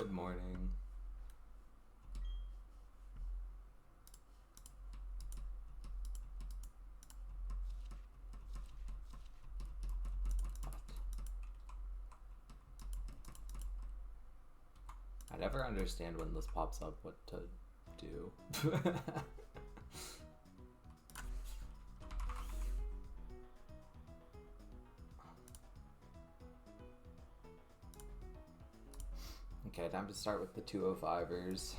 Good morning. I never understand when this pops up what to do. Okay, time to start with the 205ers.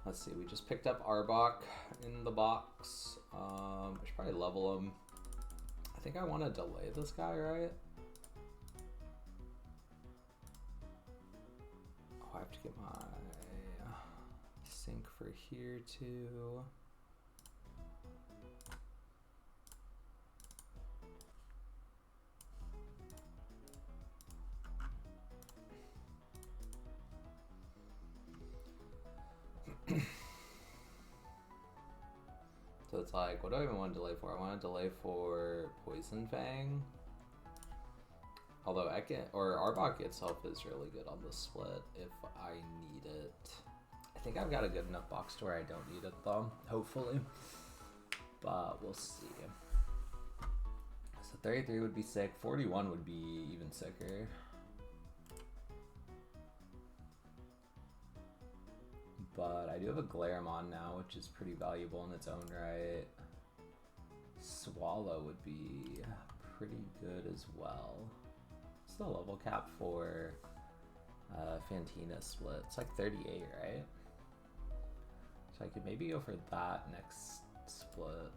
Let's see, we just picked up Arbok in the box. I should probably level him. I think I want to delay this guy, right? Oh, I have to get my sync for here too. So it's like, what do I even want to delay for? I want to delay for Poison Fang. Although Arbok itself is really good on the split if I need it. I think I've got a good enough box to where I don't need it though, hopefully. But we'll see. So 33 would be sick, 41 would be even sicker. But I do have a Glaramon now, which is pretty valuable in its own right. Swallow would be pretty good as well. What's the level cap for Fantina split? It's like 38, right? So I could maybe go for that next split.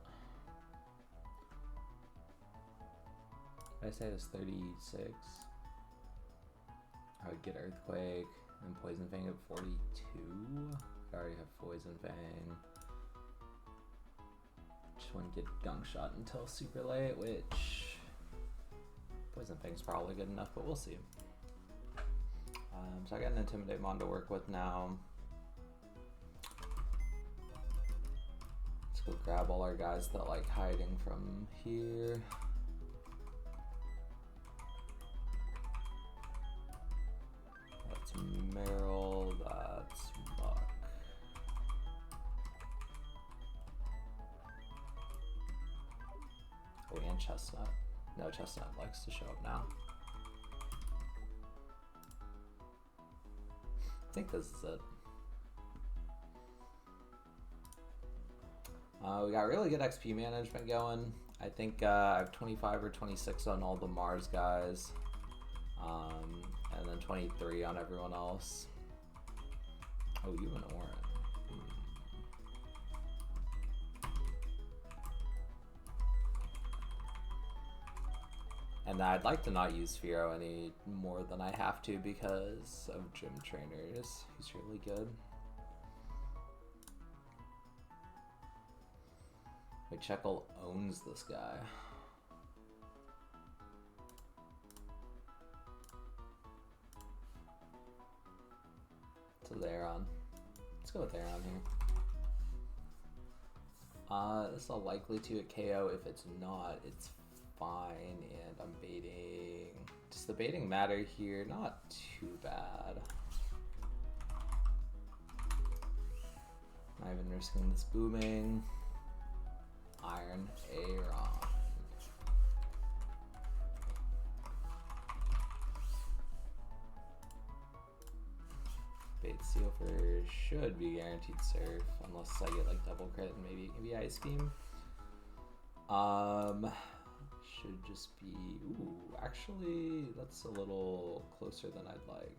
Did I say it was 36? I would get Earthquake and Poison Fang at 42. I already have Poison Fang. Just wouldn't get Gunk Shot until super late, which Poison Fang's probably good enough, but we'll see. So I got an Intimidate Mon to work with now. Let's go grab all our guys that like hiding from here. That's Meryl, that's Muck. Oh, and Chestnut. No, Chestnut likes to show up now. I think this is it. We got really good XP management going. I think I have 25 or 26 on all the Mars guys. And then 23 on everyone else. Oh, you and Orin. And I'd like to not use Firo any more than I have to because of gym trainers. He's really good. Wait, Checkle owns this guy. So Theron. Let's go with Theron here. This is likely to a KO. If it's not, it's fine, and I'm baiting. Does the baiting matter here? Not too bad. Not even risking this booming. Iron Aron. Bait Seal for should be guaranteed surf, unless I get like double crit and maybe it can be Ice Beam. Should just be, ooh, actually that's a little closer than I'd like.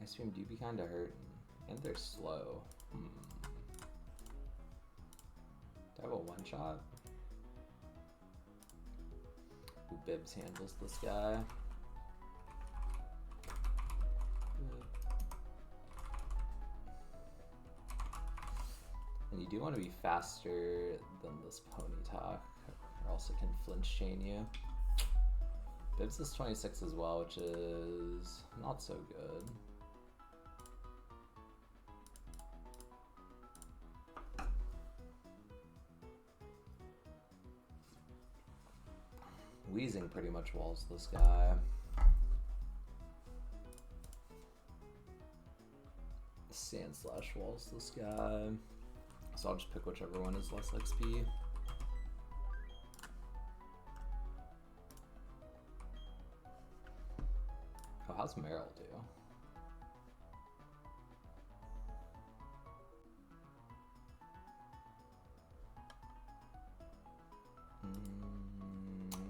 Ice Beam do be kinda hurting, and they're slow. Do I have a one shot? Ooh, Bibbs handles this guy. And you do want to be faster than this pony talk, or else it can flinch chain you. Bibs is 26 as well, which is not so good. Wheezing pretty much walls this guy. Sand slash walls this guy. So I'll just pick whichever one is less XP. Oh, how's Meryl do?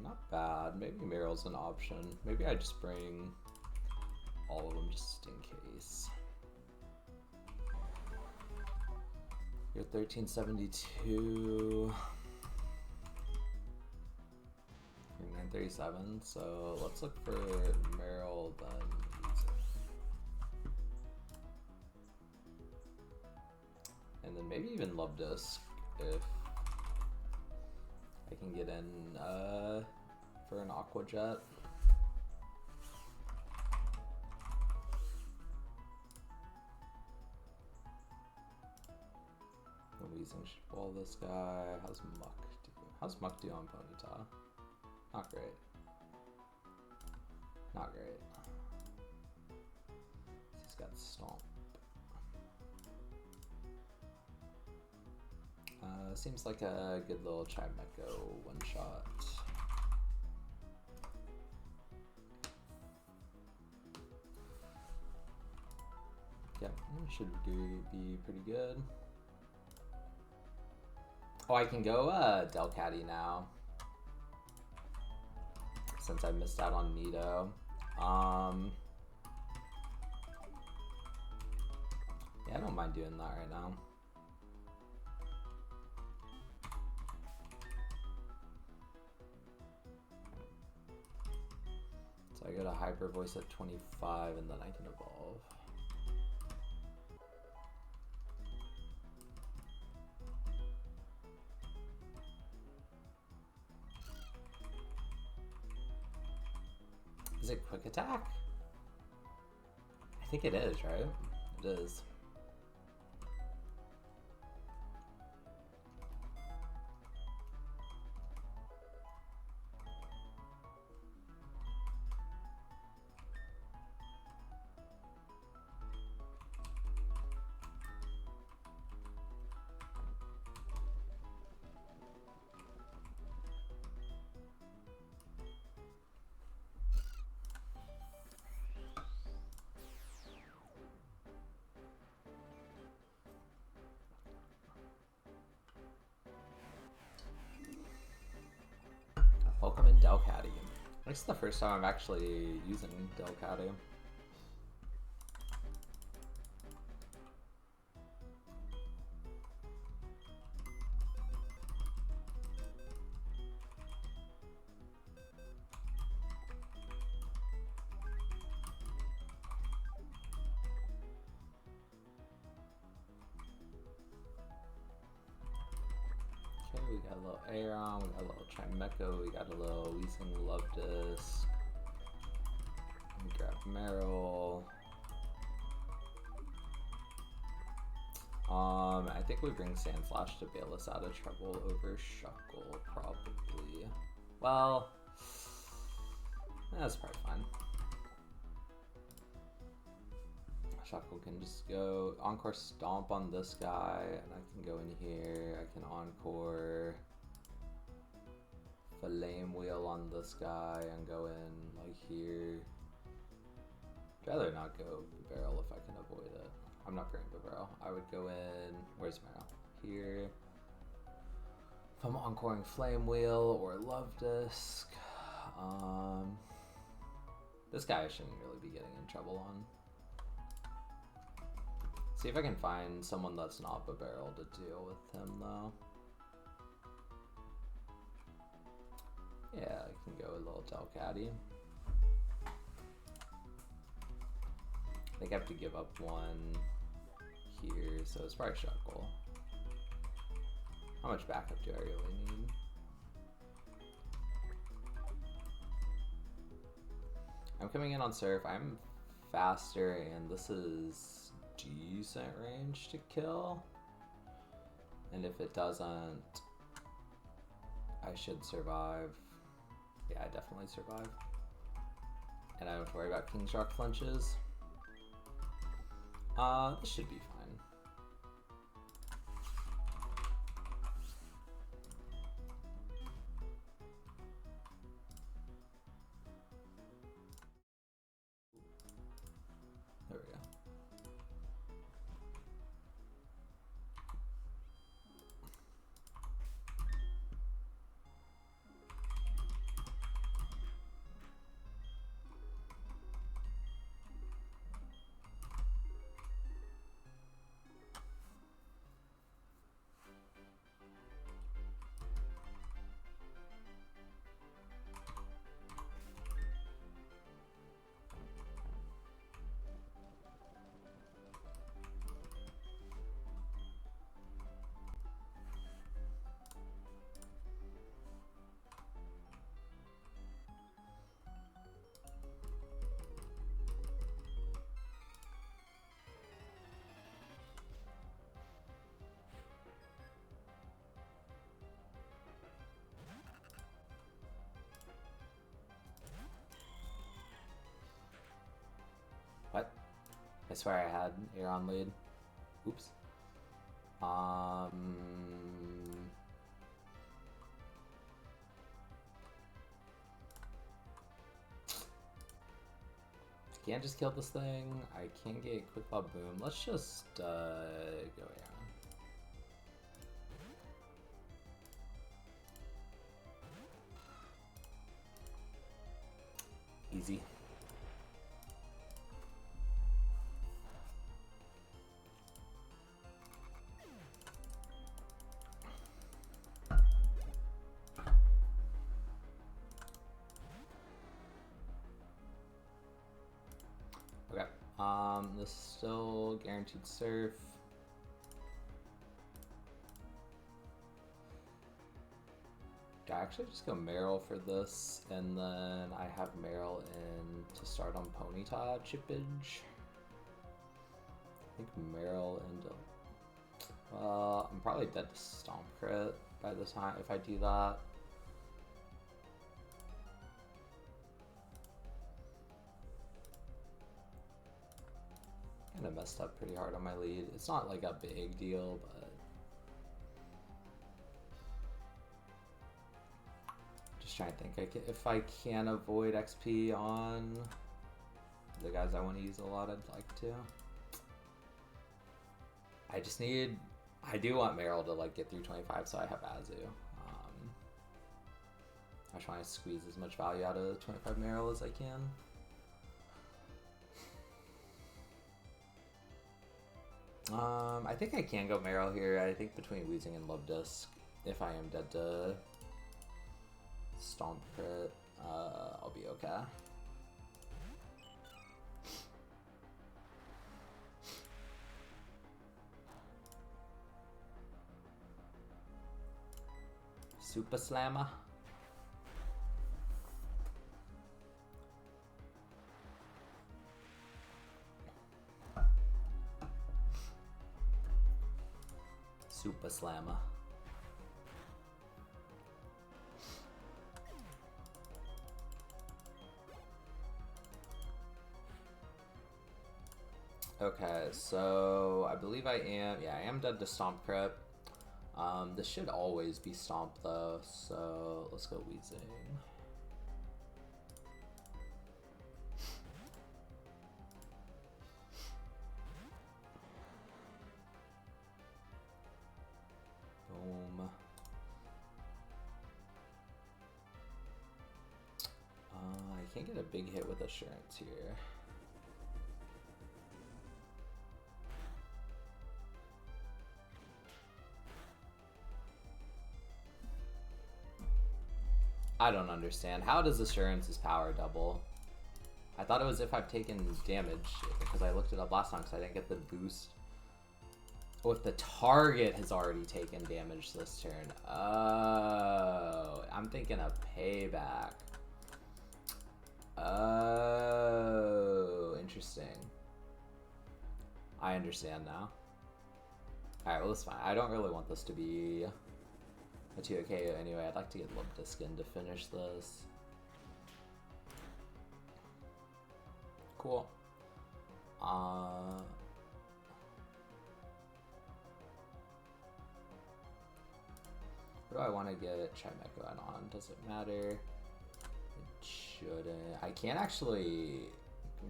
Not bad. Maybe Meryl's an option. Maybe I just bring all of them just in case. You're 1372. You're 937. So let's look for Meryl then. And then maybe even Love Disc if I can get in for an Aqua Jet. The Weezing should ball this guy. How's Muck do? How's Muck do on Ponyta? Not great. Not great. He's got Stomp. Seems like a good little Chimecho one shot. Yep, should be pretty good. Oh, I can go Delcatty now. Since I missed out on Nido. Yeah, I don't mind doing that right now. So I go to Hyper Voice at 25 and then I can evolve. Is it Quick Attack? I think it is, right? It is. Welcome in Delcatty. This is the first time I'm actually using Delcatty. We got a little Aeron, we got a little Chimecho, we got a little Weezing Love Disc. We grab Meryl. I think we bring Sandslash to bail us out of trouble over Shuckle, probably. Well, that's probably fine. Shuckle can just go Encore Stomp on this guy, and I can go in here. I can Encore Flame Wheel on this guy and go in like here. I'd rather not go Barrel if I can avoid it. I'm not bringing Barrel. I would go in. Where's Meryl? Here. If I'm Encoring Flame Wheel or Love Disc. This guy I shouldn't really be getting in trouble on. See if I can find someone that's not a Barrel to deal with him though. Yeah, I can go a little Delcatty. I think I have to give up one here, so it's probably Shuckle. How much backup do I really need? I'm coming in on surf. I'm faster, and this is decent range to kill. And if it doesn't, I should survive. Yeah, I definitely survive. And I don't have to worry about King's Rock flinches. This should be fine. There we go. What? I swear I had air on lead. Oops. I can't just kill this thing. I can't get a quick bob boom. Let's just go around. Easy. Okay. This is still guaranteed surf. I actually just go Meryl for this, and then I have Meryl in to start on Ponyta chippage. I think Meryl into. I'm probably dead to Stomp Crit by the time if I do that. Kind of messed up pretty hard on my lead. It's not like a big deal, but just trying to think. If I can avoid XP on the guys I want to use a lot, I'd like to. I do want Meryl to like get through 25, so I have Azu. I try to squeeze as much value out of 25 Meryl as I can. I think I can go Meryl here. I think between Wheezing and Love Disc, if I am dead to Stomp Crit, I'll be okay. Super Slammer. Super Slammer. Okay, so I believe I am, yeah, I am dead to Stomp Crit. This should always be Stomp though, so let's go Wheezing. Boom. I can't get a big hit with Assurance here. I don't understand. How does Assurance's power double? I thought it was if I've taken damage, because I looked it up last time because I didn't get the boost. Oh, if the target has already taken damage this turn. Oh, I'm thinking a payback. Oh, interesting. I understand now. Alright, well, that's fine. I don't really want this to be a 2 KO anyway. I'd like to get Lubdiskin to finish this. Cool. What do I want to get Chimecho on? Does it matter? It shouldn't. I can't actually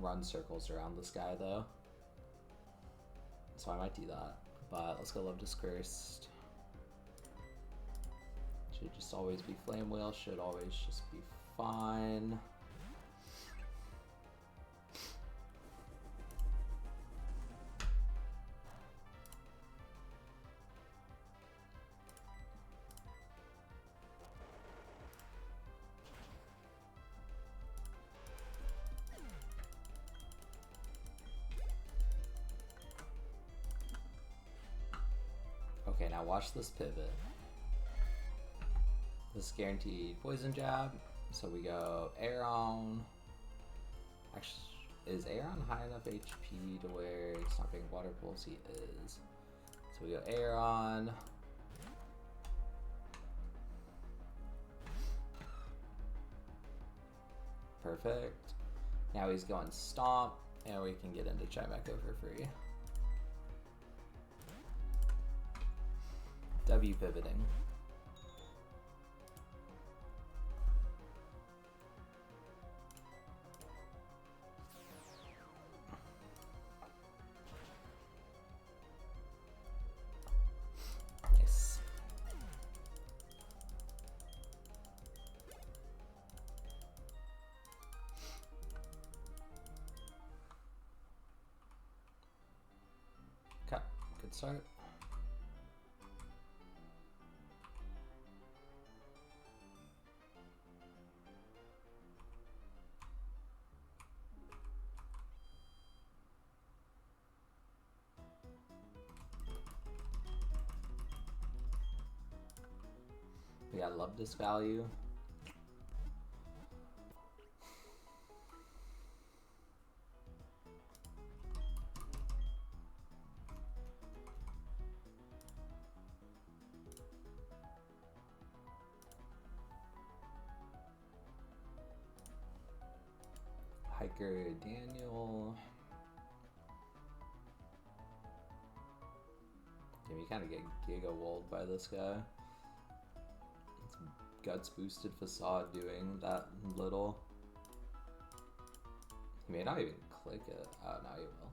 run circles around this guy though, so I might do that. But let's go Lubdisc first. Should just always be Flame Wheel. Should always just be fine. Okay, now watch this pivot. This is guaranteed poison jab. So we go Aeron. Actually, is Aeron high enough HP to where it's not being water pulse? He is. So we go Aeron. Perfect. Now he's going Stomp, and we can get into Chimecho for free. W pivoting. Nice. Okay, good start. I love this value. Hiker Daniel. Yeah, we kind of get giga walled by this guy. Guts boosted facade doing that little. He may not even click it. Oh, now he will.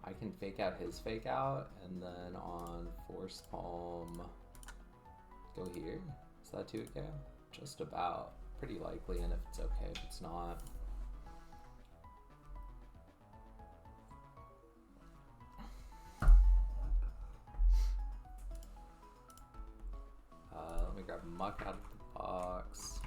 I can fake out his fake out and then on Force Palm go here. Is that 2K? Just about. Pretty likely, and if it's okay, if it's not. Let me grab Muck out of the box.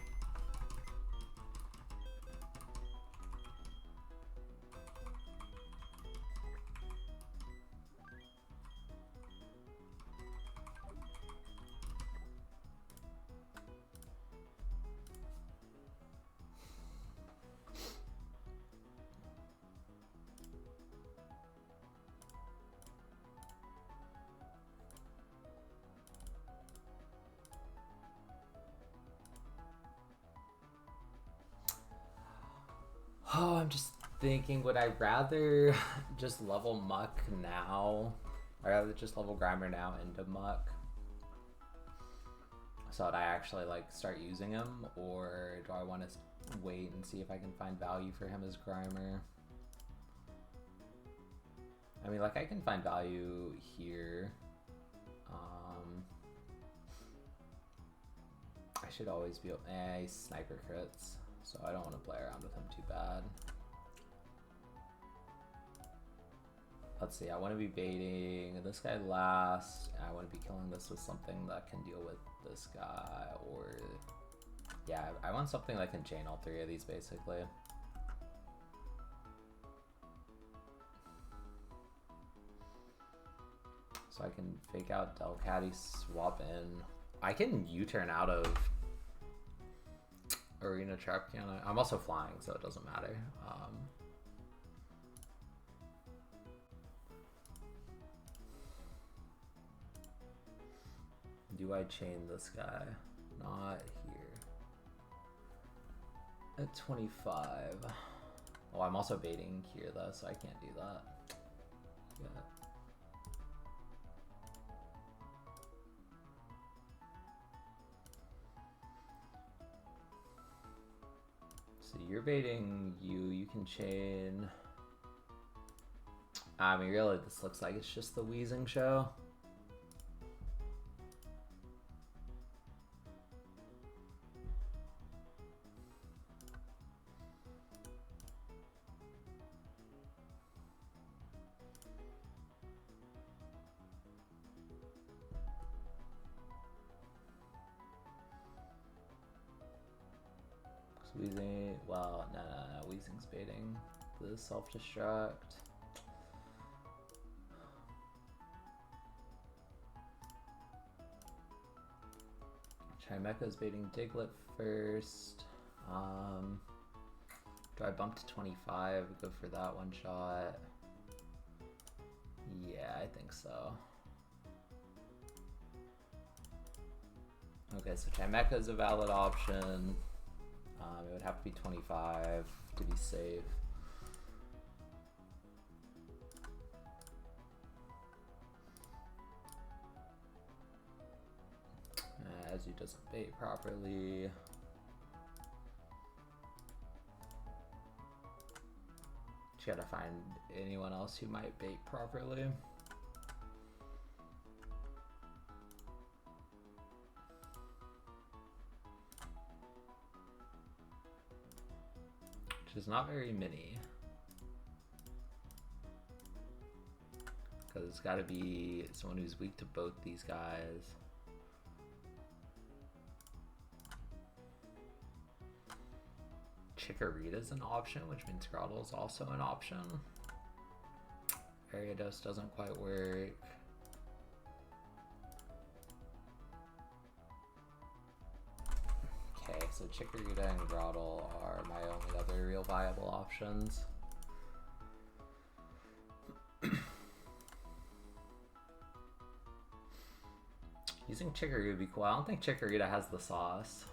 Oh, I'm just thinking, would I rather just level Muck now? Or rather just level Grimer now into Muck? So that I actually like start using him? Or do I want to wait and see if I can find value for him as Grimer? I mean, like I can find value here. I should always be able, he's sniper crits. So I don't want to play around with him too bad. let's see, I want to be baiting this guy last. I want to be killing this with something that can deal with this guy, or yeah, I want something that can chain all three of these basically. So I can fake out Delcatty, swap in. I can U-turn out of Arena Trap, can I? I'm also flying, so it doesn't matter. Do I chain this guy? Not here. At 25. Oh, I'm also baiting here though, so I can't do that. Yeah. So you're baiting you can chain. I mean, really, this looks like it's just the Wheezing show. Wheezing, well, no, Wheezing's baiting the self-destruct. Chimecha's baiting Diglett first. Do I bump to 25, go for that one shot? Yeah, I think so. Okay, so Chimecha is a valid option. It would have to be 25 to be safe. As he doesn't bait properly. Just gotta find anyone else who might bait properly. Which is not very many. Because it's gotta be someone who's weak to both these guys. Chikorita's an option, which means Grotle is also an option. Ariados doesn't quite work. Okay, so Chikorita and Grotle are my only other real viable options. Using Chikorita would be cool. I don't think Chikorita has the sauce.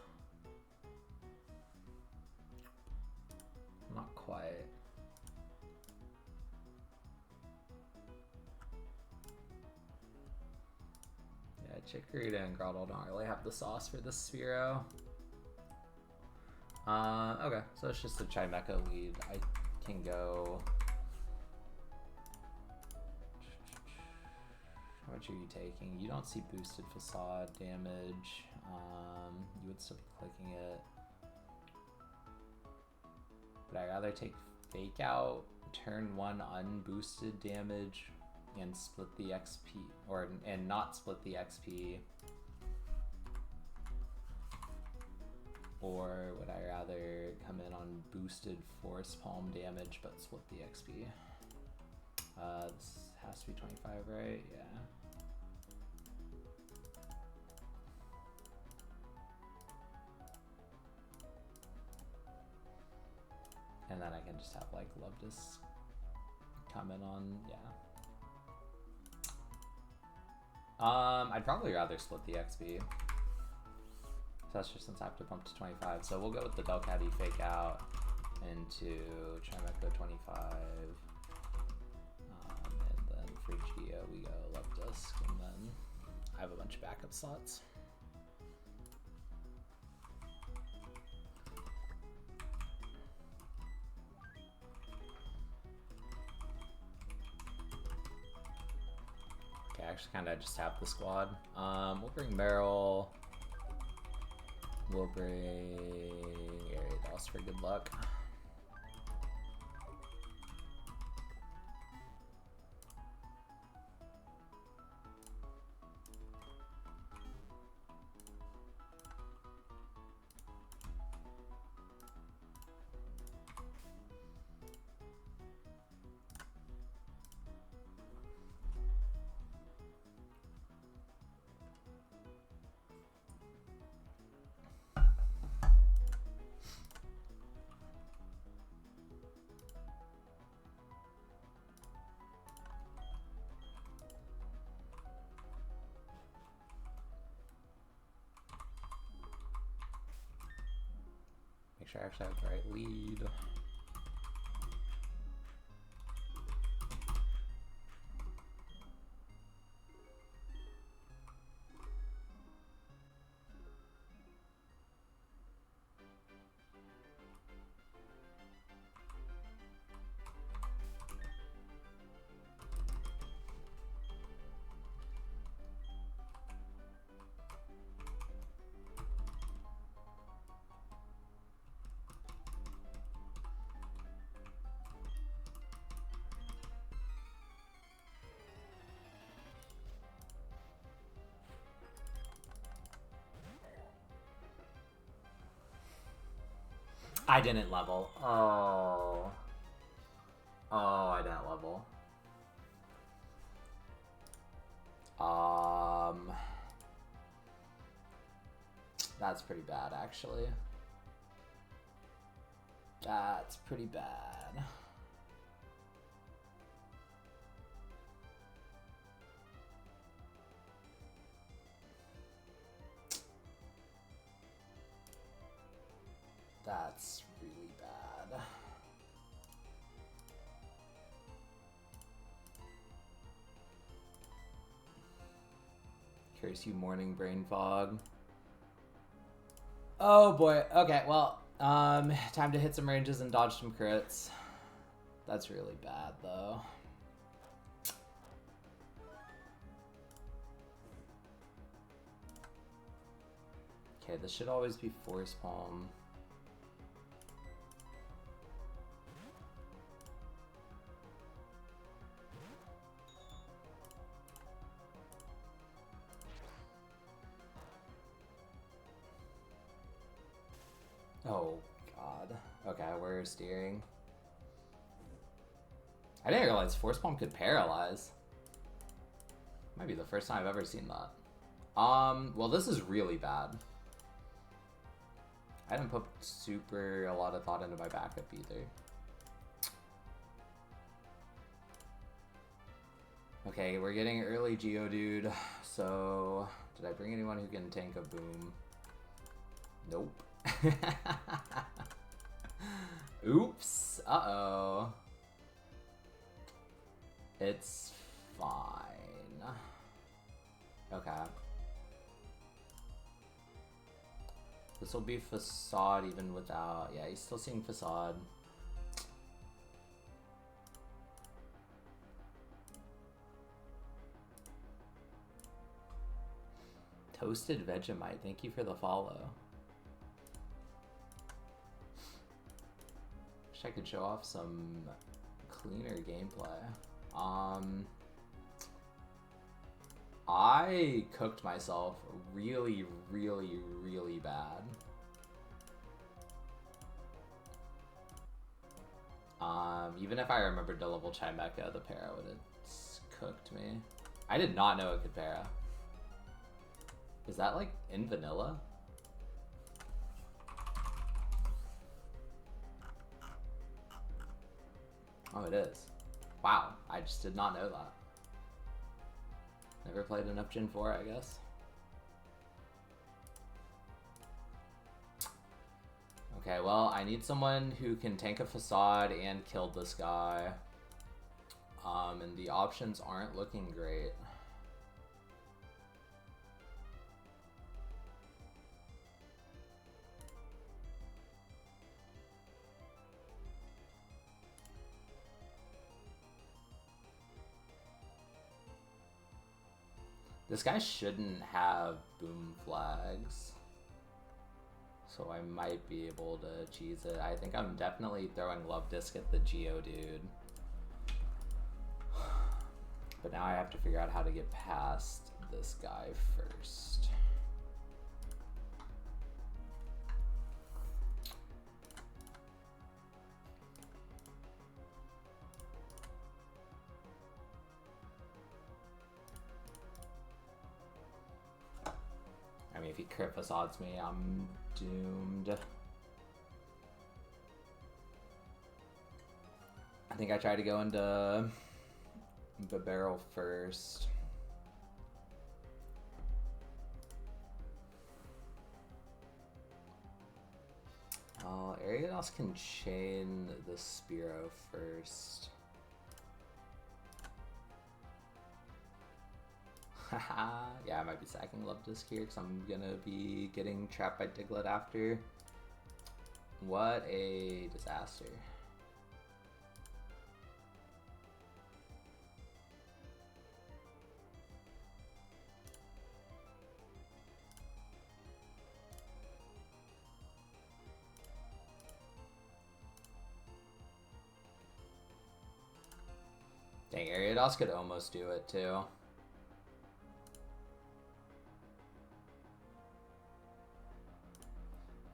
Not quite. Yeah, Chikorita and Grotle don't really have the sauce for this Sphero. Okay, so it's just a Chimecha lead. I can go... How much are you taking? You don't see boosted facade damage. You would still be clicking it. But I'd rather take Fake Out, turn 1 unboosted damage, and split the XP, and not split the XP. Or would I rather come in on boosted Force Palm damage but split the XP? This has to be 25, right? Yeah. And then I can just have like Lovetus come in on, yeah. I'd probably rather split the XP. Especially since I have to bump to 25. So we'll go with the Delcatty Fake Out into Chimecha 25. And then for Geo we go Lovetus, and then I have a bunch of backup slots. Okay, I actually kind of just have the squad. We'll bring Meryl. We'll bring Ariados for good luck. Make sure I actually have the right lead. I didn't level. Oh. Oh, I didn't level. That's pretty bad, actually. That's pretty bad. That's really bad. Curse you, morning brain fog. Oh boy. Okay, well, time to hit some ranges and dodge some crits. That's really bad, though. Okay, this should always be Force Palm. Oh, God. Okay, we're steering. I didn't realize Force Palm could paralyze. Might be the first time I've ever seen that. Well, this is really bad. I didn't put a lot of thought into my backup either. Okay, we're getting early Geodude. So, did I bring anyone who can tank a boom? Nope. Oops. Uh-oh. It's fine. Okay. This will be Facade even without... Yeah, he's still seeing Facade. Toasted Vegemite, thank you for the follow. Wish I could show off some cleaner gameplay. I cooked myself really, really, really bad. Even if I remembered to level Chimecha, the para would have cooked me. I did not know it could para. Is that like in vanilla? Oh, it is. Wow, I just did not know that. Never played enough Gen 4, I guess. Okay, well, I need someone who can tank a Facade and kill this guy. And the options aren't looking great. This guy shouldn't have boom flags. So I might be able to cheese it. I think I'm definitely throwing Love Disc at the Geodude. But now I have to figure out how to get past this guy first. I mean, if he crit facades me, I'm doomed. I think I tried to go into the barrel first. I'll Ariados can chain the Spearow first. Haha, yeah, I might be sacking Love Disc here because I'm gonna be getting trapped by Diglett after. What a disaster. Dang, Ariados could almost do it too.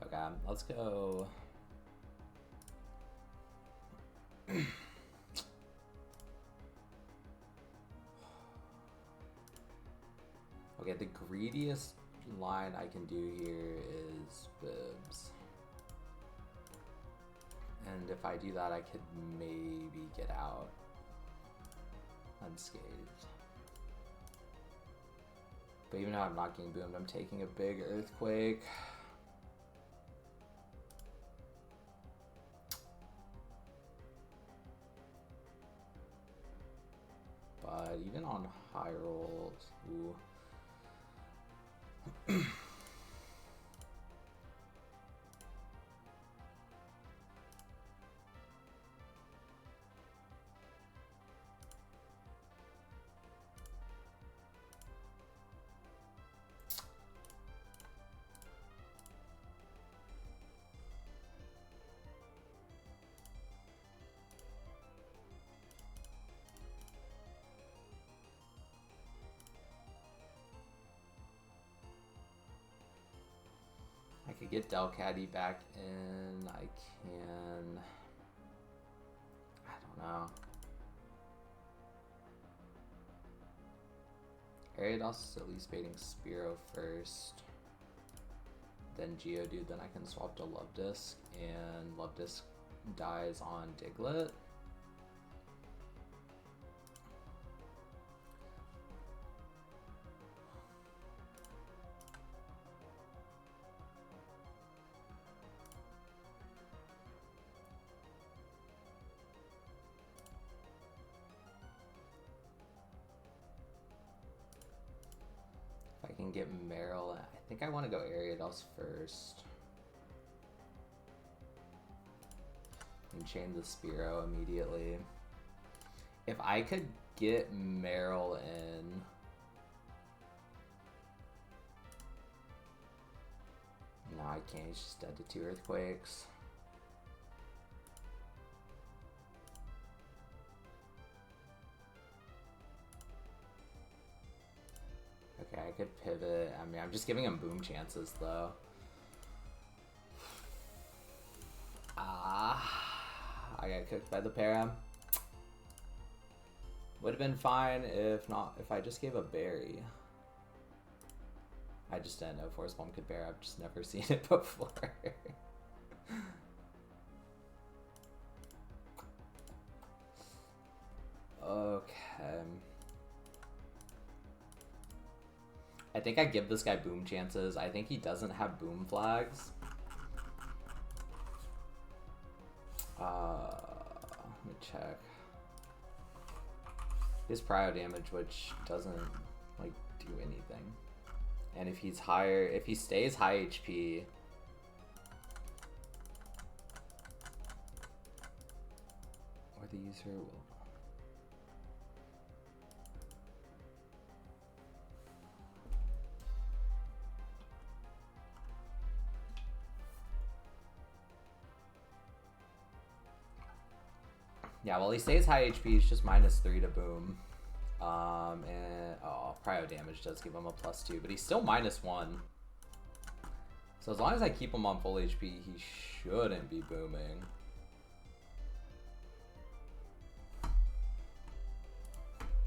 Okay, let's go. Okay, the greediest line I can do here is Bibs. And if I do that, I could maybe get out unscathed. But even though I'm not getting boomed, I'm taking a big earthquake. But even on high rolls, ooh. I could get Delcatty back in. I can. I don't know. Ariados is at least baiting Spearow first. Then Geodude, then I can swap to Love Disc, and Love Disc dies on Diglett. I can get Meryl. I think I want to go Ariados first. And chain the Spearow immediately. If I could get Meryl in. No, I can't. He's just dead to 2 earthquakes. Okay, I could pivot. I mean, I'm just giving him boom chances, though. I got cooked by the para. Would have been fine if not, if I just gave a berry. I just didn't know Force Bomb could bear. I've just never seen it before. Okay. I think I give this guy boom chances. I think he doesn't have boom flags. Let me check. His prio damage, which doesn't like do anything. And if he's higher, if he stays high HP, or the user will. Yeah, well, he stays high HP, he's just -3 to boom. And, oh, prio damage does give him a +2, but he's still -1. So as long as I keep him on full HP, he shouldn't be booming.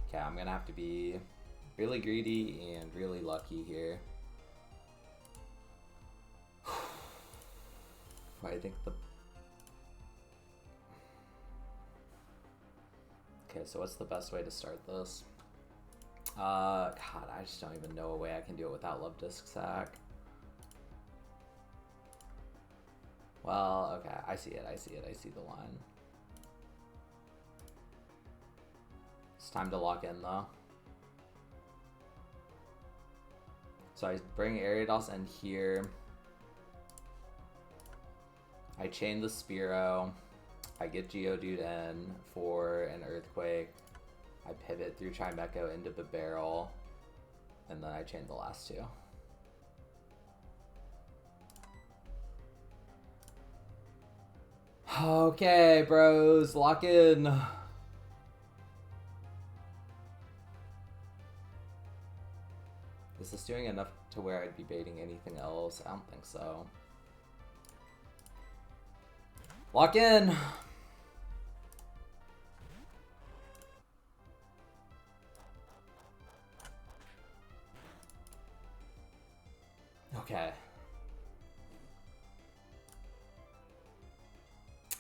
Okay, I'm gonna have to be really greedy and really lucky here. I think the... Okay, so what's the best way to start this? God, I just don't even know a way I can do it without Love Disc Sack. Well, okay, I see it, I see it, I see the line. It's time to lock in though. So I bring Ariados in here. I chain the Spearow. I get Geodude in for an Earthquake. I pivot through Chimecho into the barrel. And then I chain the last two. Okay, bros, lock in. Is this doing enough to where I'd be baiting anything else? I don't think so. Lock in. Okay.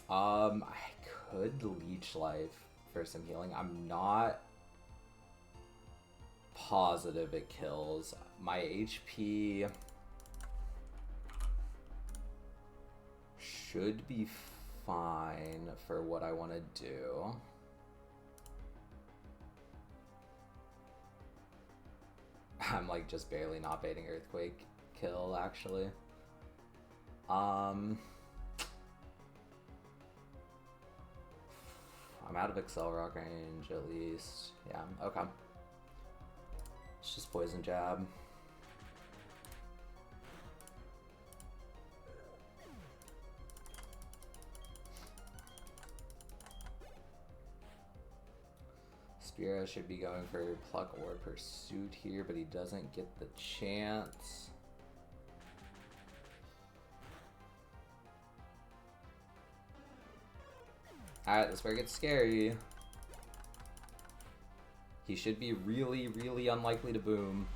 I could Leech Life for some healing. I'm not positive it kills. My HP should be fine for what I want to do. I'm like just barely not baiting Earthquake kill actually. I'm out of Excel Rock range at least. Yeah, okay. It's just Poison Jab. Spearow should be going for Pluck or Pursuit here, but he doesn't get the chance. Alright, this is where it gets scary. He should be really, really unlikely to boom.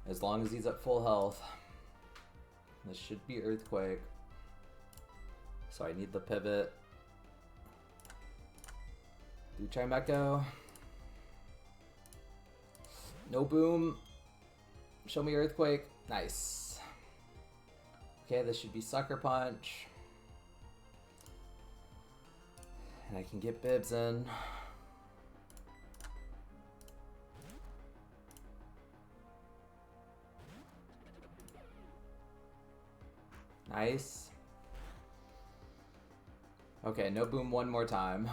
As long as he's at full health. This should be Earthquake. So I need the pivot. Do Chimecho. No boom. Show me Earthquake. Nice. Okay, this should be Sucker Punch. And I can get Bibs in. Nice. Okay, no boom one more time.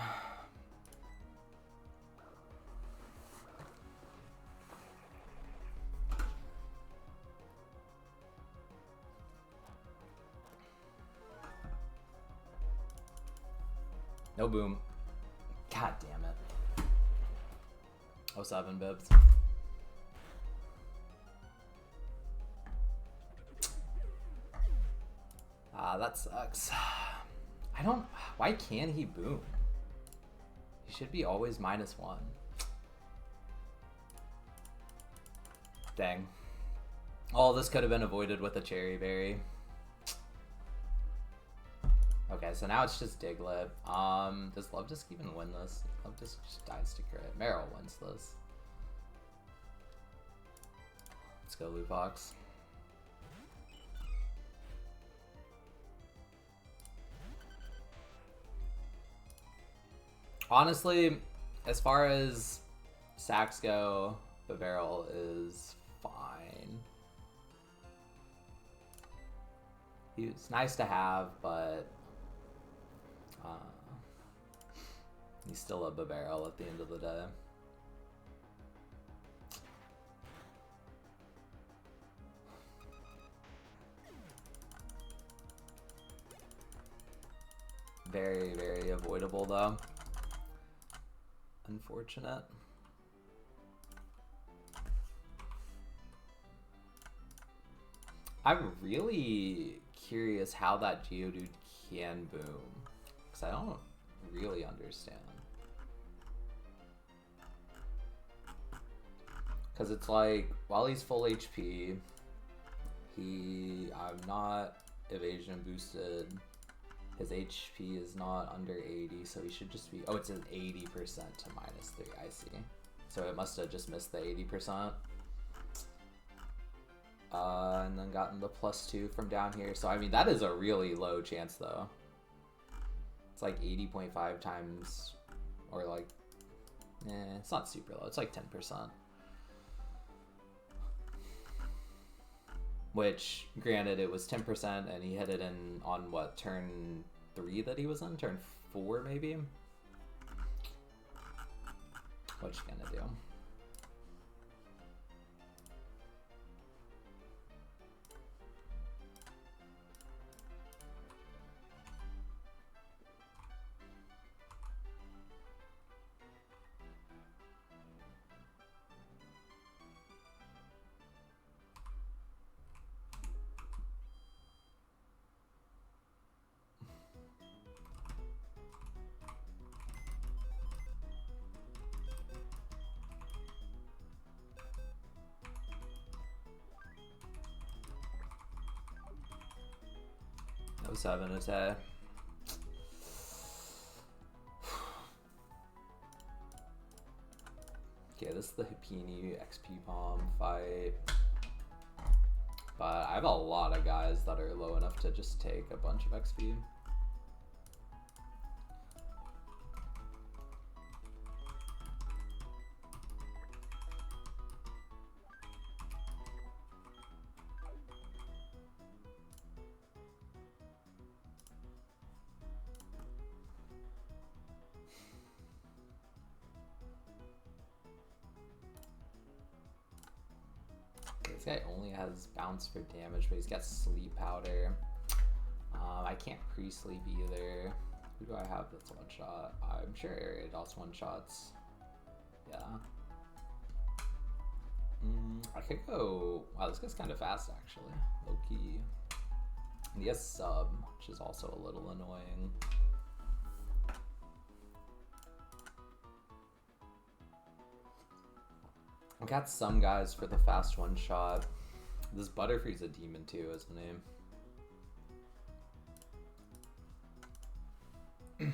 No boom. God damn it. 07 Bibs. That sucks. I don't... Why can't he boom? He should be always -1. Dang. All this could have been avoided with a Cherry Berry. Okay, so now it's just Diglett. Does Love Disc even win this? Love Disc just dies to crit. Meryl wins this. Let's go, Lufox. Honestly, as far as sacks go, Bibarel is fine. He's nice to have, but he's still a Bibarel at the end of the day. Very, very avoidable though. Unfortunate. I'm really curious how that Geodude can boom, because I don't really understand. Because it's like, while he's full HP, I'm not evasion boosted. His HP is not under 80, so he should just be... Oh, it's an 80% to -3, I see. So it must have just missed the 80%. And then gotten the +2 from down here. So, I mean, that is a really low chance, though. It's like 80.5 times, or like, it's not super low. It's like 10%. Which, granted, it was 10%, and he hit it in on what, turn 3 that he was in? Turn 4, maybe? What you gonna do? No 7 attack. Okay, this is the Hipini XP bomb fight. But I have a lot of guys that are low enough to just take a bunch of XP. This guy only has bounce for damage, but he's got sleep powder. I can't pre-sleep either. Who do I have that's one shot? I'm sure Ariados one shots. Yeah. I could go. Wow, this guy's kind of fast actually. Low-key. And he has sub, which is also a little annoying. I got some guys for the fast one shot. This Butterfree's a demon too, isn't he?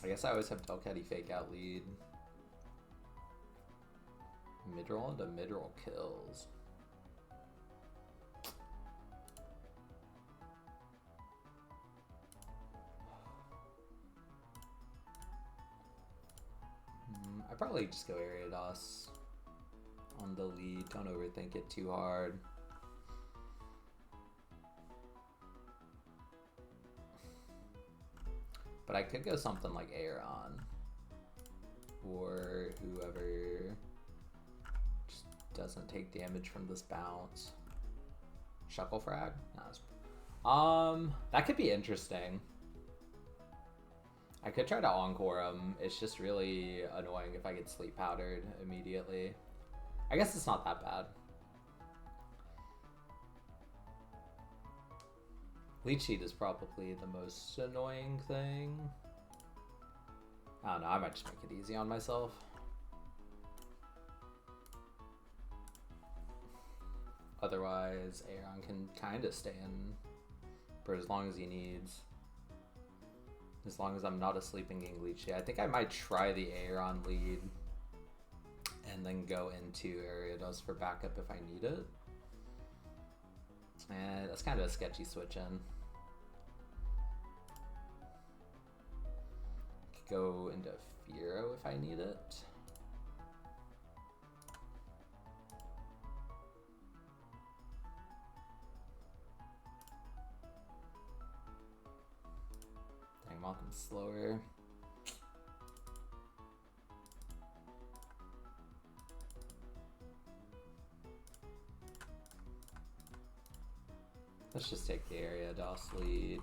I guess I always have Delcatty fake out lead. Mid-roll into mid-roll kills. I probably just go Ariados on the lead. Don't overthink it too hard. But I could go something like Aeron or whoever just doesn't take damage from this bounce. Shuckle-frag? No, that could be interesting. I could try to encore him. It's just really annoying if I get sleep powdered immediately. I guess it's not that bad. Leech Seed is probably the most annoying thing. I don't know, I might just make it easy on myself. Otherwise, Aeron can kind of stay in for as long as he needs. As long as I'm not a sleeping Leech Seed. I think I might try the Aeron lead and then go into Ariados for backup if I need it. And that's kind of a sketchy switch in. Could go into Firo if I need it. Dang, Malcolm's slower. Let's just take the Ariados lead.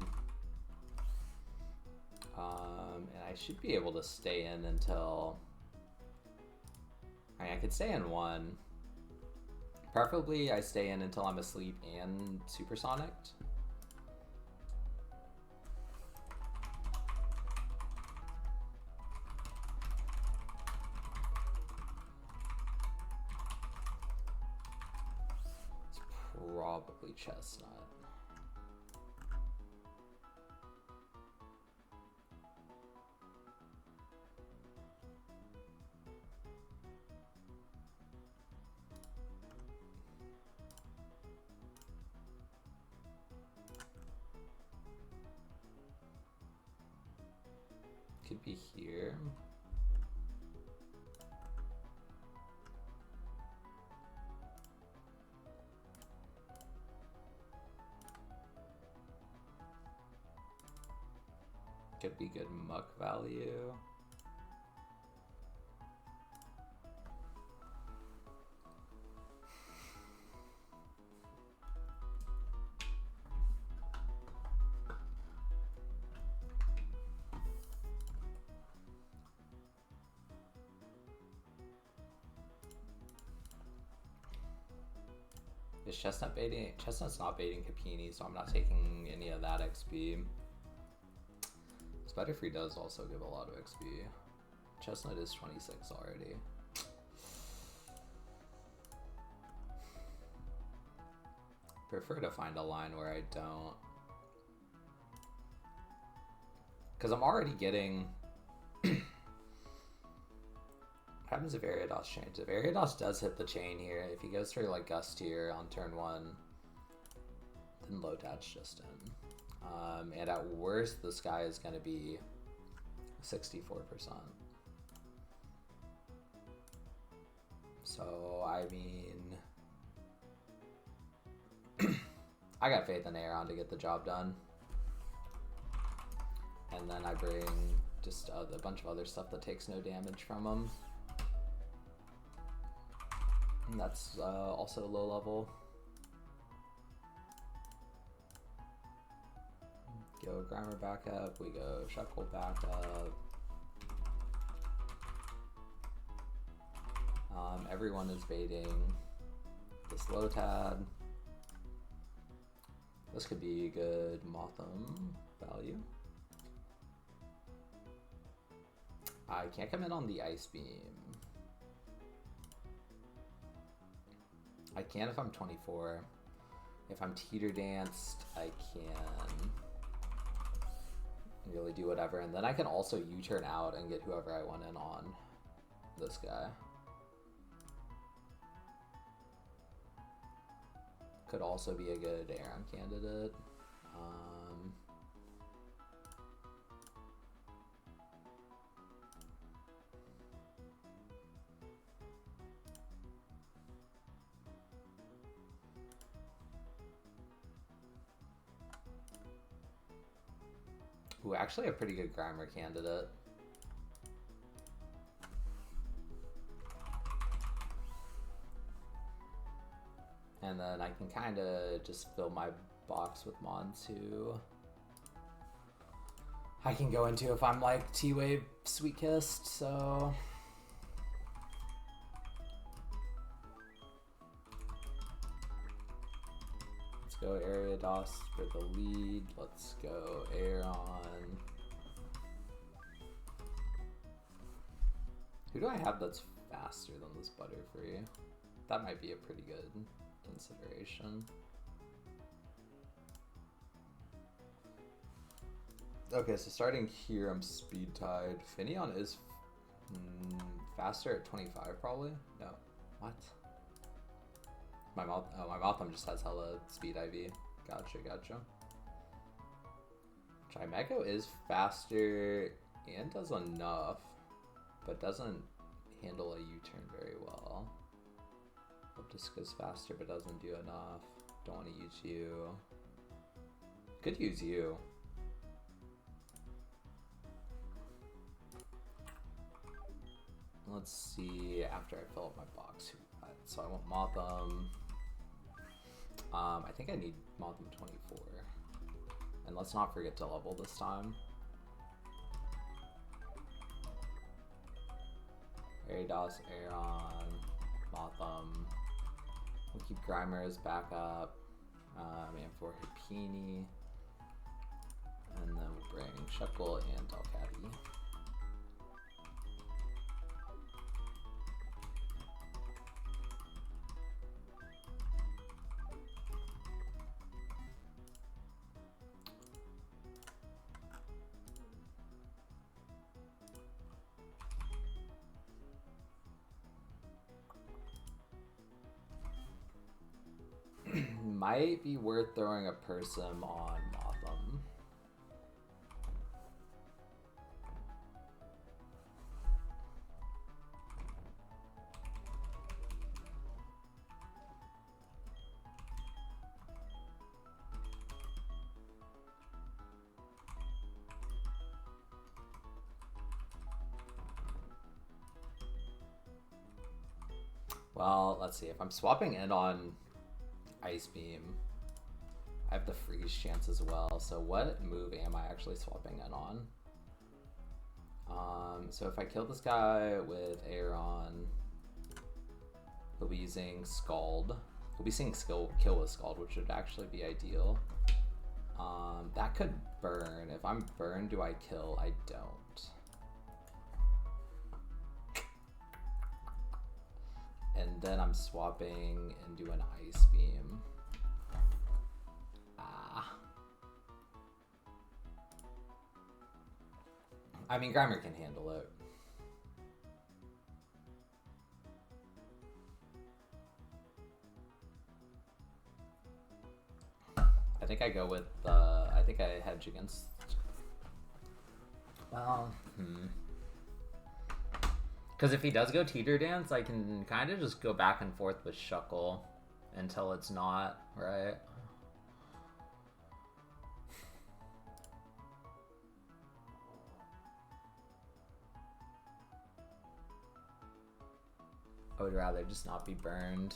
And I should be able to stay in until... I could stay in one. Preferably I stay in until I'm asleep and supersonicked. It's probably Chestnut. could be here. Could be good muck value. Is Chestnut baiting? Chestnut's not baiting Capini, so I'm not taking any of that XP. Spider-Free does also give a lot of XP. Chestnut is 26 already. Prefer to find a line where I don't. Because I'm already getting... What happens if Ariados changes? If Ariados does hit the chain here, if he goes for like Gust here on turn 1, then Lotad's just in. And at worst, the sky is going to be 64%. So, I mean... I got faith in Aeron to get the job done. And then I bring just a bunch of other stuff that takes no damage from him. And that's also low level. Go Grimer back up, we go Shuckle back up. Everyone is baiting this Lotad. This could be good Motham value. I can't come in on the Ice Beam. I can if I'm 24. If I'm Teeter Danced, I can really do whatever. And then I can also U-turn out and get whoever I want in on this guy. Could also be a good Aeron candidate. Ooh, actually a pretty good Grimer candidate. And then I can kind of just fill my box with Montu. I can go into if I'm like T-Wave Sweet Kissed, so... Let's go Ariados for the lead. Let's go Aeron. Who do I have that's faster than this Butterfree? That might be a pretty good consideration. Okay, so starting here, I'm speed tied. Finneon is faster at 25, probably. No, what? My Motham just has hella speed IV. Gotcha, gotcha. Chimecho is faster and does enough, but doesn't handle a U-turn very well. Just goes faster but doesn't do enough. Don't want to use you. Could use you. Let's see after I fill up my box. So I want Motham. I think I need Motham 24. And let's not forget to level this time. Ariados, Aeron, Motham. We'll keep Grimer as backup, and for Hipini, and then we'll bring Shuckle and Delcatty. Might be worth throwing a Persim on Motham. Well, let's see. If I'm swapping in on Ice Beam, I have the freeze chance as well. So what move am I actually swapping in on? So if I kill this guy with Aeron, he'll be using Scald. He'll be seeing kill with Scald, which would actually be ideal. That could burn. If I'm burned, do I kill? I don't. And then I'm swapping into an Ice Beam. I mean, Grimer can handle it. I think I go with, I think I hedge against, well, because if he does go Teeter Dance, I can kind of just go back and forth with Shuckle until it's not, right? I would rather just not be burned.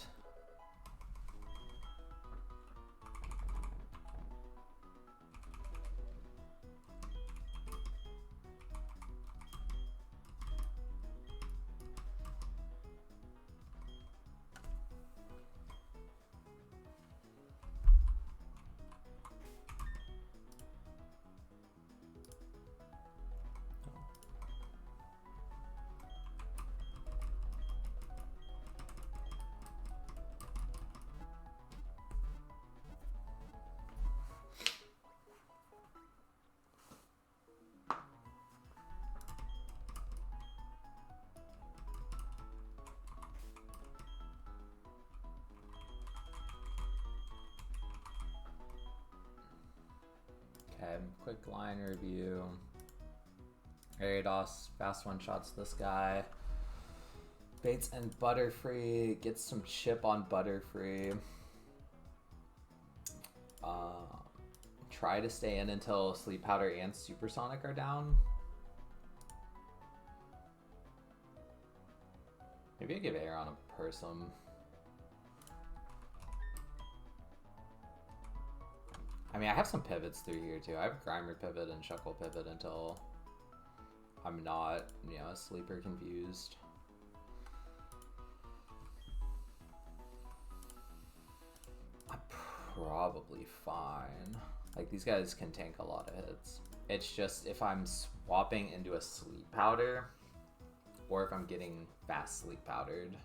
Okay, quick line review. Ariados fast one-shots this guy. Baits and Butterfree. Gets some chip on Butterfree. Try to stay in until Sleep Powder and Supersonic are down. Maybe I give Aeron a Persum. I mean, I have some pivots through here too. I have Grimer pivot and Shuckle pivot until I'm not, you know, asleep or confused. I'm probably fine. Like, these guys can tank a lot of hits. It's just if I'm swapping into a Sleep Powder or if I'm getting fast Sleep Powdered,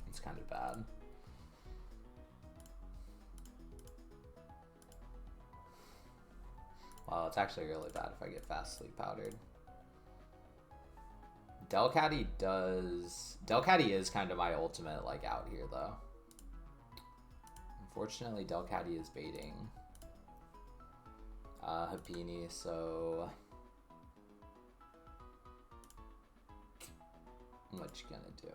it's kind of bad. Well, it's actually really bad if I get fast Sleep Powdered. Delcatty is kind of my ultimate, like, out here, though. Unfortunately, Delcatty is baiting Happini, so what you gonna do?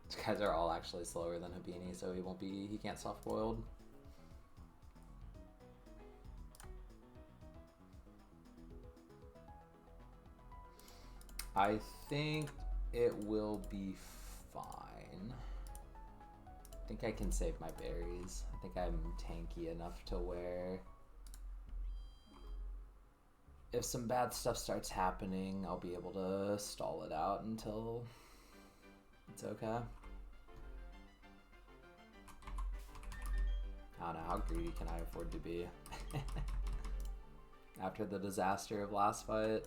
These guys are all actually slower than Happini, so he can't soft-boiled. I think it will be fine. I think I can save my berries. I think I'm tanky enough to where if some bad stuff starts happening, I'll be able to stall it out until it's okay. I don't know, how greedy can I afford to be? After the disaster of last fight.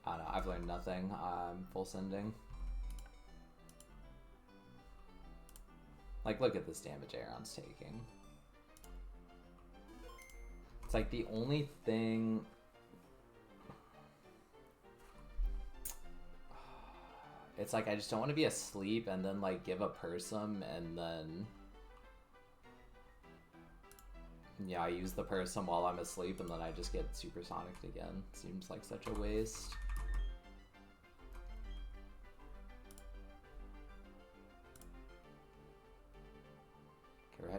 I don't know, I've learned nothing. I'm full sending. Like, look at this damage Aeron's taking. It's like the only thing... It's like I just don't want to be asleep and then, like, give a Persum and then... Yeah, I use the Persum while I'm asleep and then I just get Supersonic again. Seems like such a waste.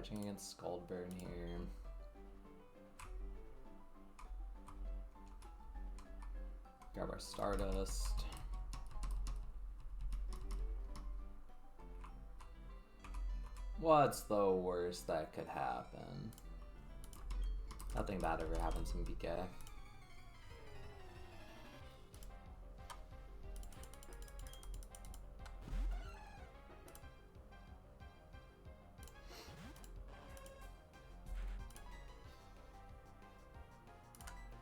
hedging against Scald Burn here. Grab our Stardust. What's the worst that could happen? Nothing bad ever happens in BK.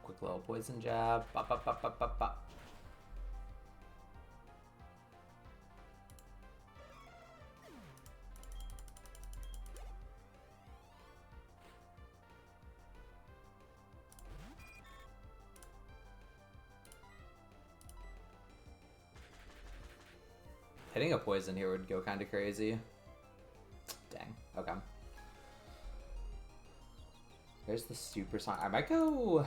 Quick little poison jab. Bop, bop, bop, bop, bop, bop. Hitting a poison here would go kind of crazy. Dang. Okay. There's the super song. I might go.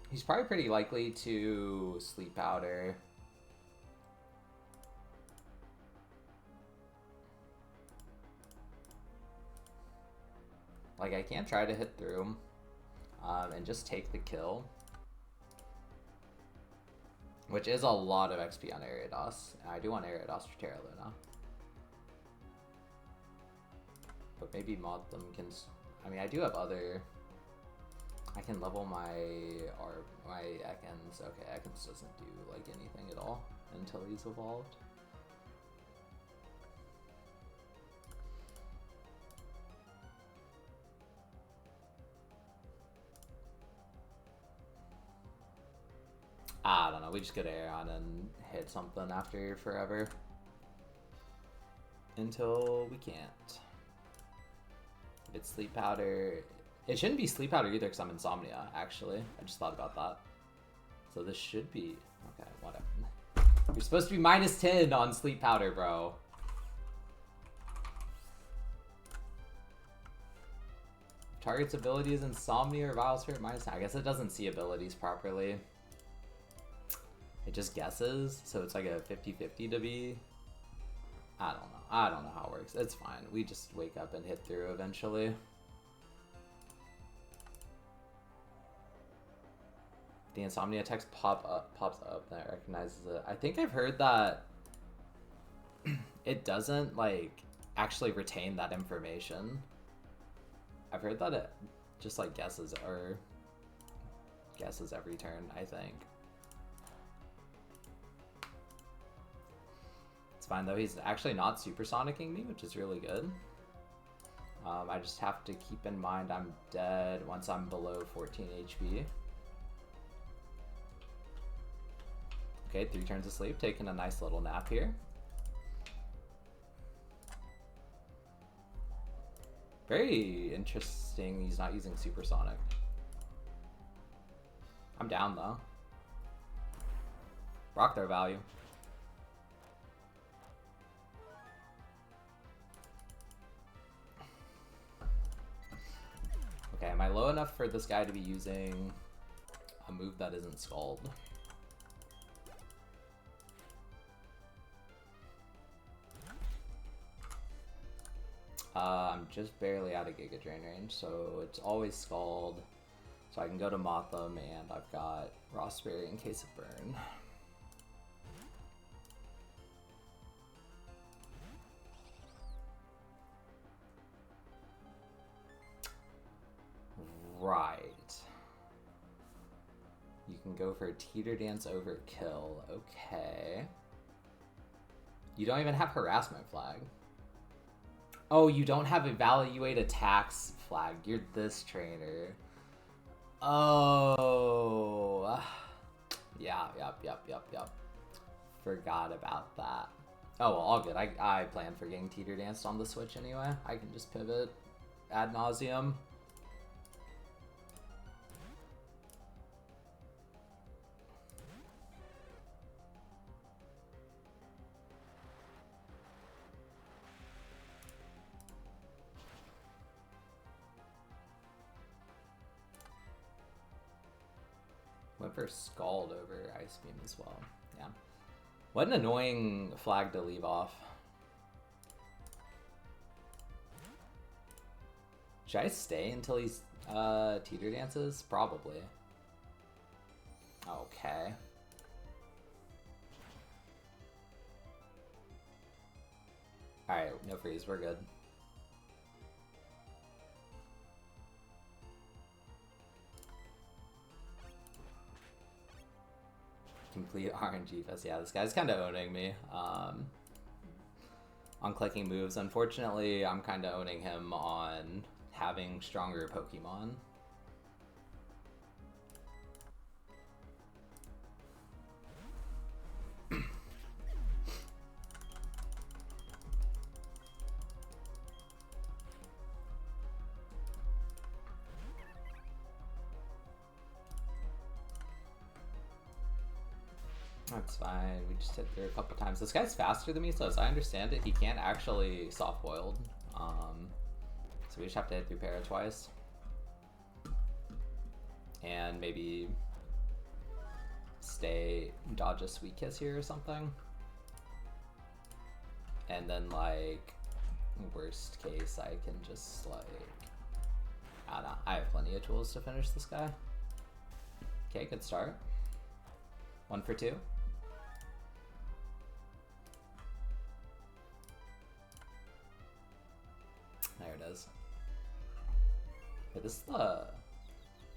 He's probably pretty likely to sleep powder. Like, I can't try to hit through and just take the kill. Which is a lot of XP on Ariados. And I do want Ariados for Terra Luna. But maybe Motham can... I mean, I do have other... I can level my Ekans. Okay, Ekans doesn't do, like, anything at all until he's evolved. I don't know, we just get air on and hit something after forever. Until we can't. If it's sleep powder... It shouldn't be sleep powder either because I'm Insomnia, actually. I just thought about that. So this should be... Okay, whatever. You're supposed to be -10 on sleep powder, bro. Target's ability is Insomnia or Vile Spirit -10. I guess it doesn't see abilities properly. It just guesses, so it's like a 50-50 to be. I don't know. I don't know how it works. It's fine. We just wake up and hit through eventually. The Insomnia text pops up, and it recognizes it. I think I've heard that it doesn't, like, actually retain that information. I've heard that it just, like, guesses every turn, I think. It's fine though, he's actually not supersonicking me, which is really good. I just have to keep in mind I'm dead once I'm below 14 HP. Okay, 3 turns of sleep, taking a nice little nap here. Very interesting he's not using supersonic. I'm down though. Rock their value. Okay, am I low enough for this guy to be using a move that isn't Scald? I'm just barely out of Giga Drain range, so it's always Scald. So I can go to Motham, and I've got Rossberry in case of burn. Right. You can go for a Teeter Dance Overkill. Okay. You don't even have Harassment Flag. Oh, you don't have Evaluate Attacks flag. You're this trainer. Oh. Yeah, yep. Forgot about that. Oh, well, all good. I plan for getting Teeter Danced on the Switch anyway. I can just pivot ad nauseum. Went for Scald over Ice Beam as well. Yeah. What an annoying flag to leave off. Should I stay until he's teeter dances? Probably. Okay. Alright, no freeze, we're good. Complete RNG fest. Yeah, this guy's kind of owning me. On clicking moves. Unfortunately, I'm kind of owning him on having stronger Pokemon. That's fine. We just hit through a couple times. This guy's faster than me, so as I understand it, he can't actually soft-boiled. So we just have to hit through Para twice. And maybe dodge a Sweet Kiss here or something. And then, like, worst case, I can just, like, I don't know. I have plenty of tools to finish this guy. Okay, good start. 1 for 2. There it is. Okay, this is the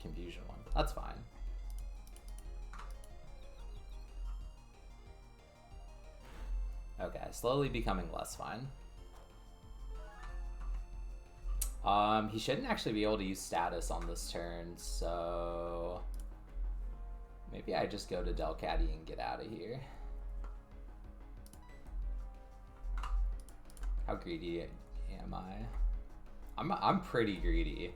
confusion one. That's fine. Okay, slowly becoming less fine. He shouldn't actually be able to use status on this turn, so maybe I just go to Delcatty and get out of here. How greedy am I? I'm pretty greedy.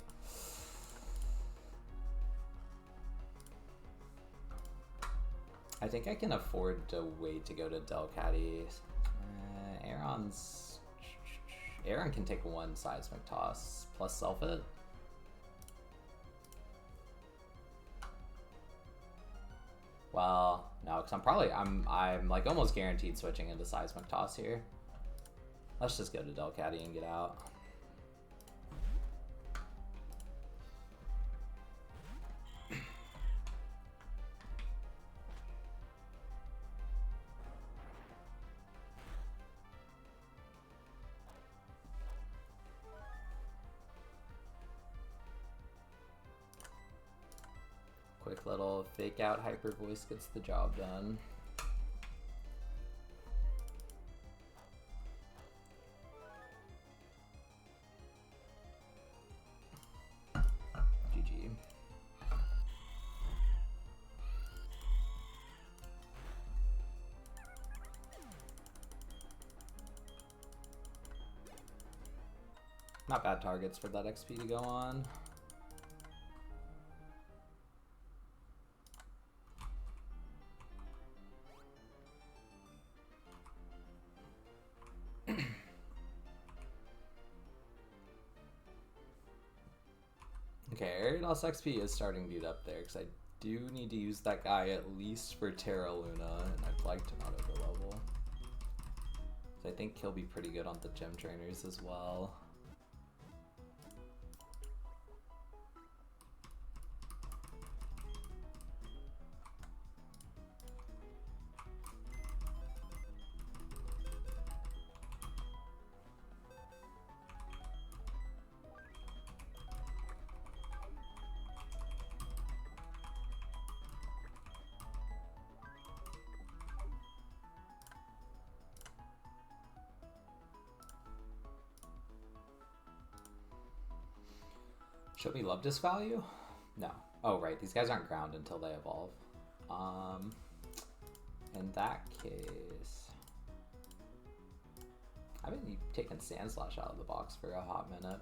I think I can afford to wait to go to Delcatty. Aaron can take 1 seismic toss plus self it. Well, no, because I'm like almost guaranteed switching into seismic toss here. Let's just go to Delcatty and get out. Quick little fake out hyper voice gets the job done. GG. Not bad targets for that XP to go on. Okay, Ariados XP is starting to get up there, because I do need to use that guy at least for Terra Luna, and I'd like to not over level. So I think he'll be pretty good on the gym trainers as well. Should we love this value? No. Oh, right. These guys aren't ground until they evolve. In that case, I haven't taken Sand Slash out of the box for a hot minute.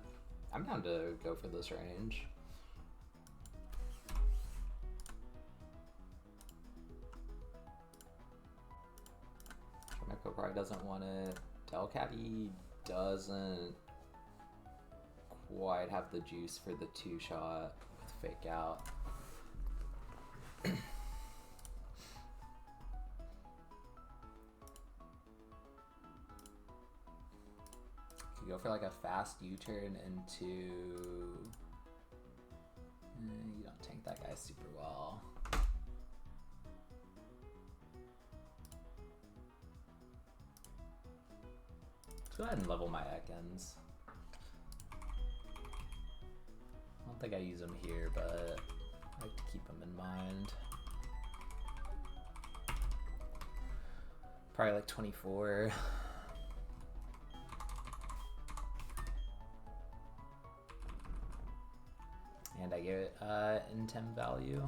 I'm down to go for this range. Torneko probably doesn't want it. Delcatty doesn't quite have the juice for the 2-shot with fake out. Could You go for like a fast U-turn into... you don't tank that guy super well. Let's go ahead and level my Ekans. I don't think I use them here, but I like to keep them in mind. Probably like 24. And I give it intem value.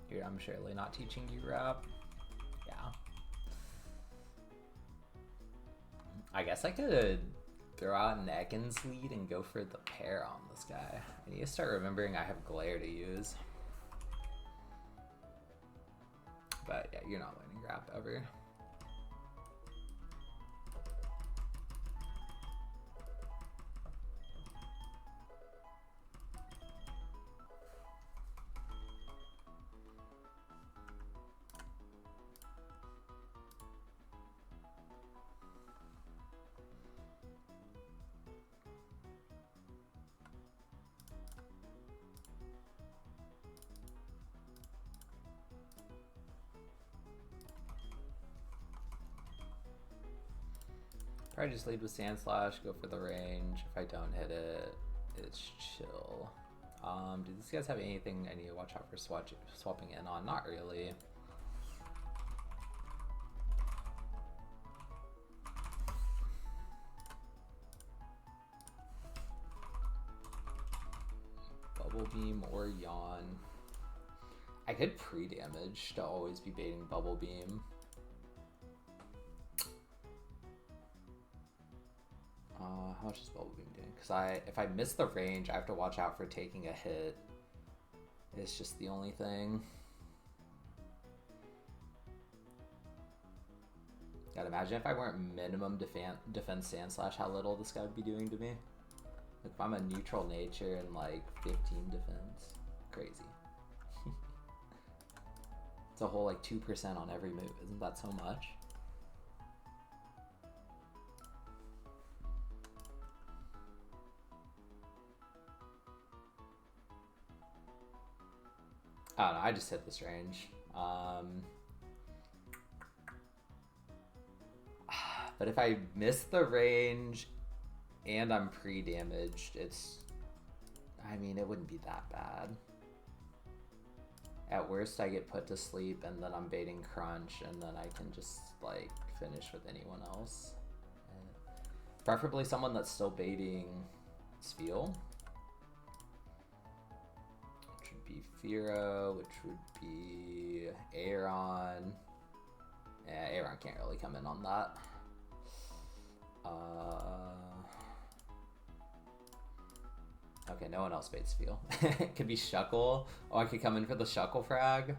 Here, I'm surely not teaching you rap. Yeah. I guess I could throw out an Ekans lead and go for the pair on this guy. I need to start remembering I have glare to use. But yeah, you're not winning rap ever. Probably just lead with Sand Slash, go for the range. If I don't hit it, it's chill. Do these guys have anything I need to watch out for swapping in on? Not really. Bubble Beam or Yawn. I could pre-damage to always be baiting Bubble Beam. How much is Bubble Beam doing? Because if I miss the range, I have to watch out for taking a hit. It's just the only thing. God, imagine if I weren't minimum defense Sand Slash, how little this guy would be doing to me. Like if I'm a neutral nature and like 15 defense, crazy. It's a whole like 2% on every move. Isn't that so much? I don't know, I just hit this range. But if I miss the range and I'm pre-damaged, I mean, it wouldn't be that bad. At worst, I get put to sleep and then I'm baiting Crunch and then I can just like finish with anyone else. Preferably someone that's still baiting Spiel. Firo, which would be Aaron. Yeah, Aaron can't really come in on that. Okay, no one else baits Feel. It could be Shuckle. Oh, I could come in for the Shuckle frag.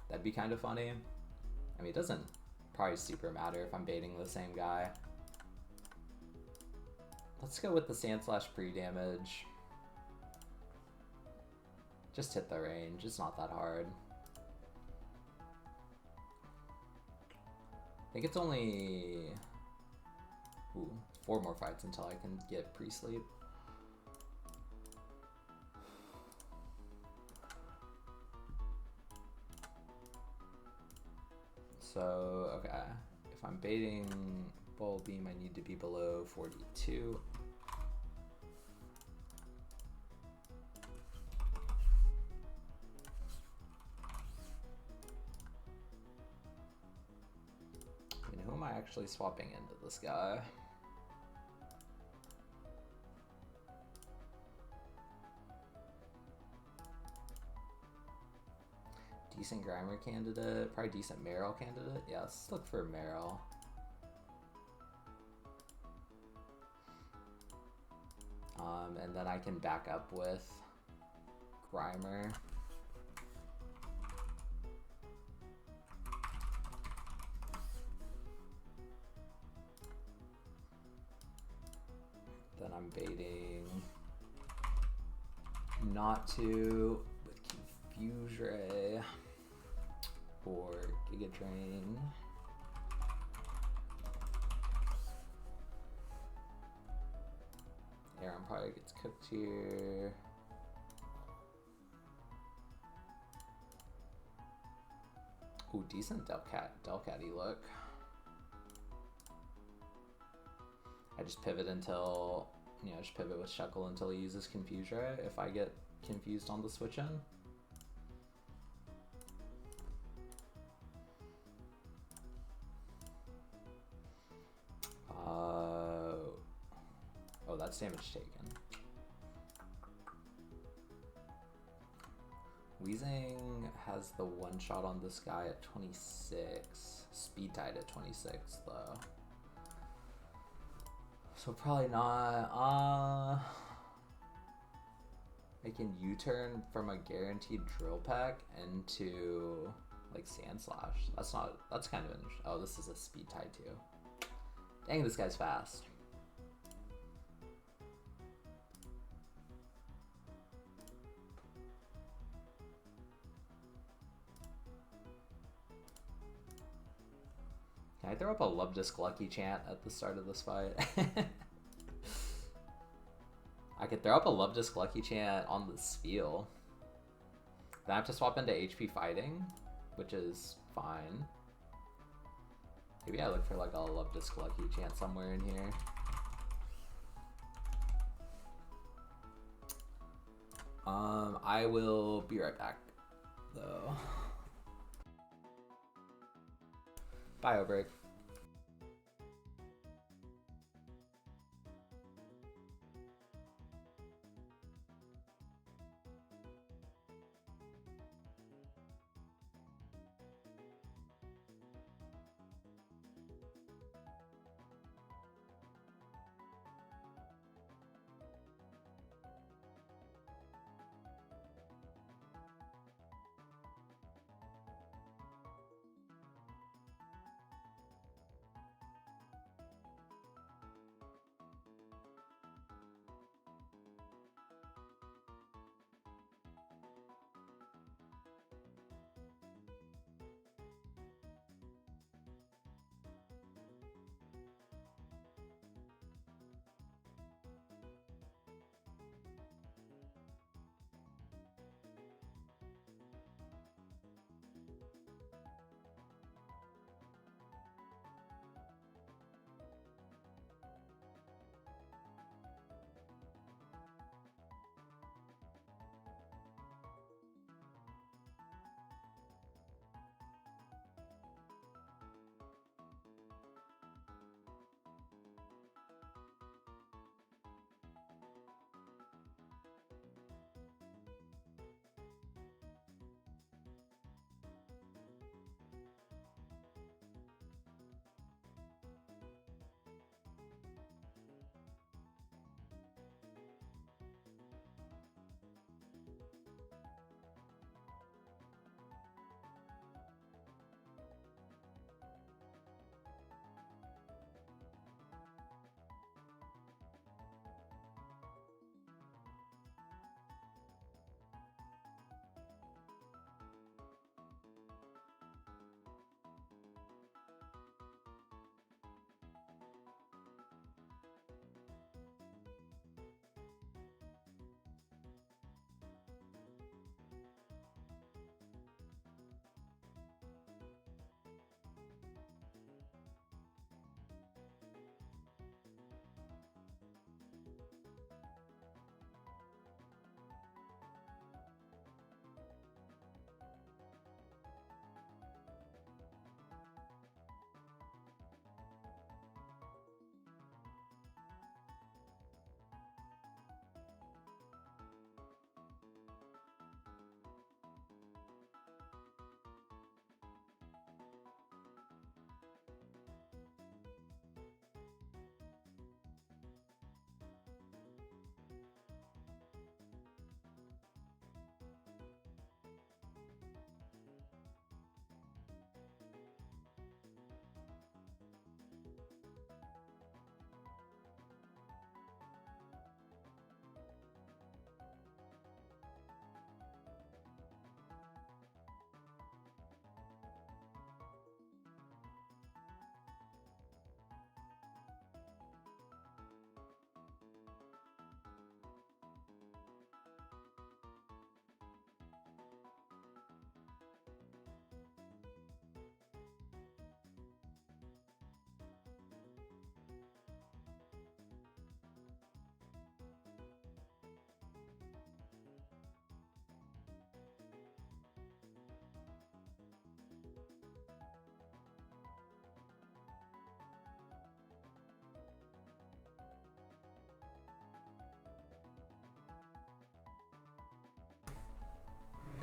That'd be kind of funny. I mean, it doesn't probably super matter if I'm baiting the same guy. Let's go with the Sand Slash pre-damage. Just hit the range, it's not that hard. I think it's only 4 more fights until I can get pre-sleep. So, okay, if I'm baiting Bubble Beam, I need to be below 42. And who am I actually swapping into this guy? Decent Grimer candidate, probably decent Meryl candidate. Yeah, let's look for Meryl. And then I can back up with Grimer. Then I'm baiting not to with Confuse Ray or Giga Drain. Aaron probably gets cooked here. Ooh, decent Delcatty look. I just pivot until, you know, just pivot with Shuckle until he uses Confuse Ray if I get confused on the switch in. Oh, that's damage taken. Weezing has the one shot on this guy at 26. Speed tied at 26 though. So probably not. I can U-turn from a guaranteed drill pack into like Sand Slash. That's kind of interesting. Oh, this is a speed tie too. Dang, this guy's fast. Can I throw up a Love Disc Lucky chant at the start of this fight? I could throw up a Love Disc Lucky chant on the Spiel. Then I have to swap into HP Fighting, which is fine. Maybe I look for like a Love Disc Lucky chant somewhere in here. I will be right back, though. Bio break.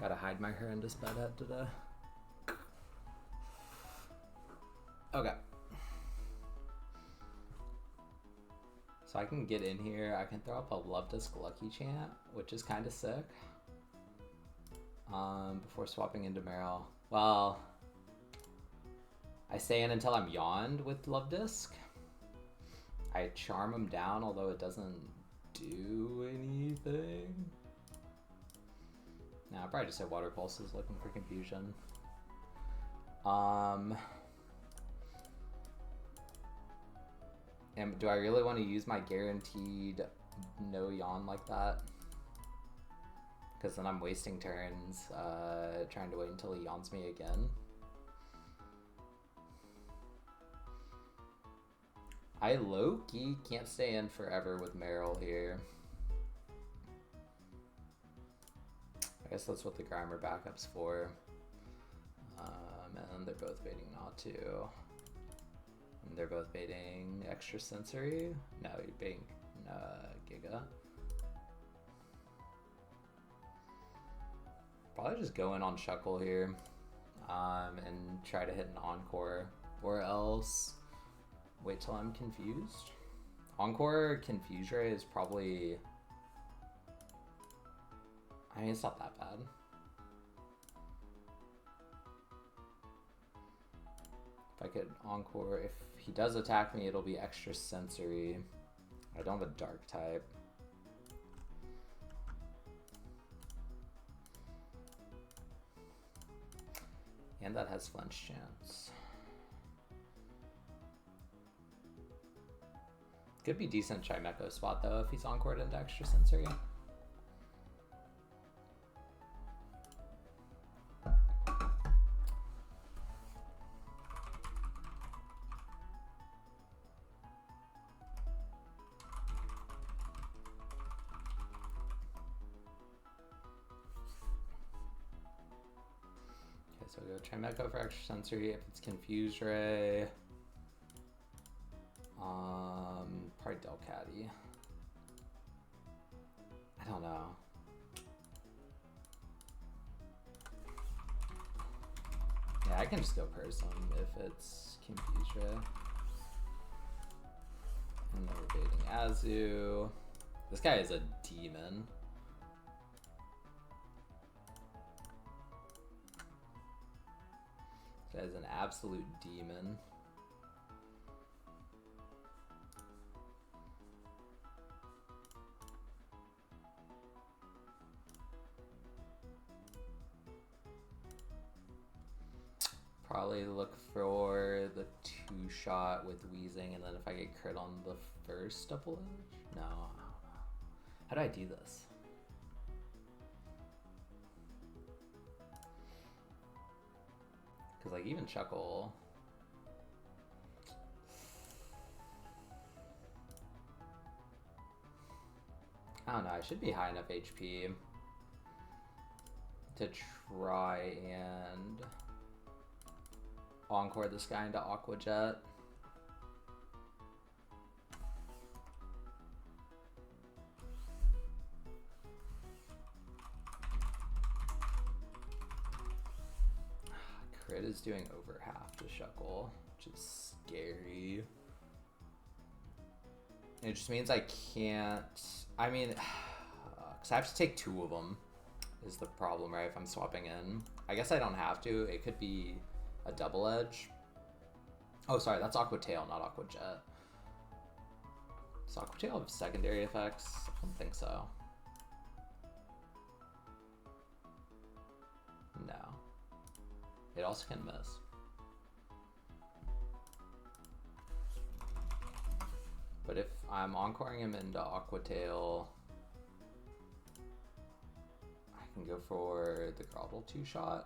Gotta hide my horrendous bed head today. Okay. So I can get in here. I can throw up a Love Disc Lucky chant, which is kind of sick. Before swapping into Meryl. Well, I stay in until I'm yawned with Love Disc. I charm him down, although it doesn't do anything. Nah, I probably just hit Water Pulses looking for confusion. And do I really want to use my guaranteed no yawn like that? Because then I'm wasting turns trying to wait until he yawns me again. I low-key can't stay in forever with Meryl here. I guess that's what the Grimer backup's for. And they're both baiting not to. And they're both baiting extra sensory. No, you're baiting Giga. Probably just go in on Shuckle here and try to hit an Encore, or else wait till I'm confused. Encore Confuse Ray is probably, I mean, it's not that bad. If I could Encore, if he does attack me, it'll be extra sensory. I don't have a dark type. And that has flinch chance. Could be decent Chimecho spot though if he's encored into extra sensory. So we'll go Chimecho for extra sensory if it's Confuse Ray. Probably Delcatty. I don't know. Yeah, I can just go Person if it's Confuse Ray. And then we're baiting Azu. This guy is a demon. This guy's an absolute demon. Probably look for the 2-shot with Wheezing, and then if I get crit on the first double edge? No, I don't know. How do I do this? Because like even Chuckle, I don't know, I should be high enough HP to try and Encore this guy into Aqua Jet. Crit is doing over half to Shuckle, which is scary. It just means I can't, I mean, because I have to take 2 of them is the problem, right? If I'm swapping in. I guess I don't have to. It could be a double edge. Oh, sorry, that's Aqua Tail, not Aqua Jet. Does Aqua Tail have secondary effects? I don't think so. No. It also can miss. But if I'm encoring him into Aqua Tail, I can go for the Groddle 2-shot.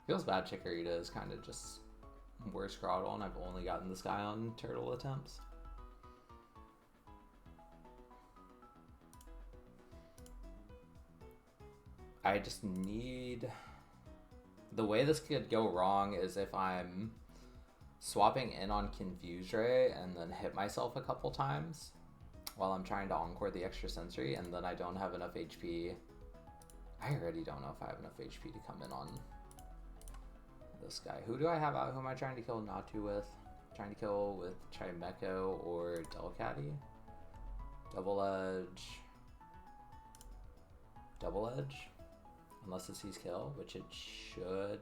Feels bad Chikorita is kind of just worse Groddle, and I've only gotten this guy on turtle attempts. I just need... The way this could go wrong is if I'm swapping in on Confuse Ray and then hit myself a couple times while I'm trying to Encore the extra sensory, and then I don't have enough HP. I already don't know if I have enough HP to come in on this guy. Who do I have out? Who am I trying to kill Natu with? Trying to kill with Chimecho or Delcatty? Double Edge. Double Edge? Unless it sees kill, which it should.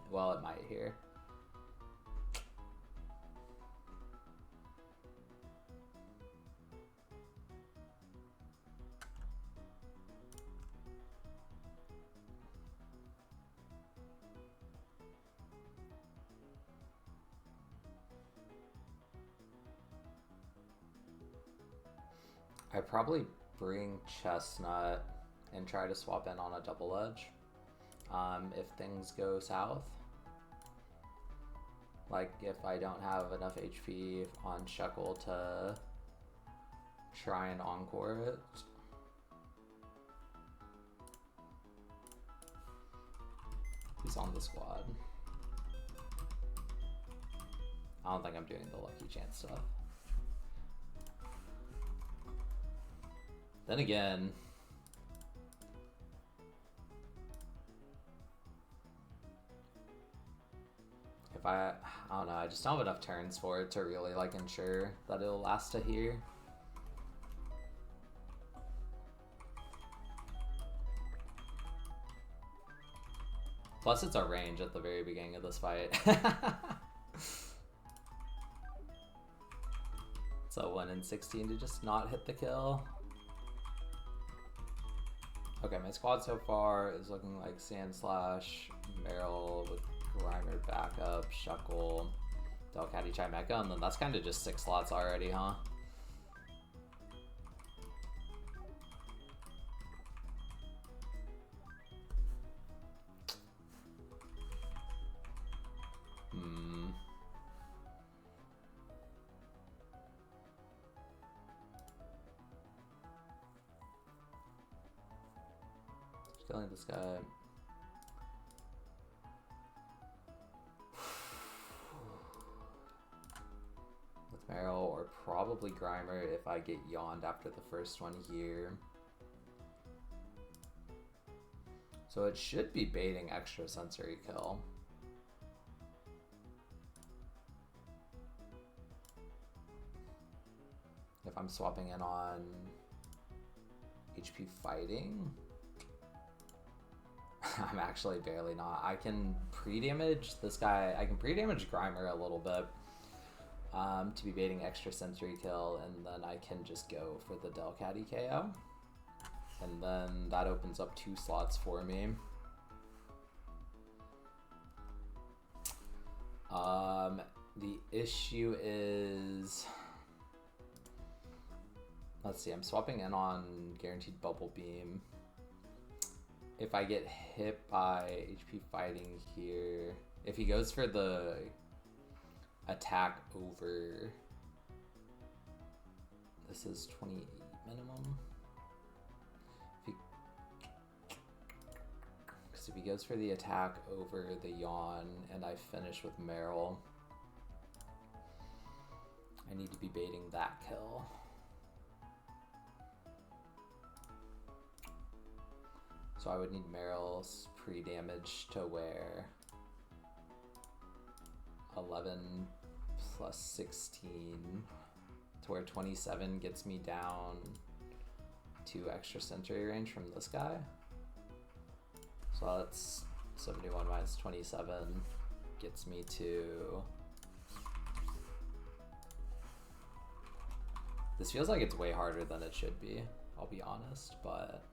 Well, it might here. I probably bring Chestnut and try to swap in on a double edge if things go south. Like if I don't have enough HP on Shuckle to try and Encore it. He's on the squad. I don't think I'm doing the lucky chance stuff. Then again, if I don't know, I just don't have enough turns for it to really like ensure that it'll last to here. Plus it's our range at the very beginning of this fight. So 1 in 16 to just not hit the kill. Okay, my squad so far is looking like Sandslash, Meryl with Grimer backup, Shuckle, Delcatty, Chimecho, and then that's kind of just 6 slots already, huh? Killing this guy. With Meryl or probably Grimer if I get yawned after the first one here. So it should be baiting extra sensory kill. If I'm swapping in on HP fighting. I'm actually barely not. I can pre-damage this guy. I can pre-damage Grimer a little bit to be baiting extra sensory kill, and then I can just go for the Delcatty KO. And then that opens up 2 slots for me. The issue is... Let's see, I'm swapping in on Guaranteed Bubble Beam. If I get hit by HP fighting here, if he goes for the attack over, this is 28 minimum. Because if he goes for the attack over the yawn and I finish with Meryl, I need to be baiting that kill. So I would need Meryl's pre-damage to where 11 plus 16 to where 27 gets me down to extra sensory range from this guy. So that's 71 minus 27 gets me to... This feels like it's way harder than it should be, I'll be honest, but...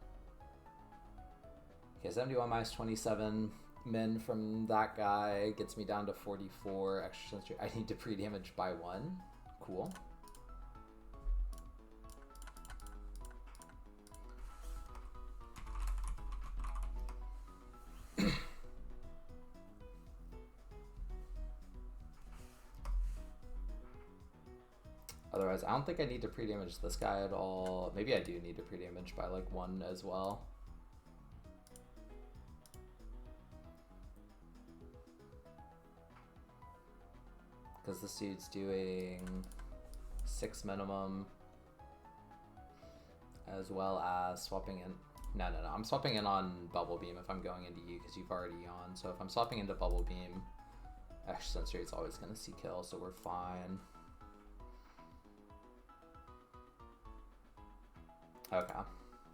Okay, 71 minus 27 min from that guy gets me down to 44 extra sensory. I need to pre-damage by 1. Cool. Otherwise, I don't think I need to pre-damage this guy at all. Maybe I do need to pre-damage by like 1 as well. Because this dude's doing 6 minimum, as well as swapping in. No. I'm swapping in on Bubble Beam if I'm going into you because you've already yawned. So if I'm swapping into Bubble Beam, Extra Sensory is always going to see kill, so we're fine. Okay.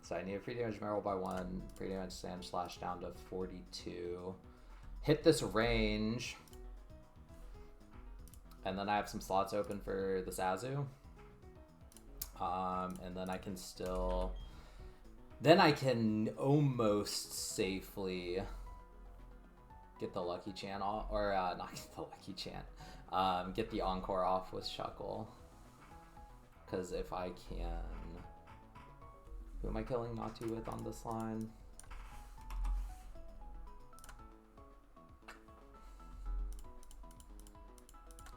So I need a pre-damage Meryl by 1, pre-damage Sand Slash down to 42. Hit this range. And then I have some slots open for this Azu. And then I can still... Then I can almost safely get the Lucky Chant off, or not get the Lucky Chant, get the Encore off with Shuckle. Because if I can... Who am I killing Natu with on this line?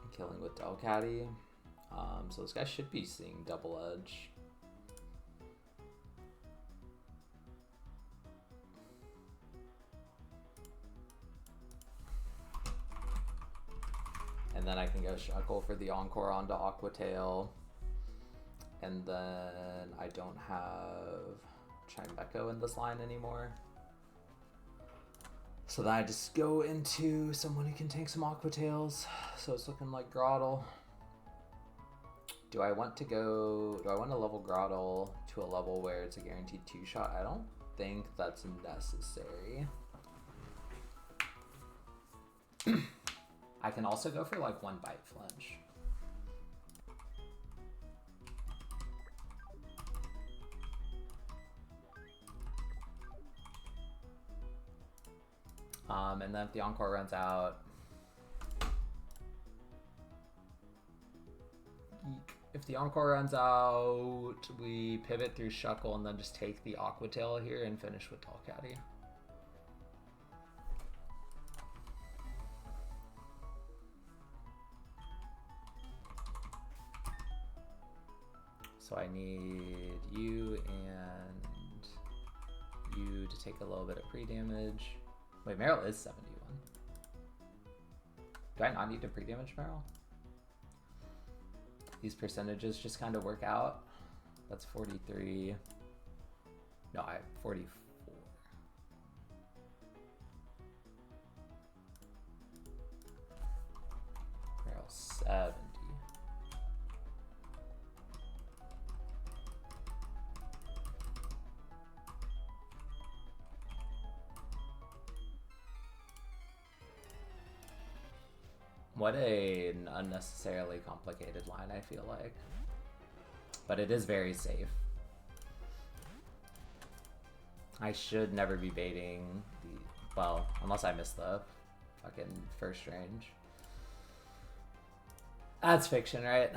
I'm killing with Delcatty. So this guy should be seeing Double Edge. And then I can go Shuckle for the Encore onto Aquatail. And then I don't have Chimeco in this line anymore. So then I just go into someone who can tank some Aquatails. So it's looking like Groddle. Do I want to level Groddle to a level where it's a guaranteed 2-shot? I don't think that's necessary. I can also go for like 1 bite flinch. And then if the Encore runs out, if the Encore runs out, we pivot through Shuckle and then just take the Aquatail here and finish with Delcatty. So I need you and you to take a little bit of pre-damage. Wait, Meryl is 71. Do I not need to pre-damage Meryl? These percentages just kind of work out. That's 43. No, I have 44. Meryl 70. What an unnecessarily complicated line, I feel like. But it is very safe. I should never be baiting the... Well, unless I miss the fucking first range. That's fiction, right?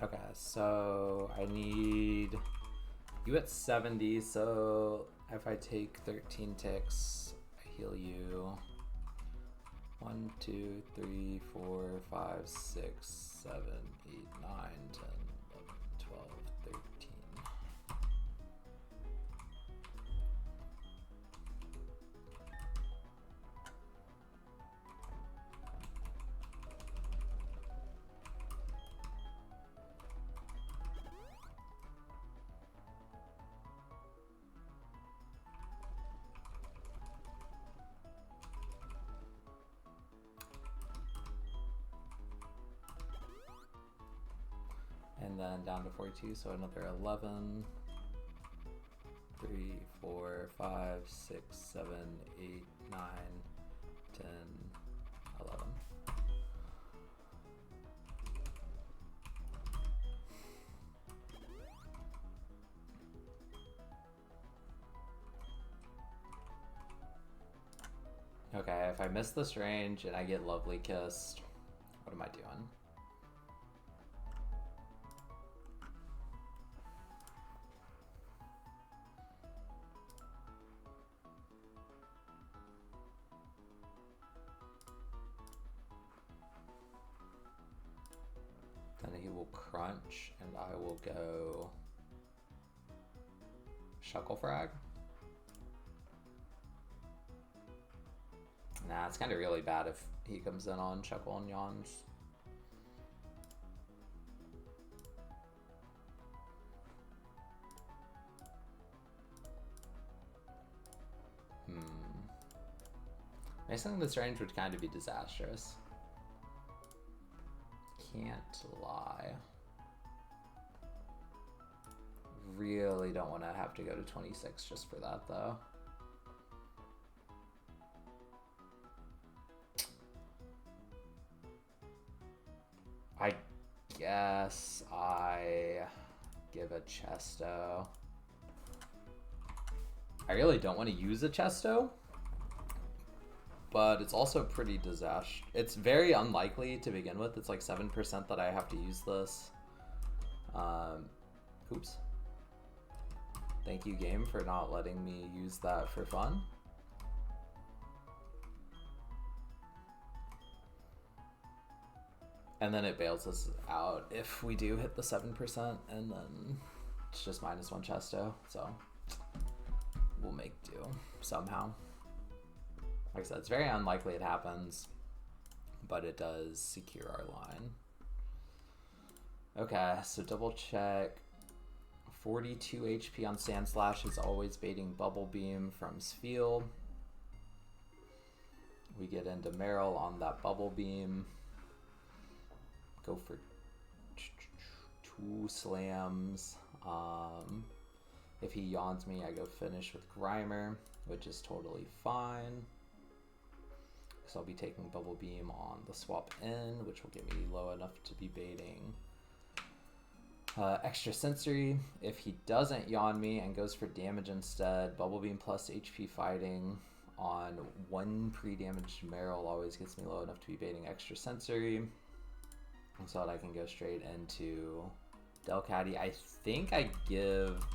Okay, so I need you at 70, so if I take 13 ticks, I heal you. 1, 2, 3, 4, 5, 6, 7, 8, 9, 10, 11, 12, 13. then down to 42, so another 11. 3, 4, 5, 6, 7, 8, 9, 10, 11. Okay, if I miss this range and I get lovely kissed, what am I doing? Then he will crunch and I will go Shuckle Frag. Nah, it's kind of really bad if he comes in on Shuckle and Yawns. Missing this range would kind of be disastrous. Can't lie. Really don't want to have to go to 26 just for that though. I guess I give a Chesto. I really don't want to use a Chesto, but it's also pretty disastrous. It's very unlikely to begin with. It's like 7% that I have to use this. Oops. Thank you, game, for not letting me use that for fun. And then it bails us out if we do hit the 7%, and then it's just -1 Chesto, so we'll make do somehow. Like I said, it's very unlikely it happens, but it does secure our line. Okay, so double check. 42 HP on Sand Slash is always baiting Bubble Beam from Sfeel. We get into Meryl on that Bubble Beam. Go for 2 slams. If he yawns me, I go finish with Grimer, which is totally fine. So I'll be taking Bubble Beam on the swap in, which will get me low enough to be baiting Extra Sensory. If he doesn't yawn me and goes for damage instead, Bubble Beam plus HP fighting on 1 pre-damaged Meryl always gets me low enough to be baiting Extra Sensory, so that I can go straight into Delcatty. I think I give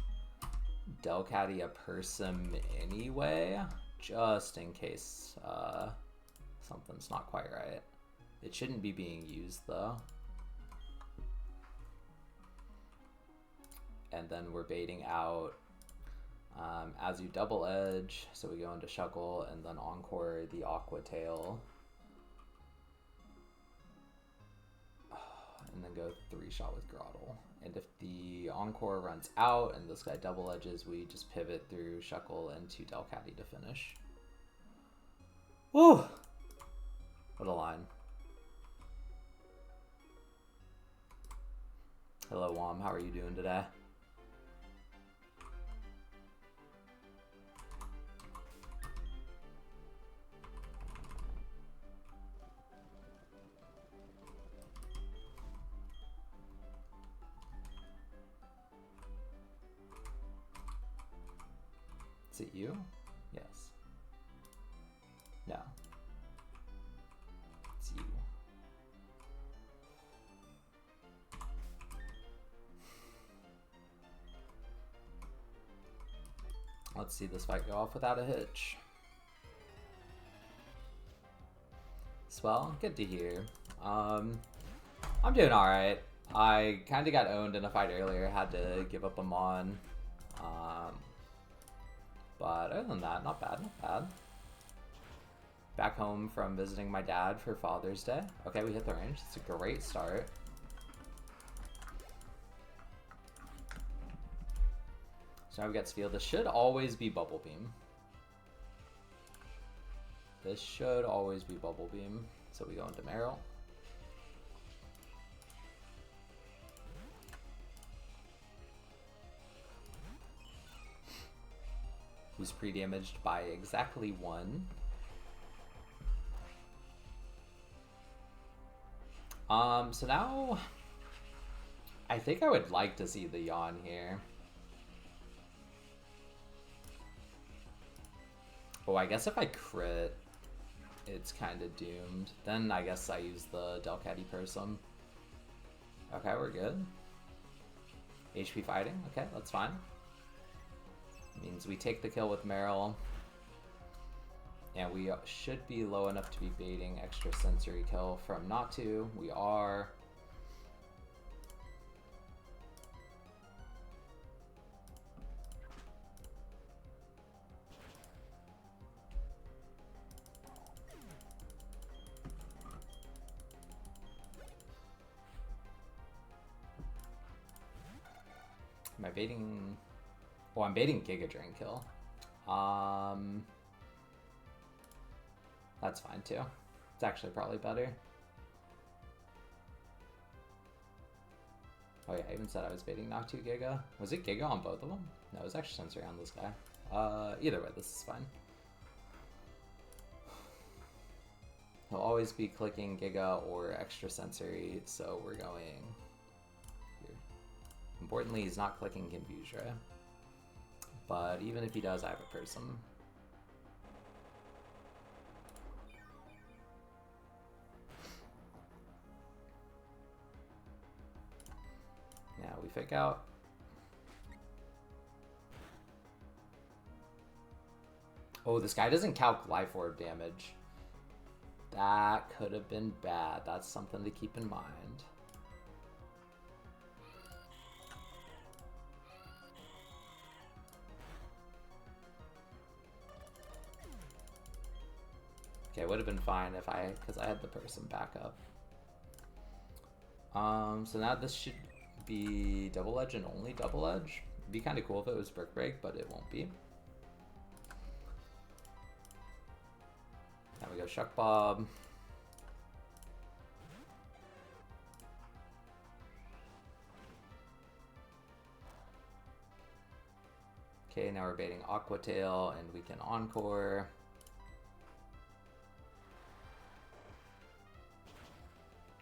Delcatty a Persim anyway, just in case something's not quite right. It shouldn't be being used though. And then we're baiting out as you double edge, so we go into Shuckle and then Encore the Aqua Tail. And then go 3-shot with Groddle. And if the Encore runs out and this guy double edges, we just pivot through Shuckle into Delcatty to finish. Woo! What a line. Hello, Wom. How are you doing today? Is it you? Yes. No. It's you. Let's see this fight go off without a hitch. Swell, good to hear. I'm doing alright. I kind of got owned in a fight earlier, had to give up a Mon. But other than that, not bad, not bad. Back home from visiting my dad for Father's Day. Okay, we hit the range. It's a great start. So now we got Sfeel. This should always be Bubble Beam. This should always be Bubble Beam. So we go into Meryl. who's pre-damaged by exactly 1. So now I think I would like to see the yawn here. Oh, I guess if I crit, it's kind of doomed. Then I guess I use the Delcatty Person. Okay, we're good. HP fighting, okay, that's fine. Means we take the kill with Meryl. And we should be low enough to be baiting extra sensory kill from not to. We are. Am I baiting? Oh, I'm baiting Giga Drain kill. That's fine too. It's actually probably better. Oh yeah, I even said I was baiting Noctu Giga. Was it Giga on both of them? No, it was actually sensory on this guy. Either way, this is fine. He'll always be clicking Giga or extra sensory, so we're going here. Importantly, he's not clicking Confusion. But even if he does, I have a person. Now we fake out. Oh, this guy doesn't calc life orb damage. That could have been bad. That's something to keep in mind. Okay, would have been fine if because I had the person back up. So now this should be double edge and only double edge. It'd be kind of cool if it was brick break, but it won't be. Now we go Shuck Bob. Okay, now we're baiting Aqua Tail and we can Encore.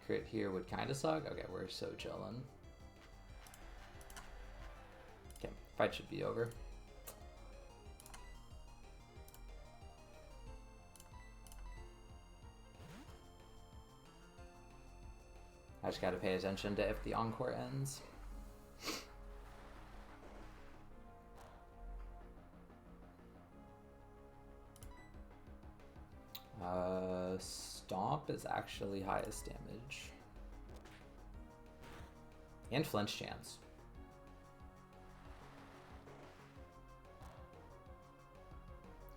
Crit here would kind of suck. Okay, we're so chillin'. Okay, fight should be over. I just gotta pay attention to if the Encore ends. Stomp is actually highest damage. And flinch chance.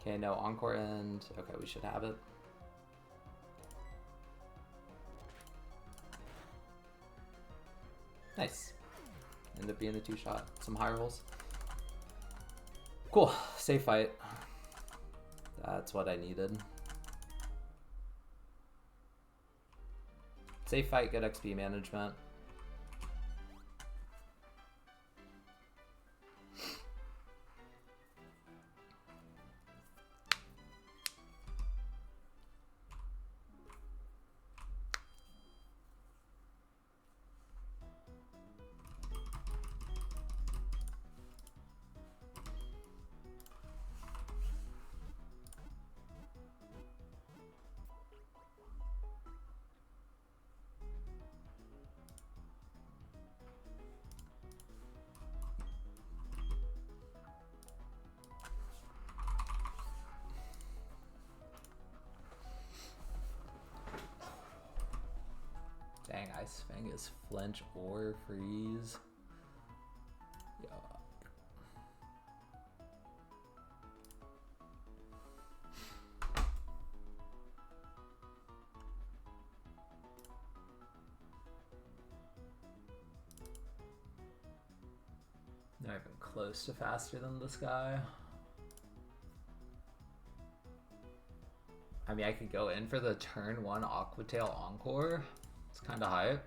Okay, no Encore end. Okay, we should have it. Nice. End up being a 2-shot. Some high rolls. Cool. Safe fight. That's what I needed. Safe fight, good XP management. Dang, Ice Fang is flinch or freeze. Yeah. Not even close to faster than this guy. I mean, I could go in for the turn 1 Aqua Tail Encore. It's kind of hype.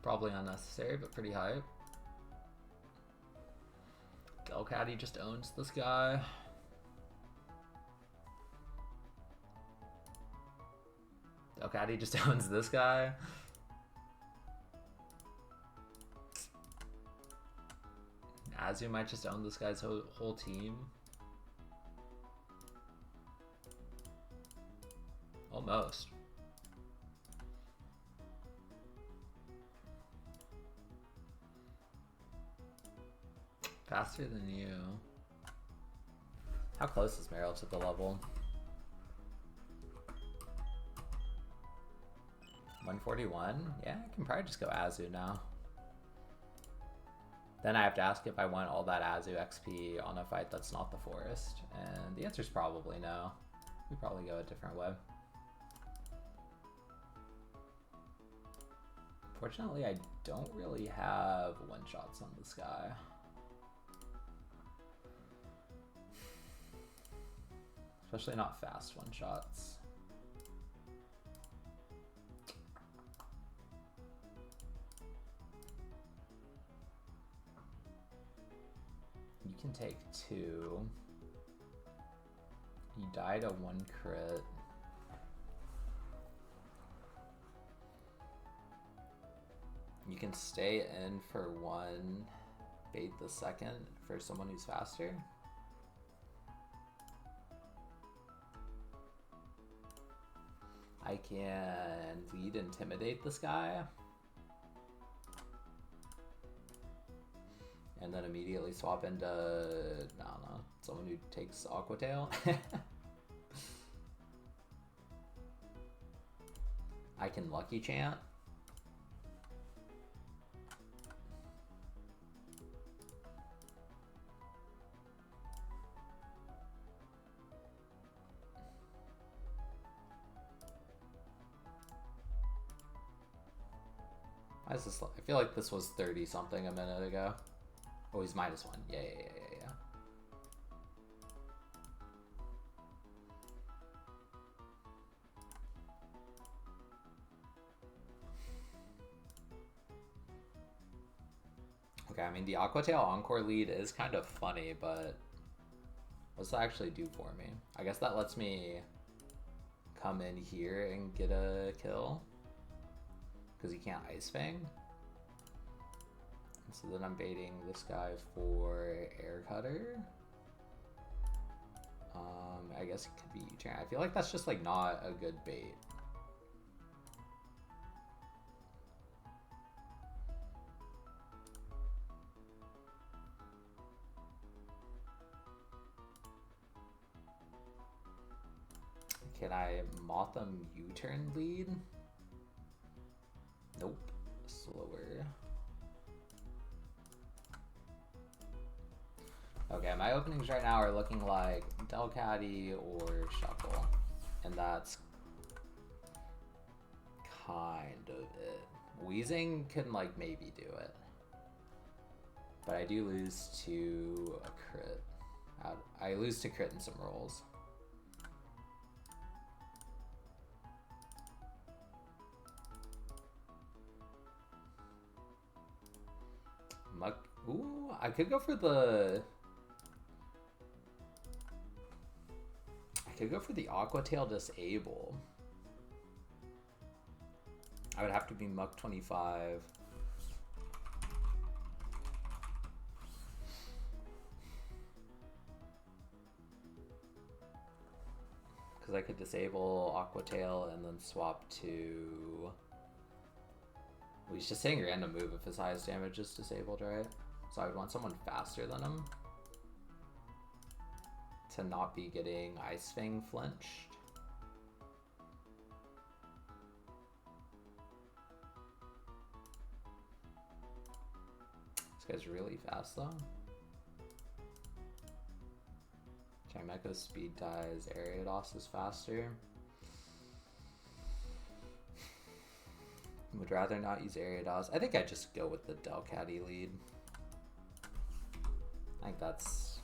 Probably unnecessary, but pretty hype. Delcatty just owns this guy. Delcatty just owns this guy. Azu might just own this guy's whole team. Almost. Faster than you. How close is Meryl to the level? 141? Yeah, I can probably just go Azu now. Then I have to ask if I want all that Azu XP on a fight that's not the forest. And the answer is probably no. We probably go a different way. Fortunately, I don't really have one-shots on this guy. Especially not fast one-shots. You can take 2. You die to 1 crit. You can stay in for 1, bait the second for someone who's faster. I can lead intimidate this guy. And then immediately swap into, I don't know, someone who takes Aquatail. I can Lucky Chant. Why is this? I feel like this was 30 something a minute ago. Oh, he's -1. Yeah. Okay, I mean, the Aquatail Encore lead is kind of funny, but what's that actually do for me? I guess that lets me come in here and get a kill. Because he can't Ice Fang. And so then I'm baiting this guy for Air Cutter. I guess it could be U-turn. I feel like that's just like not a good bait. Can I Motham U-turn lead? Nope. Slower. Okay, my openings right now are looking like Delcatty or Shuckle. And that's kind of it. Wheezing can like maybe do it. But I do lose to a crit. I lose to crit in some rolls. Muck. Ooh, I could go for the... I could go for the Aquatail Disable. I would have to be Muck 25. Because I could disable Aquatail and then swap to... Well, he's just saying random move if his highest damage is disabled, right? So I would want someone faster than him to not be getting Ice Fang flinched. This guy's really fast though. Chimecho's speed dies, Ariados is faster. Would rather not use Ariados. I think I'd just go with the Delcatty lead. I think that's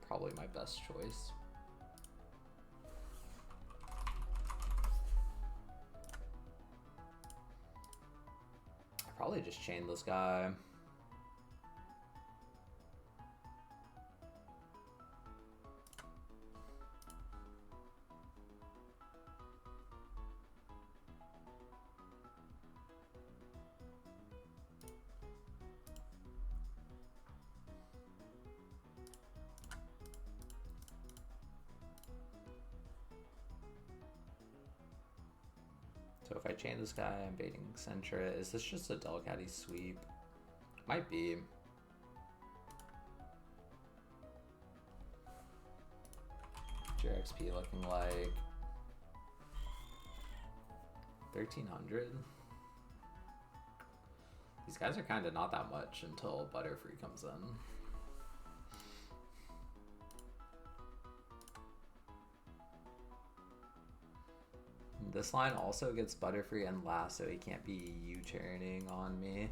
probably my best choice. I probably just chain this guy. chain this guy? I'm baiting Centra. Is this just a Delcatty sweep? Might be. Your XP looking like 1300. These guys are kind of not that much until Butterfree comes in. This line also gets Butterfree and last, so he can't be U-turning on me.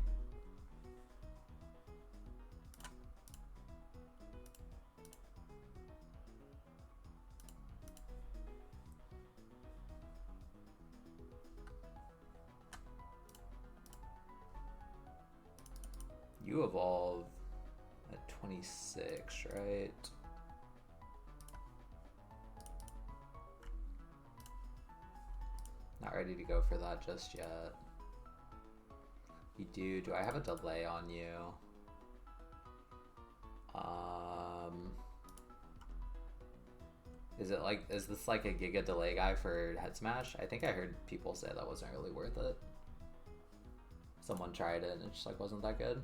You evolve at 26, right? Not ready to go for that just yet. You do. Do I have a delay on you? Is this like a giga delay guy for head smash? I think I heard people say that wasn't really worth it. Someone tried it and it just like wasn't that good.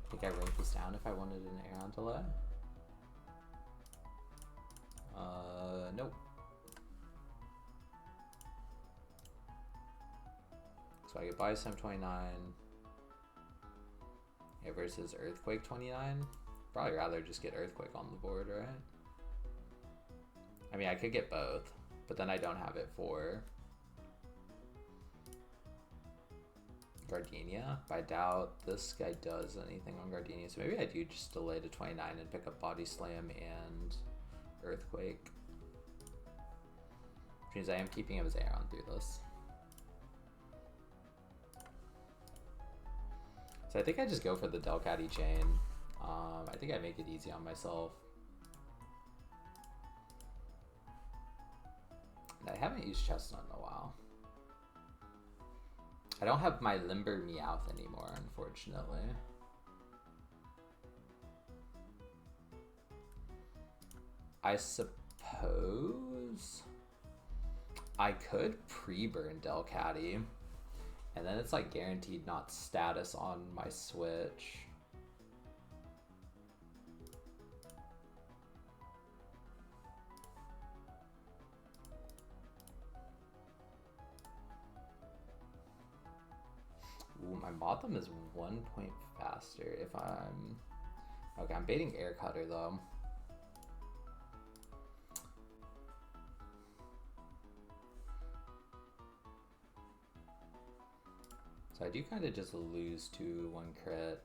I think I wrote this down if I wanted an Aeron delay. Nope. So I get Biostem 29 versus Earthquake 29. Probably rather just get Earthquake on the board, right? I mean, I could get both, but then I don't have it for Gardenia. But I doubt this guy does anything on Gardenia, so maybe I do just delay to 29 and pick up Body Slam and Earthquake. Which means I am keeping him as Aeron through this. So I think I just go for the Delcatty chain. I think I make it easy on myself. And I haven't used Chestnut in a while. I don't have my Limber Meowth anymore, unfortunately. I suppose I could pre-burn Delcatty, and then it's like guaranteed not status on my switch. Ooh, my Mothim is 1 point faster if I'm... Okay, I'm baiting Air Cutter though. So I do kind of just lose to 1 crit.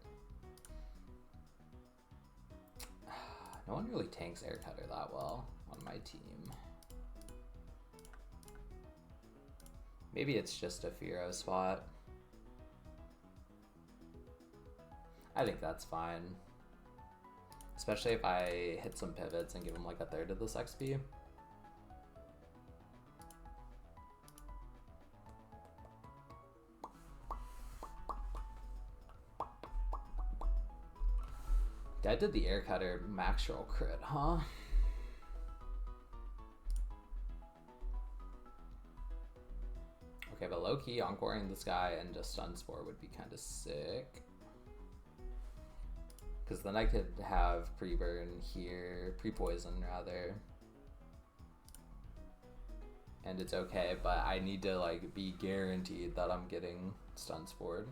No one really tanks Air Cutter that well on my team. Maybe it's just a Fearow spot. I think that's fine. Especially if I hit some pivots and give him like a third of this XP. I did the Air Cutter max roll crit, huh? Okay, but low-key, encoring this guy and just Stun Spore would be kind of sick. Because then I could have pre-burn here, pre-poison rather. And it's okay, but I need to like be guaranteed that I'm getting Stun Spored.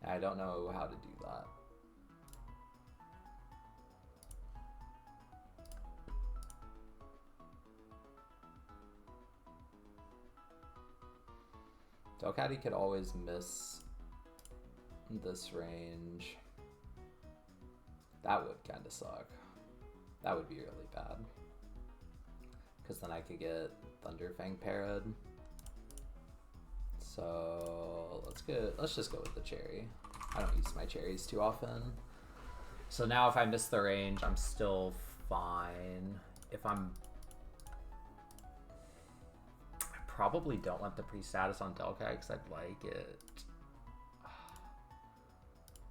I don't know how to do that. Delcatty could always miss this range. That would kind of suck. That would be really bad. Because then I could get Thunderfang parried. So let's just go with the cherry. I don't use my cherries too often. So now if I miss the range, I'm still fine. If I'm probably don't want the pre-status on Delkai because I'd like it.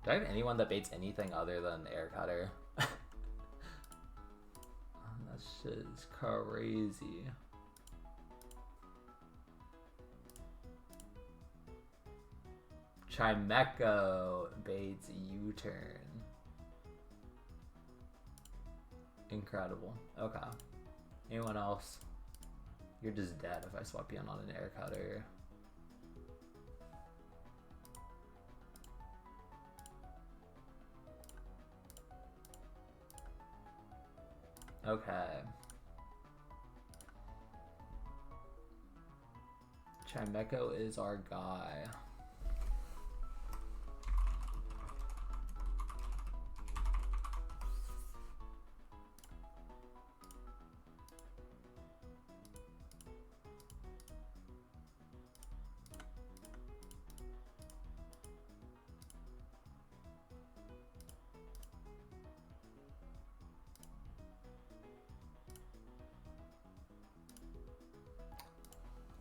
Do I have anyone that baits anything other than Air Cutter? That shit is crazy. Chimecho baits U-turn. Incredible. Okay. Anyone else? You're just dead if I swap you in on an Air Cutter. Okay. Chimecho is our guy.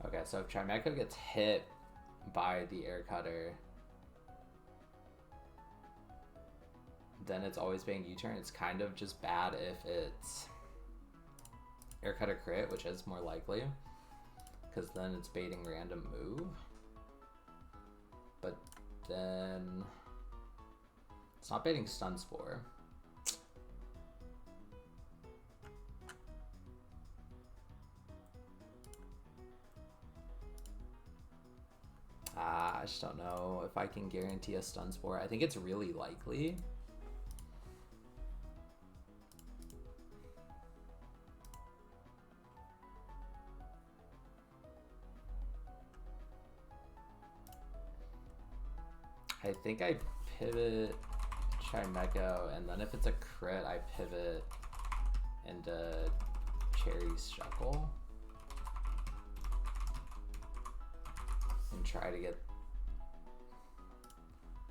Okay, so if Chimecho gets hit by the Air Cutter, then it's always being U-turn. It's kind of just bad if it's Air Cutter crit, which is more likely, because then it's baiting random move. But then it's not baiting Stun Spore. I just don't know if I can guarantee a Stun Spore. I think it's really likely. I think I pivot Chimecho, and then if it's a crit, I pivot into Cherry's Shuckle. And try to get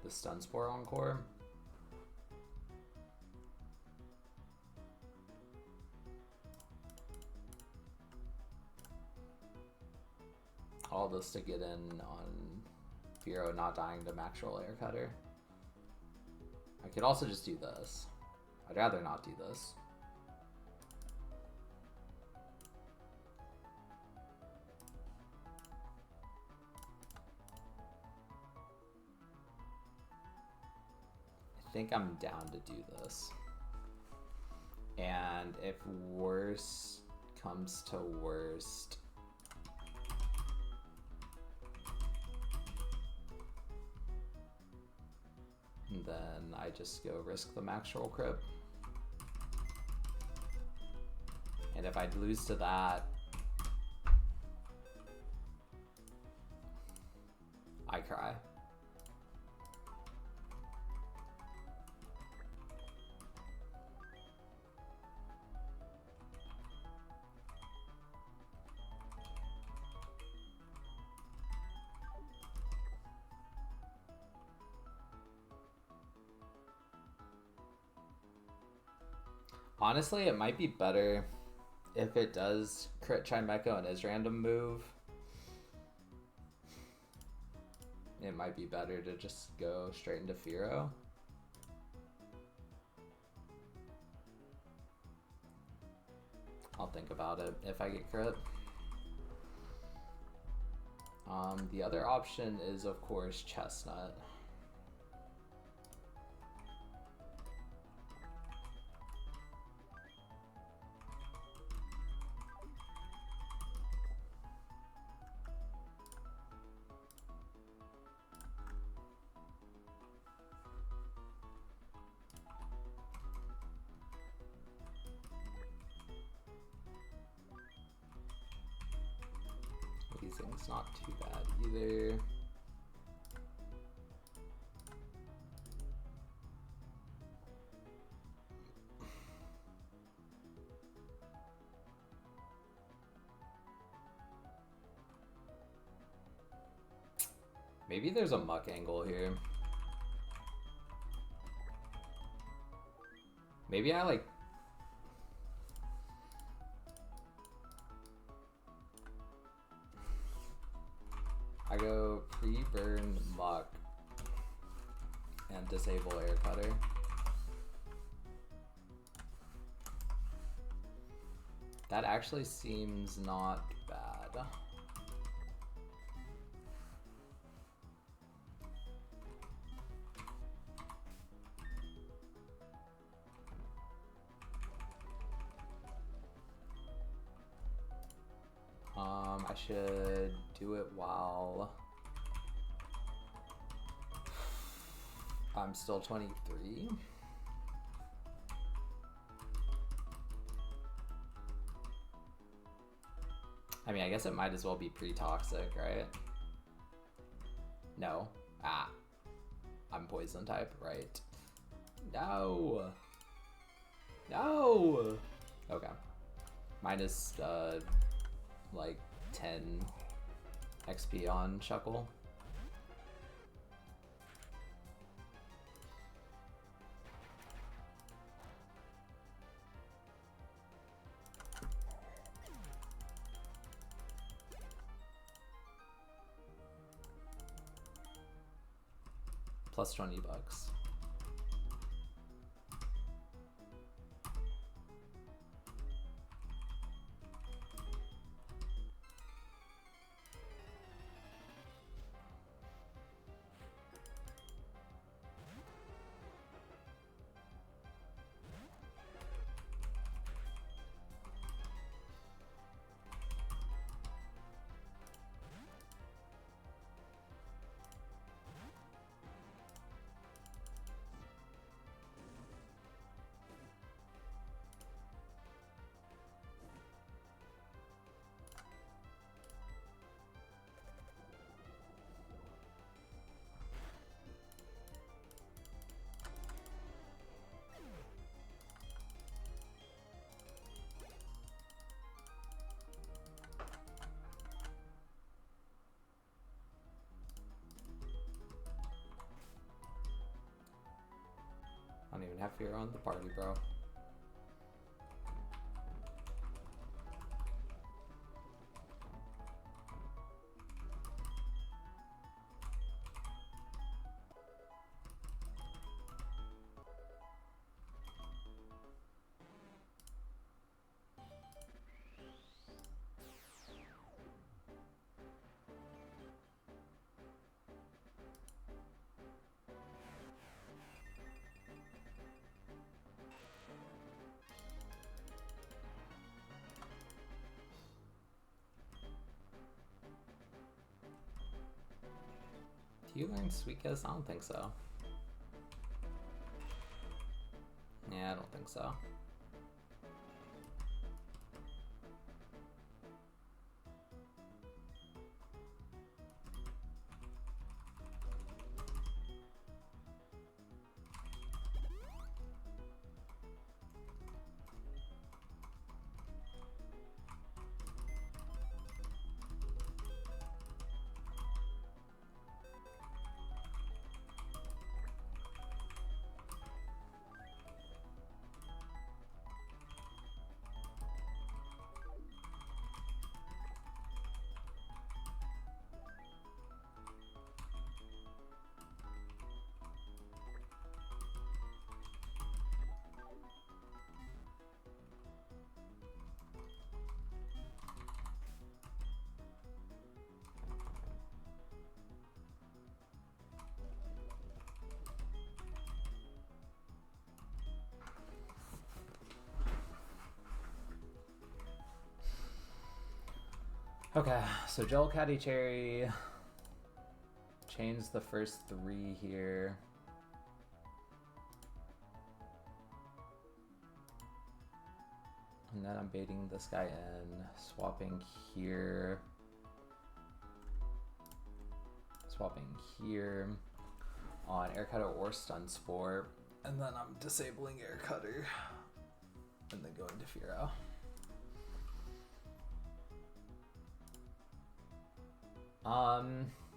the Stun Spore Encore. All this to get in on Firo not dying to max roll Air Cutter. I could also just do this. I'd rather not do this. I think I'm down to do this. And if worst comes to worst, then I just go risk the max roll crit. And if I lose to that, I cry. Honestly, it might be better if it does crit Chimecho and is random move. It might be better to just go straight into Firo. I'll think about it if I get crit. The other option is, of course, Chestnut. It's not too bad either. Maybe there's a muck angle here. Maybe I like... I go pre-burn muck and disable air cutter. That actually seems not bad. I should do it while I'm still 23. I mean, I guess it might as well be pre-toxic, right? No. Ah. I'm poison type, right? No! No! Okay. Minus, like 10 XP on Shuckle. Plus $20. I don't even have fear on the party, bro. Do you learn Sweet Kiss? I don't think so. Yeah, I don't think so. Okay, so Gel Caddy Cherry. Change the first 3 here. And then I'm baiting this guy in, swapping here. Swapping here on Air Cutter or Stun Spore. And then I'm disabling Air Cutter. And then going to Furo.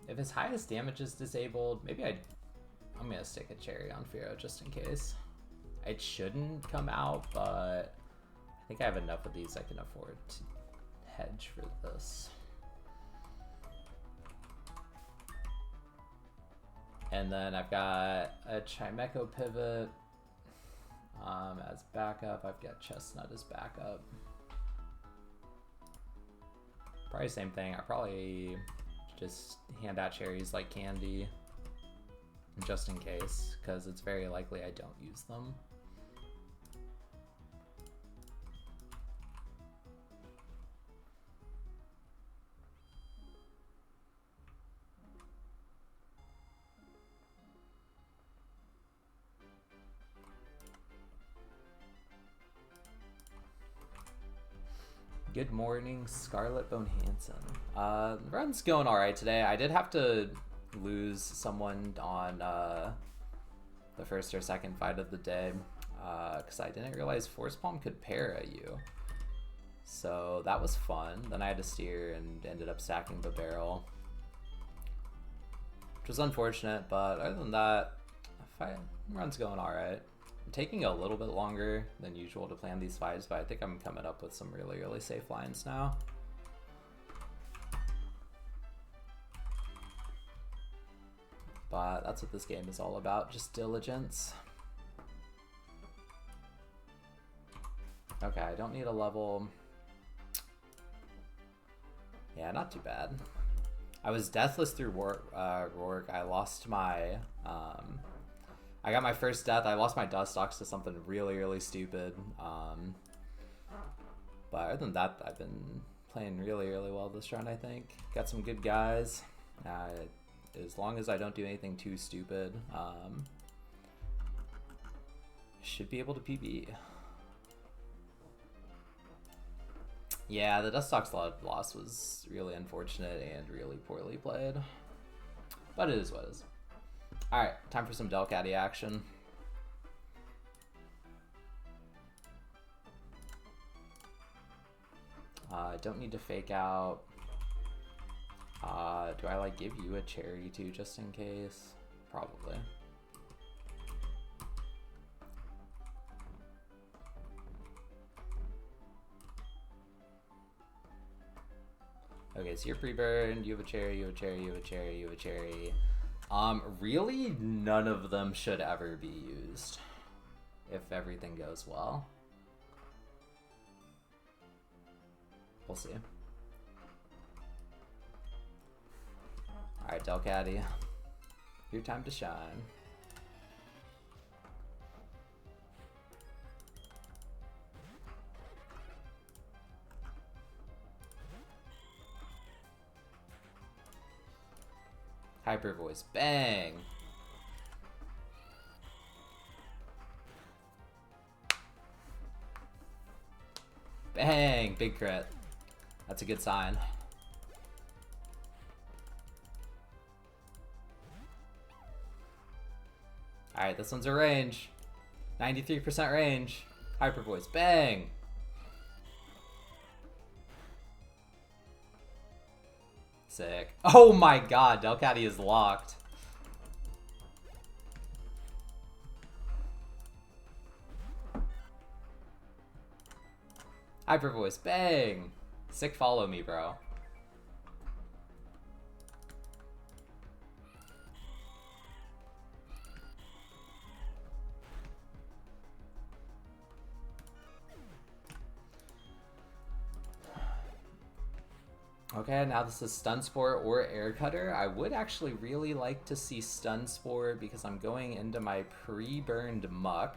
If his highest damage is disabled, maybe I'm gonna stick a cherry on Furo just in case. It shouldn't come out, but I think I have enough of these I can afford to hedge for this. And then I've got a Chimecho pivot as backup. I've got Chestnut as backup. Probably same thing. I probably just hand out cherries like candy just in case, because it's very likely I don't use them. Good morning, Scarlet Bone Hansen. The run's going alright today. I did have to lose someone on the first or second fight of the day because I didn't realize Force Palm could pair at you. So that was fun. Then I had to steer and ended up stacking the barrel, which was unfortunate, but other than that, run's going alright. I'm taking a little bit longer than usual to plan these fights, but I think I'm coming up with some really safe lines now. But that's what this game is all about, just diligence. Okay, I don't need a level. Yeah, not too bad. I was deathless through Rourke. I lost my... I got my first death. I lost my Dustox to something really stupid. But other than that, I've been playing really well this run, I think. Got some good guys. As long as I don't do anything too stupid, should be able to PB. Yeah, the Dustox loss was really unfortunate and really poorly played. But it is what it is. Alright, time for some Delcatty action. Don't need to fake out. Do I like give you a cherry too, just in case? Probably. Okay, so you're pre-burned, you have a cherry, you have a cherry, you have a cherry, you have a cherry. Really, none of them should ever be used if everything goes well. We'll see. Alright, Delcatty, your time to shine. Hyper Voice, bang! Bang! Big crit. That's a good sign. Alright, this one's a range. 93% range. Hyper Voice, bang! Sick. Oh my god, Delcatty is locked. Hyper Voice, bang! Sick follow me, bro. Okay, now this is Stun Spore or Air Cutter. I would actually really like to see Stun Spore because I'm going into my pre-burned Muck.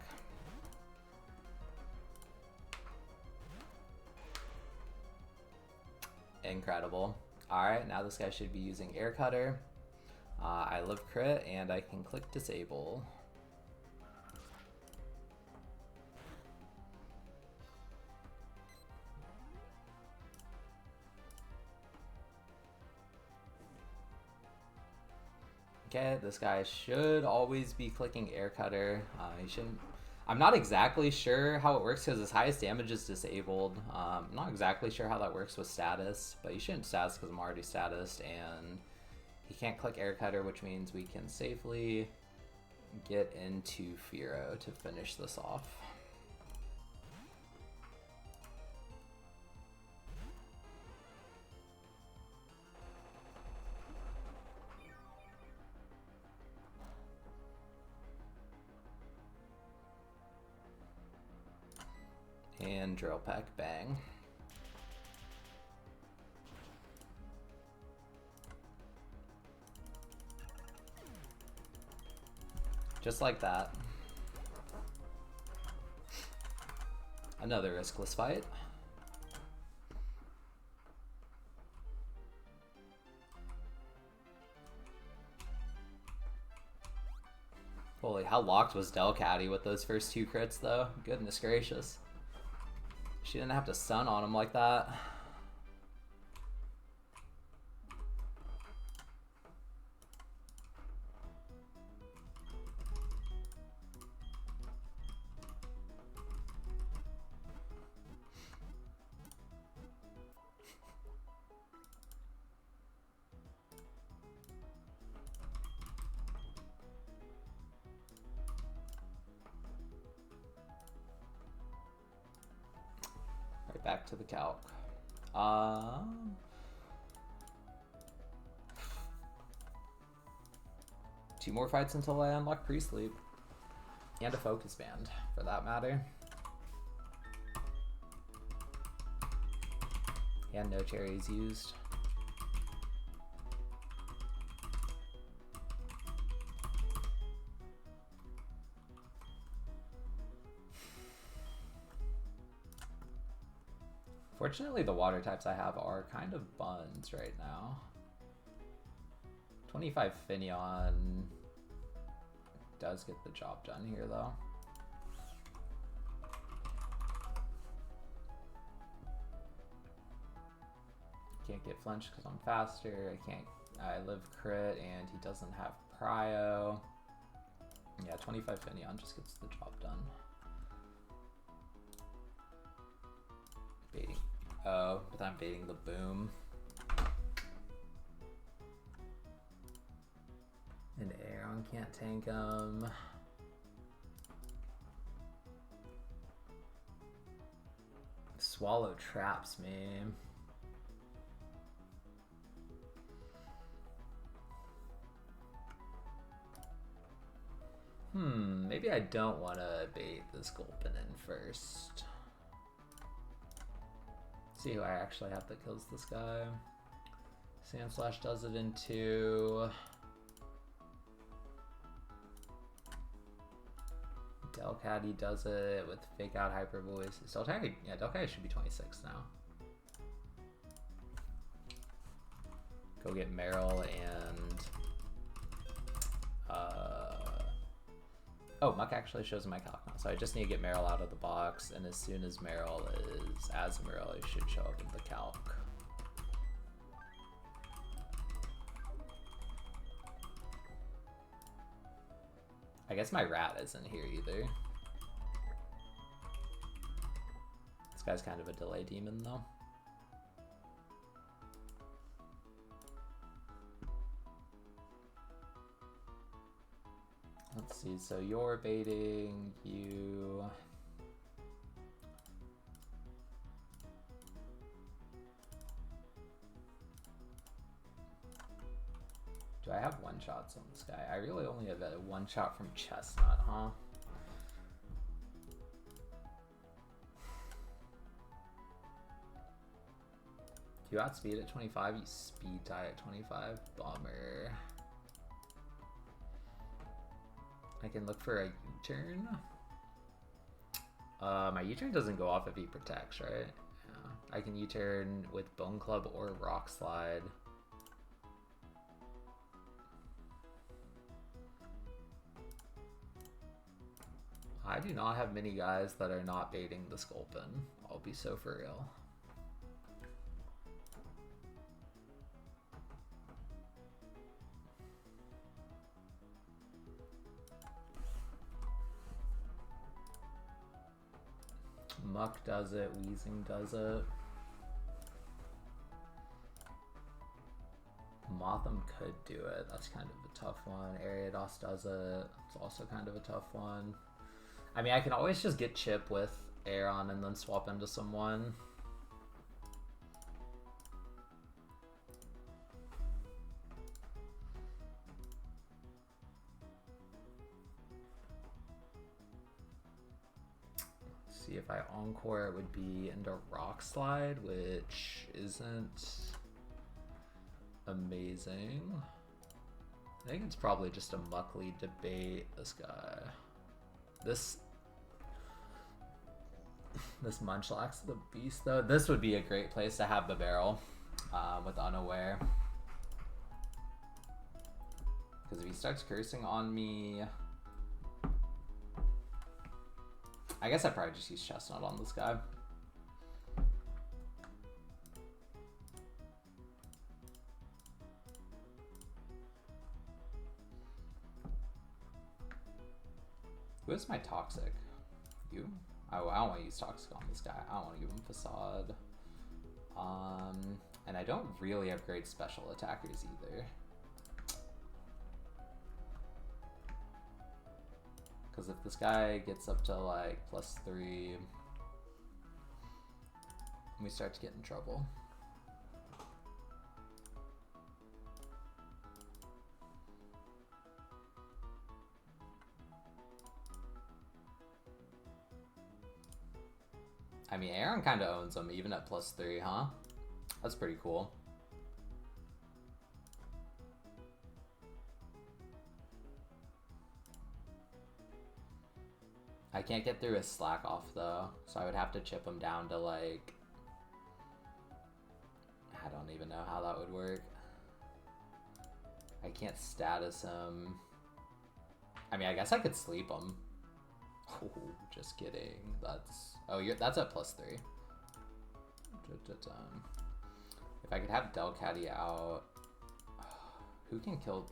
Incredible. Alright, now this guy should be using Air Cutter. I live crit and I can click disable. Okay, this guy should always be clicking Air Cutter. He shouldn't. I'm not exactly sure how it works because his highest damage is disabled. I'm not exactly sure how that works with status, but he shouldn't status because I'm already statused, and he can't click Air Cutter, which means we can safely get into Firo to finish this off. And drill peck, bang. Just like that. Another riskless fight. Holy, how locked was Delcatty with those first 2 crits though? Goodness gracious. She didn't have to stun on him like that. Back to the calc. 2 more fights until I unlock pre-sleep. And a focus band, for that matter. And no cherries used. Fortunately, the water types I have are kind of buns right now. 25 Finneon does get the job done here, though. Can't get flinched because I'm faster. I live crit, and he doesn't have prio. Yeah, 25 Finneon just gets the job done. Baiting. Oh, but I'm baiting the boom. And Aeron can't tank him. Swallow traps me. Maybe I don't want to bait this Gulpin in first. See who I actually have that kills this guy. Sand Slash does it in 2. Delcatty does it with fake out hyper voice. Delcatty, yeah, Delcatty should be 26 now. Go get Meryl and oh, Muck actually shows in my calc now, so I just need to get Meryl out of the box, and as soon as Meryl is as Meryl, it should show up in the calc. I guess my rat isn't here either. This guy's kind of a delay demon though. Let's see, so you're baiting, you... Do I have one-shots on this guy? I really only have a one-shot from Chestnut, huh? Do you outspeed at 25? You speed tie at 25? Bummer. I can look for a U-turn. My U-turn doesn't go off if he protects, right? Yeah. I can U-turn with Bone Club or Rock Slide. I do not have many guys that are not baiting the Sculpin. I'll be so for real. Muck does it, Wheezing does it. Motham could do it. That's kind of a tough one. Ariados does it. It's also kind of a tough one. I mean, I can always just get Chip with Aeron and then swap into someone. Let's see if I encore, it would be into Rock Slide, which isn't amazing. I think it's probably just a Muckley debate. This guy. This Munchlax the beast though. This would be a great place to have the barrel with Unaware. Because if he starts cursing on me, I guess I'd probably just use Chestnut on this guy. Who is my Toxic? You? Oh, I don't want to use Toxic on this guy. I don't want to give him Facade. And I don't really have great special attackers either. Because if this guy gets up to like +3, we start to get in trouble. I mean, Aaron kind of owns him even at +3, huh? That's pretty cool. I can't get through his slack off though, so I would have to chip him down to like, I don't even know how that would work. I can't status him. I mean, I guess I could sleep him. Oh, just kidding. That's at +3. If I could have Delcatty out, who can kill?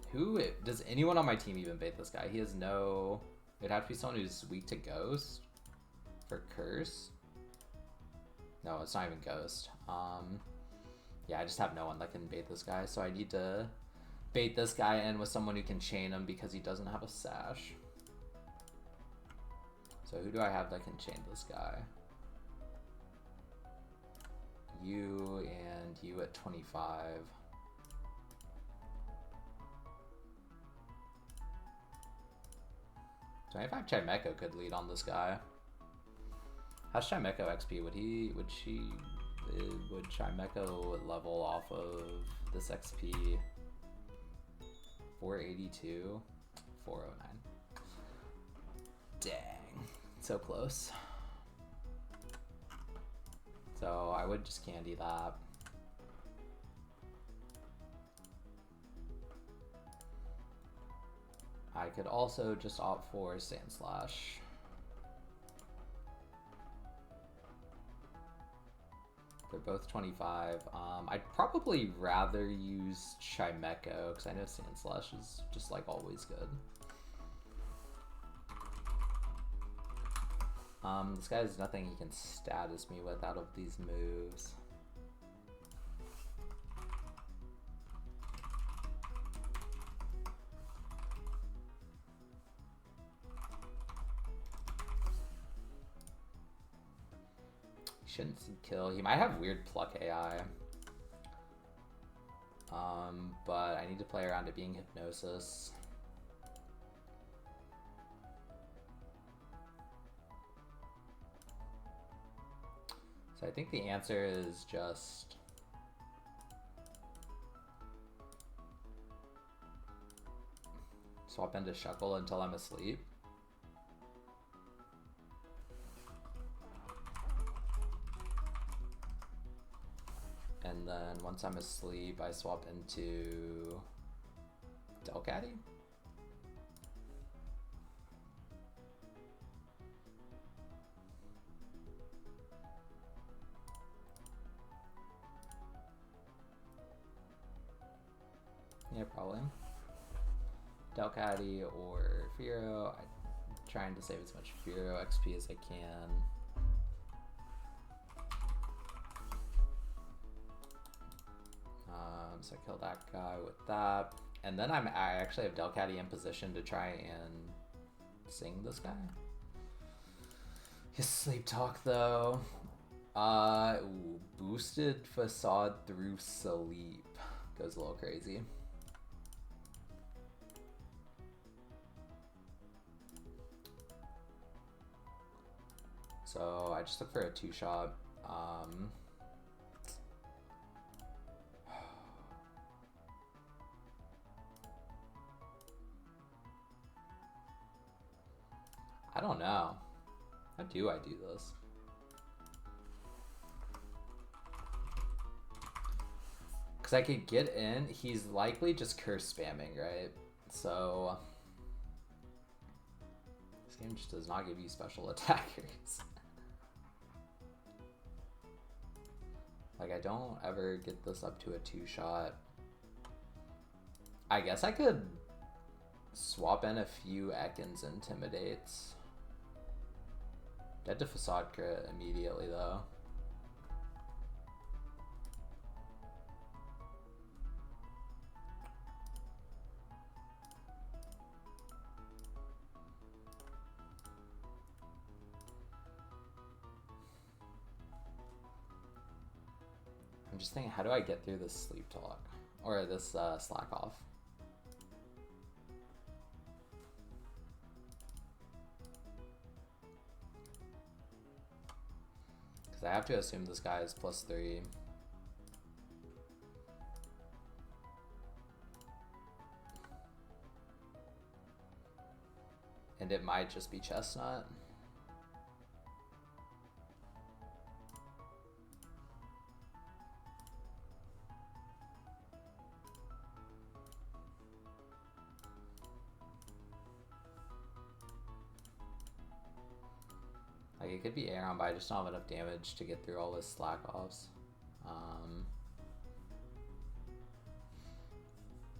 Does anyone on my team even bait this guy? He has no. It'd have to be someone who's weak to Ghost for Curse. No, it's not even Ghost. Yeah, I just have no one that can bait this guy, so I need to bait this guy in with someone who can chain him because he doesn't have a sash. So who do I have that can chain this guy? You and you at 25. 25 Chimecho could lead on this guy. How's Chimecho XP? Would Chimecho level off of this XP? 482, 409. Dang, so close. So I would just candy that. I could also just opt for Sandslash. They're both 25. I'd probably rather use Chimecho because I know Sandslash is just like always good. This guy has nothing he can status me with out of these moves. Shouldn't kill. He might have weird pluck AI. But I need to play around it being Hypnosis. So I think the answer is just swap into Shuckle until I'm asleep. And then once I'm asleep, I swap into Delcatty. Yeah, probably. Delcatty or Fearow. I'm trying to save as much Fearow XP as I can. So I kill that guy with that. And then I actually have Delcatty in position to try and sing this guy. His sleep talk though. Ooh, boosted Facade through sleep. Goes a little crazy. So I just look for a 2-shot. I don't know. How do I do this? Because I could get in. He's likely just curse spamming, right? So this game just does not give you special attackers. Like, I don't ever get this up to a 2-shot. I guess I could swap in a few Ekans Intimidates. Dead to Facade crit immediately, though. I'm just thinking, how do I get through this sleep talk? Or this slack off? Because I have to assume this guy is +3. And it might just be Chestnut. Like, it could be Aaron, but I just don't have enough damage to get through all his slack offs.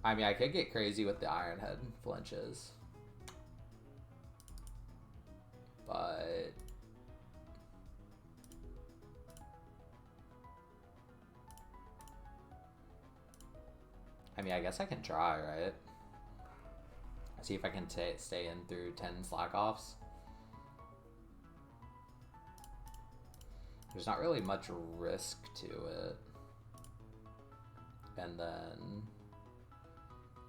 I mean, I could get crazy with the Iron Head flinches. But I mean, I guess I can try, right? See if I can stay in through 10 slack offs. There's not really much risk to it. And then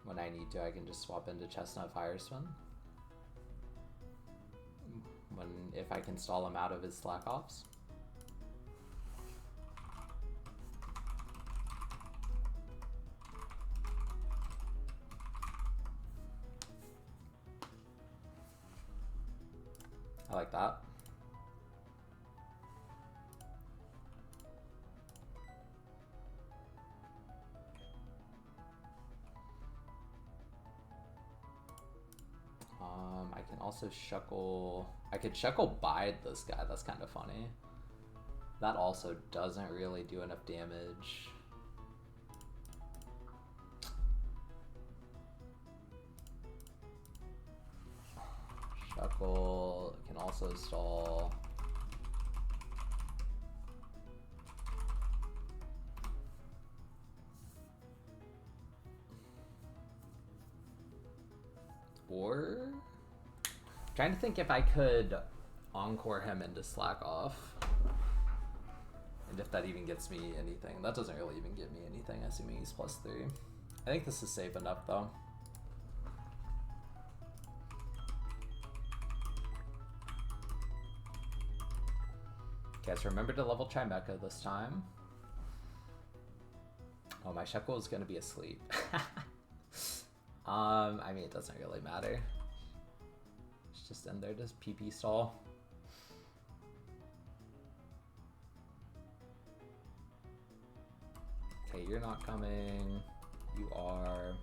when I need to, I can just swap into Chestnut Firespin. If I can stall him out of his slack offs. I like that. I can also shuckle. I could shuckle bide this guy. That's kind of funny. That also doesn't really do enough damage. Shuckle can also stall. Or I'm trying to think if I could encore him into slack off. And if that even gets me anything. That doesn't really even get me anything, assuming he's +3. I think this is safe enough though. Okay, so remember to level Trimeca this time. Oh, my Shekel is gonna be asleep. I mean, it doesn't really matter. It's just in there, just PP stall. Okay, you're not coming. You are.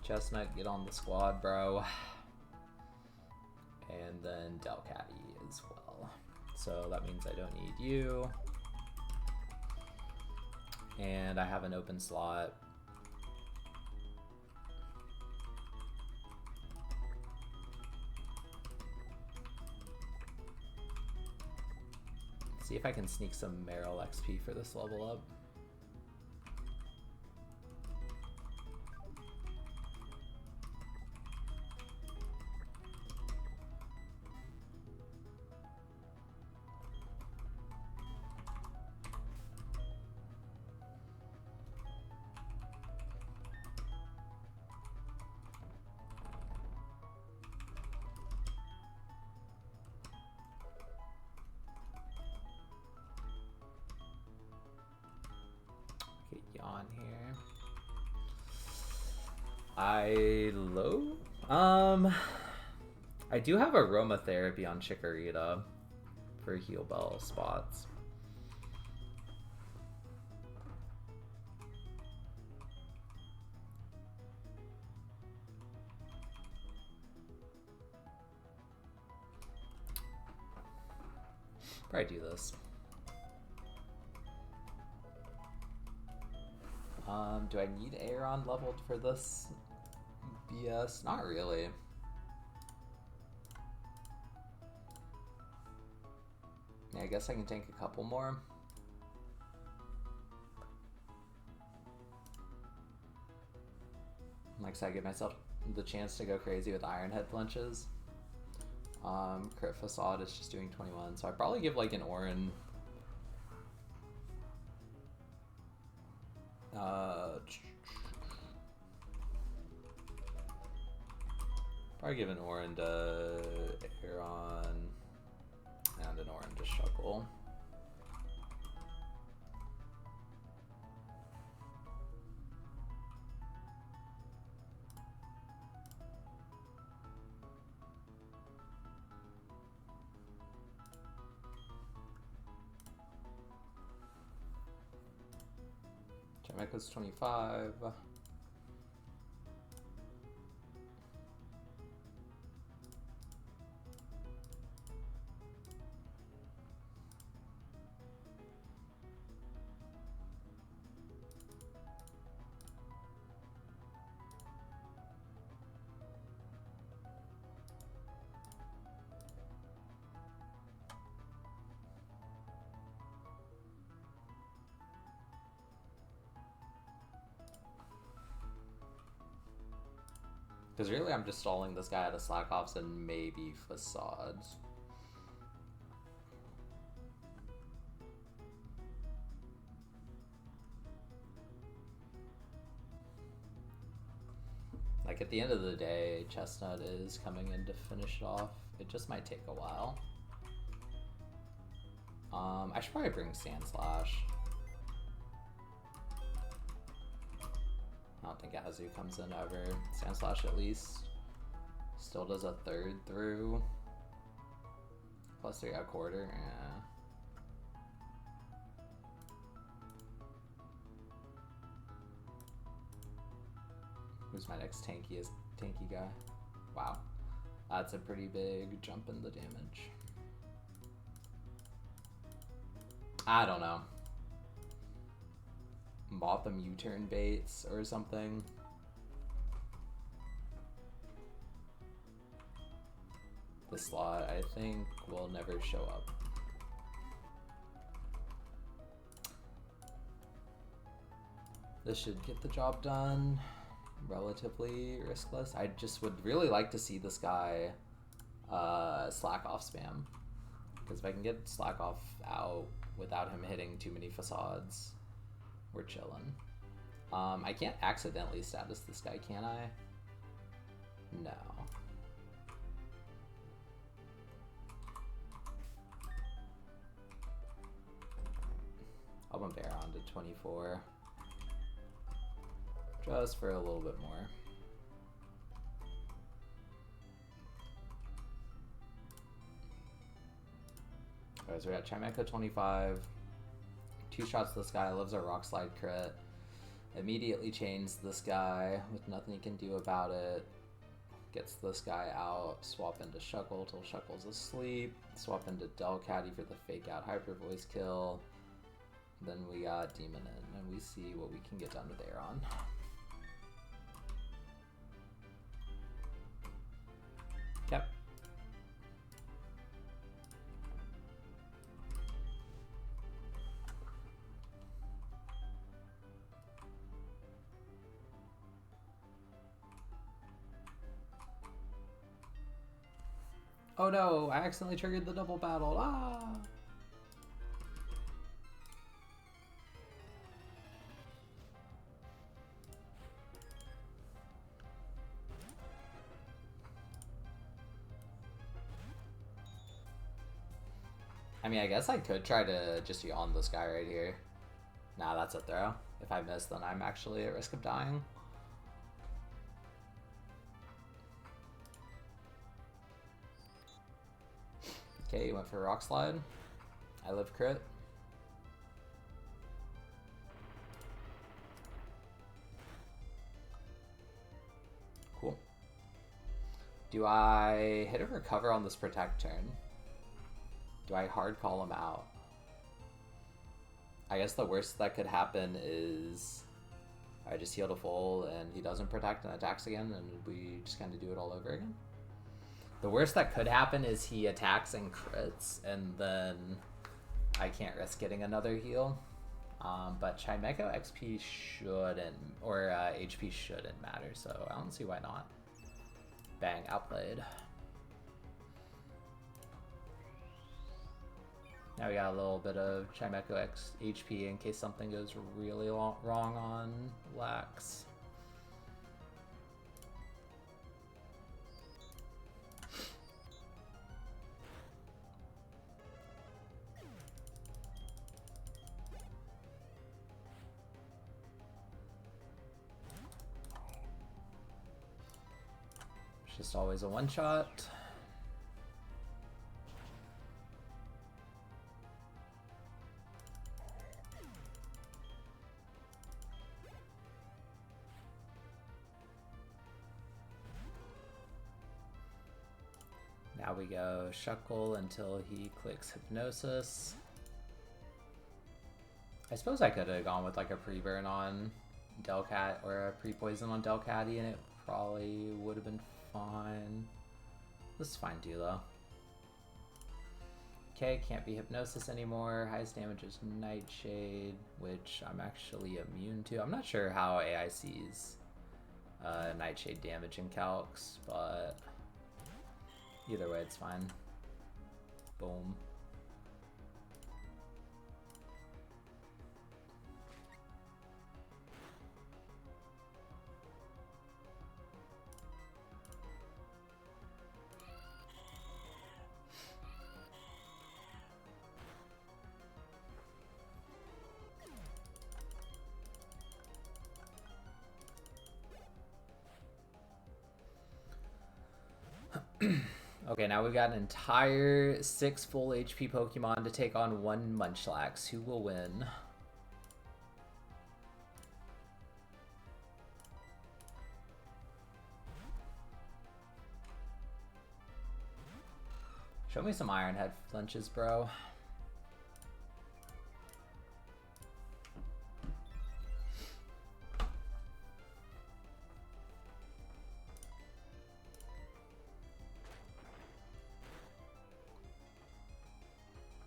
Chestnut, get on the squad, bro. And then Delcatty as well. So that means I don't need you. And I have an open slot. See if I can sneak some Meryl XP for this level up. I low. I do have aromatherapy on Chikorita for heal bell spots. Probably do this. Do I need Aeron leveled for this BS? Not really. Yeah, I guess I can tank a couple more. Like, so I give myself the chance to go crazy with Iron Head punches. Crit Facade is just doing 21, so I'd probably give like an Orin. Probably give an Orin to Aeron and an Orin to Shuckle. Echo's 25. Because really I'm just stalling this guy out of Slack Offs and maybe Facades. Like at the end of the day, Chestnut is coming in to finish it off. It just might take a while. I should probably bring Sand Slash. I don't think Azu comes in ever. Sand Slash at least still does a third through. Plus 3 a quarter, yeah. Who's my next tanky guy? Wow. That's a pretty big jump in the damage. I don't know. Motham U-turn baits or something. The slot, I think, will never show up. This should get the job done. Relatively riskless. I just would really like to see this guy slack off spam. Because if I can get slack off out without him hitting too many facades, we're chilling. I can't accidentally status this guy, can I? No. I'll bump Aeron to 24. Just for a little bit more. Alright, so we got Chimecho 25. 2 shots to this guy, loves a rock slide crit. Immediately chains this guy with nothing he can do about it. Gets this guy out, swap into Shuckle till Shuckle's asleep. Swap into Delcatty for the fake out hyper voice kill. Then we got Demon in, and we see what we can get done with Aeron. Yep. Oh no, I accidentally triggered the double battle. Ah! I mean, I guess I could try to just yawn this guy right here. Nah, that's a throw. If I miss, then I'm actually at risk of dying. Okay, you went for a rock slide. I live crit. Cool. Do I hit a recover on this protect turn? Do I hard call him out? I guess the worst that could happen is I just heal to full and he doesn't protect and attacks again, and we just kind of do it all over again. The worst that could happen is he attacks and crits, and then I can't risk getting another heal. But Chimecho XP shouldn't, or HP shouldn't matter, so I don't see why not. Bang, outplayed. Now we got a little bit of Chimecho X HP in case something goes really wrong on Lax. It's just always a one-shot. Now we go Shuckle until he clicks Hypnosis. I suppose I could have gone with like a pre-burn on Delcat or a pre-poison on Delcatty and it probably would have been fine. This is fine too though. Okay, can't be Hypnosis anymore. Highest damage is Nightshade, which I'm actually immune to. I'm not sure how AI sees Nightshade damage in Calcs, but either way, it's fine. Boom. Okay, now we've got an entire 6 full HP Pokemon to take on 1 Munchlax. Who will win? Show me some Iron Head flinches, bro.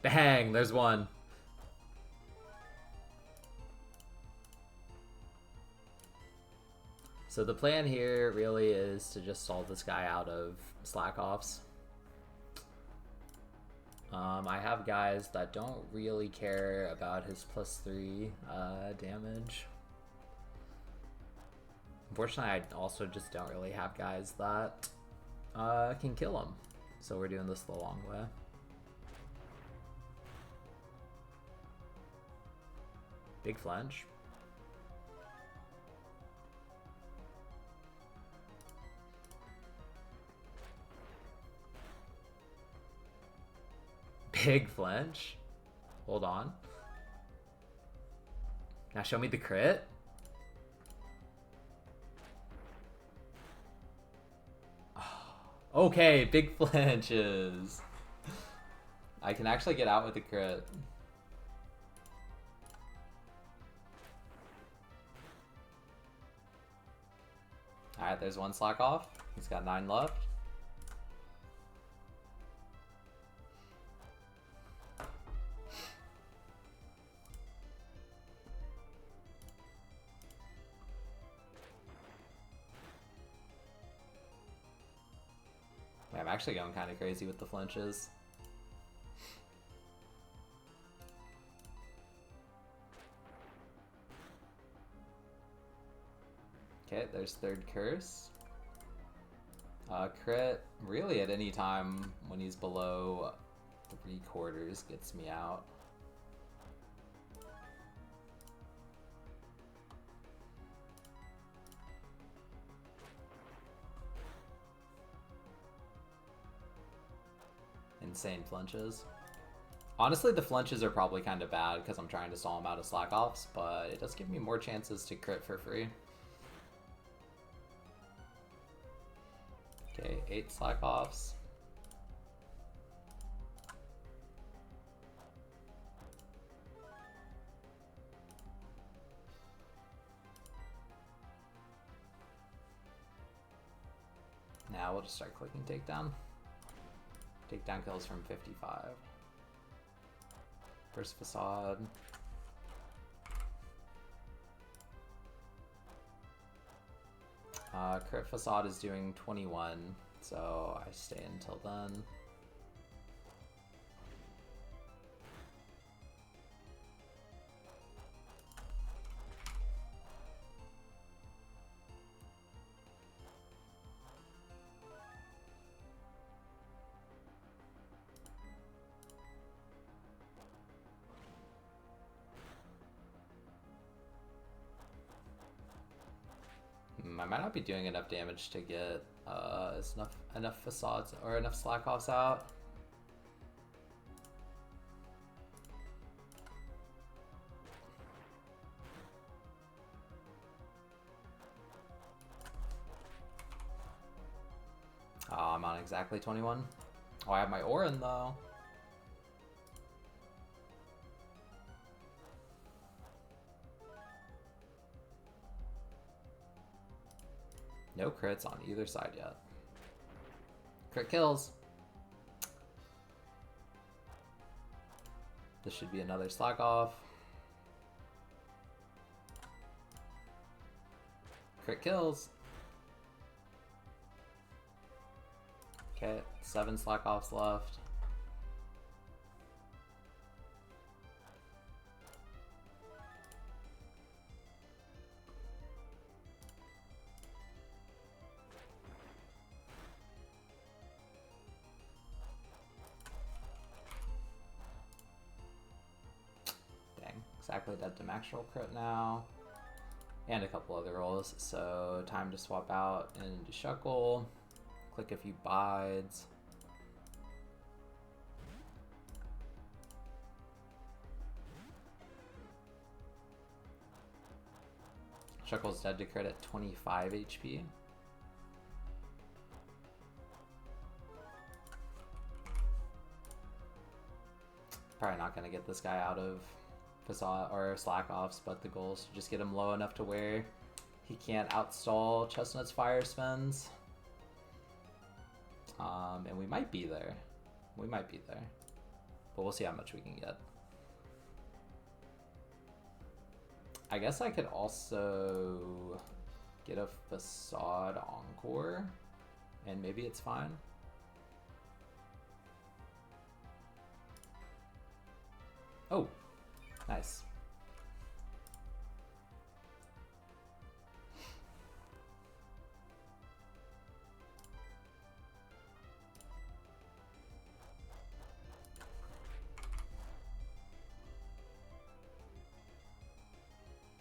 Bang, there's one. So the plan here really is to just solve this guy out of slack-offs. I have guys that don't really care about his +3 damage. Unfortunately, I also just don't really have guys that can kill him. So we're doing this the long way. Big flinch. Big flinch. Hold on. Now show me the crit. Okay, big flinches. I can actually get out with the crit. Alright, there's one slack off. He's got 9 left. I'm actually going kind of crazy with the flinches. Okay, there's third curse. Crit, really at any time when he's below 3/4 gets me out. insane flinches. Honestly, the flinches are probably kind of bad because I'm trying to stall him out of slack offs, but it does give me more chances to crit for free. Okay, 8 slack offs. Now we'll just start clicking takedown. Takedown kills from 55. First facade. Crit facade is doing 21, so I stay until then. I might not be doing enough damage to get enough facades or enough slack offs out. Oh, I'm on exactly 21. Oh, I have my Orin though. No crits on either side yet. Crit kills. This should be another slack off. Crit kills. Okay, 7 slack offs left. Exactly dead to max roll crit now. And a couple other rolls. So time to swap out into Shuckle. Click a few bides. Shuckle's dead to crit at 25 HP. Probably not gonna get this guy out of facade or slack offs, but the goal is to just get him low enough to where he can't outstall Chestnut's fire spins. And we might be there. We might be there. But we'll see how much we can get. I guess I could also get a facade encore and maybe it's fine. Oh, nice.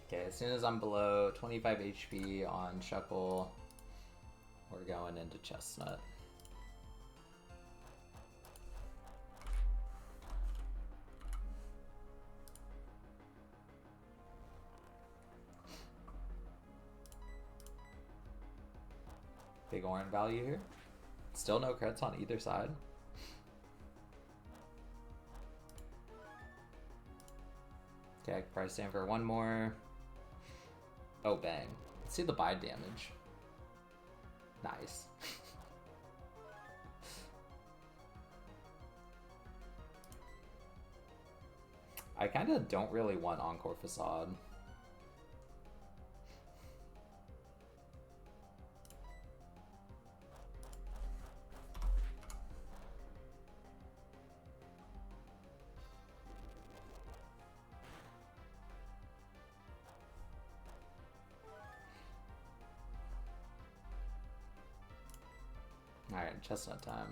Okay, as soon as I'm below 25 HP on Shuckle, we're going into Chestnut. Big Orin value here. Still no crits on either side. Okay, I can probably stand for one more. Oh, bang. Let's see the bide damage. Nice. I kind of don't really want Encore Facade. Alright, Chestnut time.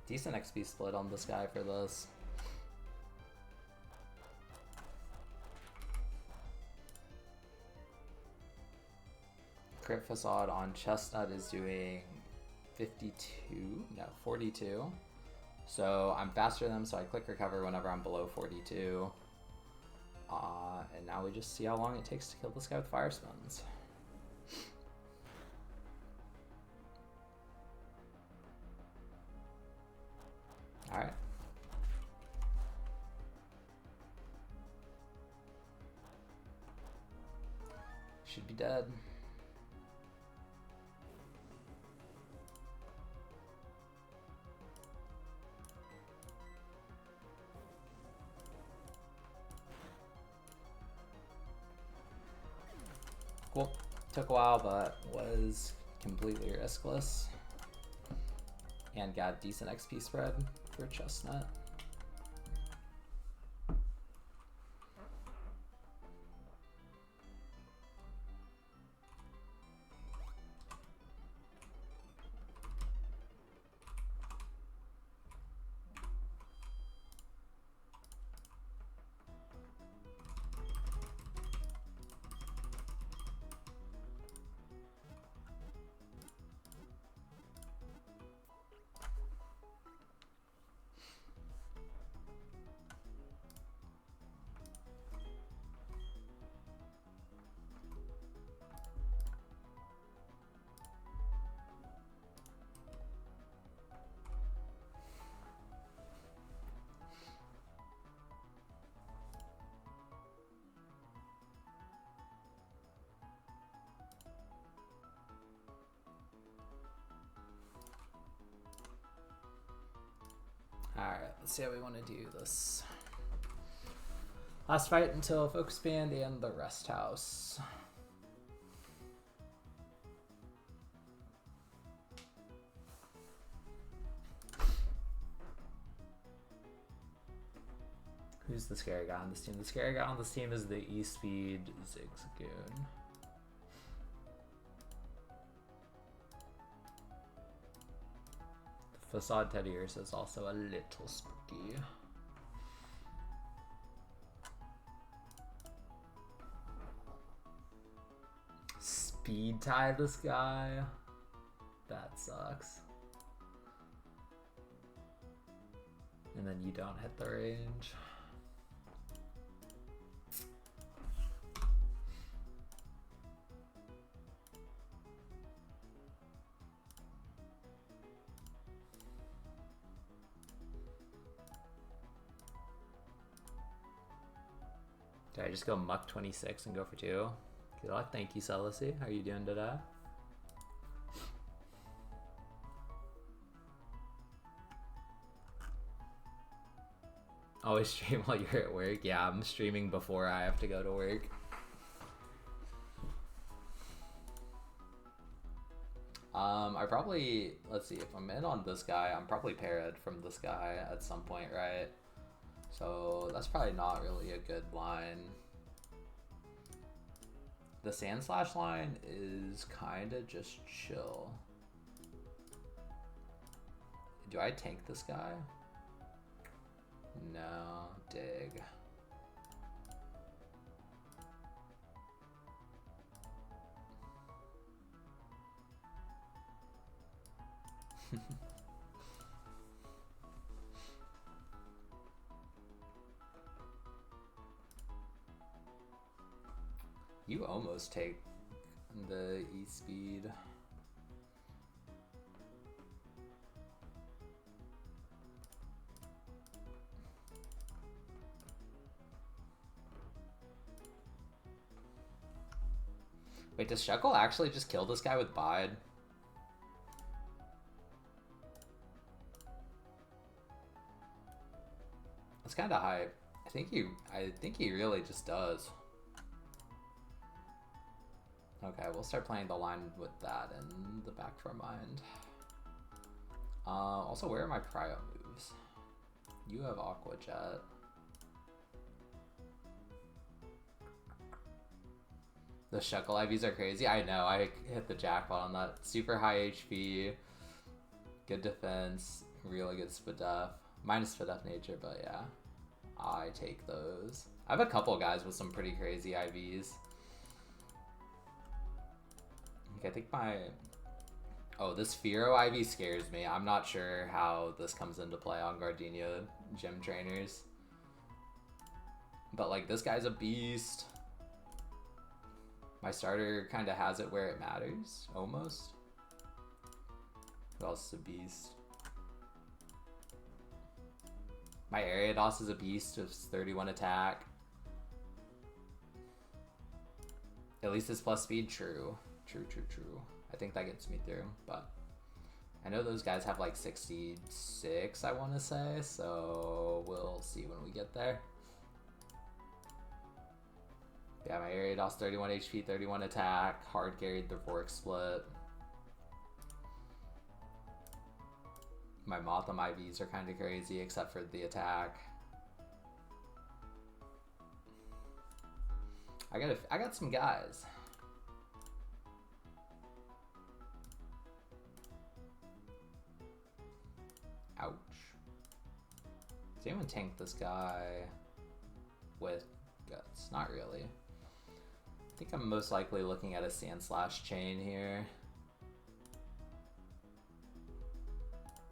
Decent XP split on this guy for this. Crit Facade on Chestnut is doing 52, no, 42. So I'm faster than them, so I click recover whenever I'm below 42. And now we just see how long it takes to kill this guy with fire spins. Alright. Should be dead. Cool. Took a while, but was completely riskless. And got decent XP spread for Chestnut. Alright, let's see how we want to do this. Last fight until Focus Band and the Rest House. Who's the scary guy on this team? The scary guy on this team is the E-Speed Zigzagoon. The Facade Teddy Ursa is also a little spooky. Speed tie this guy? That sucks. And then you don't hit the range. Did I just go muck 26 and go for 2? Good luck. Thank you, Celicy. How are you doing today? Always stream while you're at work? Yeah, I'm streaming before I have to go to work. I probably, let's see, if I'm in on this guy, I'm probably parried from this guy at some point, right? So that's probably not really a good line. The Sand Slash line is kind of just chill. Do I tank this guy? No, dig. You almost take the E-Speed. Wait, does Shuckle actually just kill this guy with Bide? That's kind of hype. I think he really just does. Okay, we'll start playing the line with that in the back of our mind. Also, where are my cryo moves? You have Aqua Jet. The Shuckle IVs are crazy. I know, I hit the jackpot on that. Super high HP, good defense, really good Spadef. Minus Spadef nature, but yeah. I take those. I have a couple guys with some pretty crazy IVs. I think my... Oh, this Firo IV scares me. I'm not sure how this comes into play on Gardenia gym trainers. But, like, this guy's a beast. My starter kind of has it where it matters, almost. Who else is a beast? My Ariados is a beast of 31 attack. At least it's plus speed, true. True. I think that gets me through, but I know those guys have like 66, I want to say, so we'll see when we get there. Yeah, my Ariados 31 HP, 31 attack, hard carried the Vork split. My Motham IVs are kind of crazy, except for the attack. I got some guys. Ouch. Does anyone tank this guy with guts? Not really. I think I'm most likely looking at a Sandslash chain here.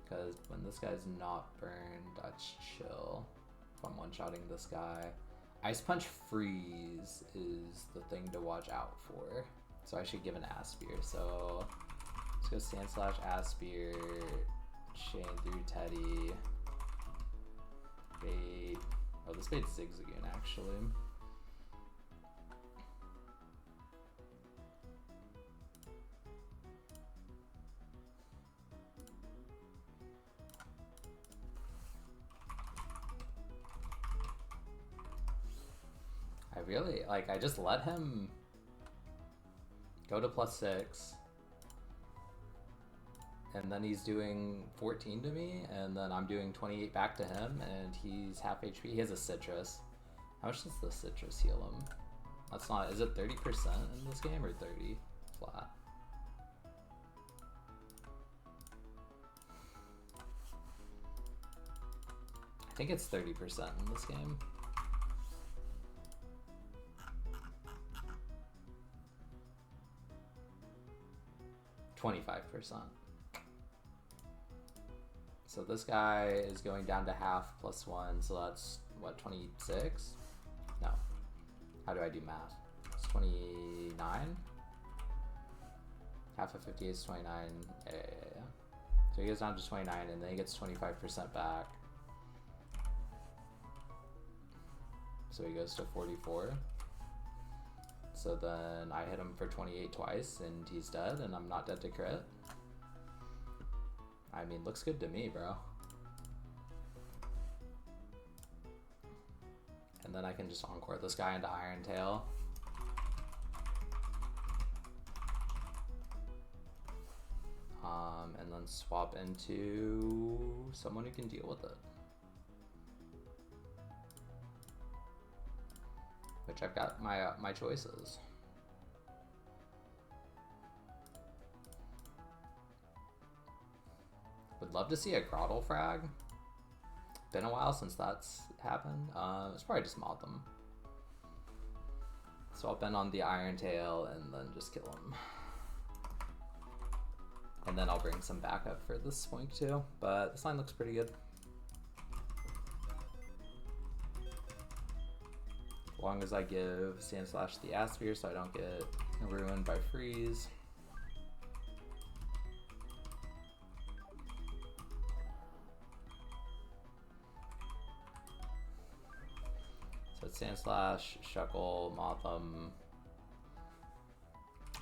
Because when this guy's not burned, that's chill. If I'm one-shotting this guy. Ice Punch Freeze is the thing to watch out for. So I should give an Aspir. So let's go Sandslash, Aspir, chain through Teddy. Bait. Oh, this bait's Zigzagoon actually. I really, like, I just let him go to +6. And then he's doing 14 to me, and then I'm doing 28 back to him, and he's half HP. He has a Citrus. How much does the Citrus heal him? That's not, is it 30% in this game, or 30 flat? I think it's 30% in this game. %25. So this guy is going down to half +1, so that's what, 26? No. How do I do math? It's 29? Half of 58 is 29. Yeah. So he goes down to 29 and then he gets 25% back. So he goes to 44. So then I hit him for 28 twice and he's dead and I'm not dead to crit. I mean, looks good to me, bro. And then I can just encore this guy into Iron Tail. And then swap into someone who can deal with it. Which I've got my choices. Would love to see a Grottle frag. Been a while since that's happened. It's probably just Motham. Swap in on the Iron Tail and then just kill him. And then I'll bring some backup for this Spoink too. But this line looks pretty good. As long as I give Sandslash the Asphere so I don't get ruined by freeze. So it's Sandslash, Shuckle, Motham,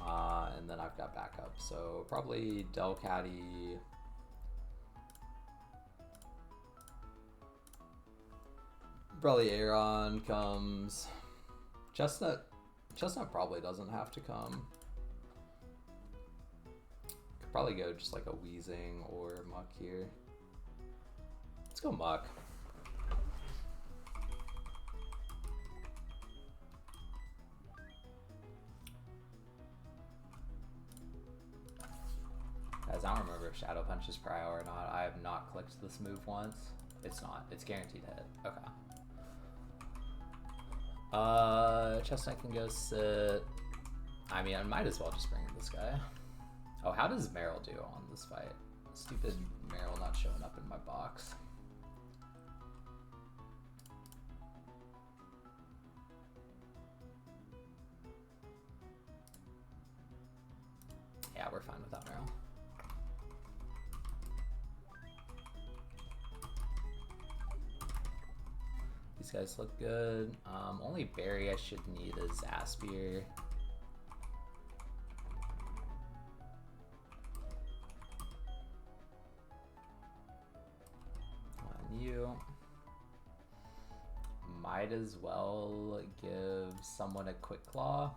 and then I've got backup. So probably Delcatty. Probably Aeron comes. Chestnut probably doesn't have to come. Could probably go just like a Weezing or Muck here. Let's go Muck. Guys, I don't remember if Shadow Punch is prio or not. I have not clicked this move once. It's not. It's guaranteed hit. Okay. Chestnut can go sit. I mean, I might as well just bring this guy. Oh, how does Meryl do on this fight? Stupid Meryl not showing up in my box. Yeah, we're fine without Meryl. These guys look good. Only berry I should need is Aspir. On you. Might as well give someone a quick claw.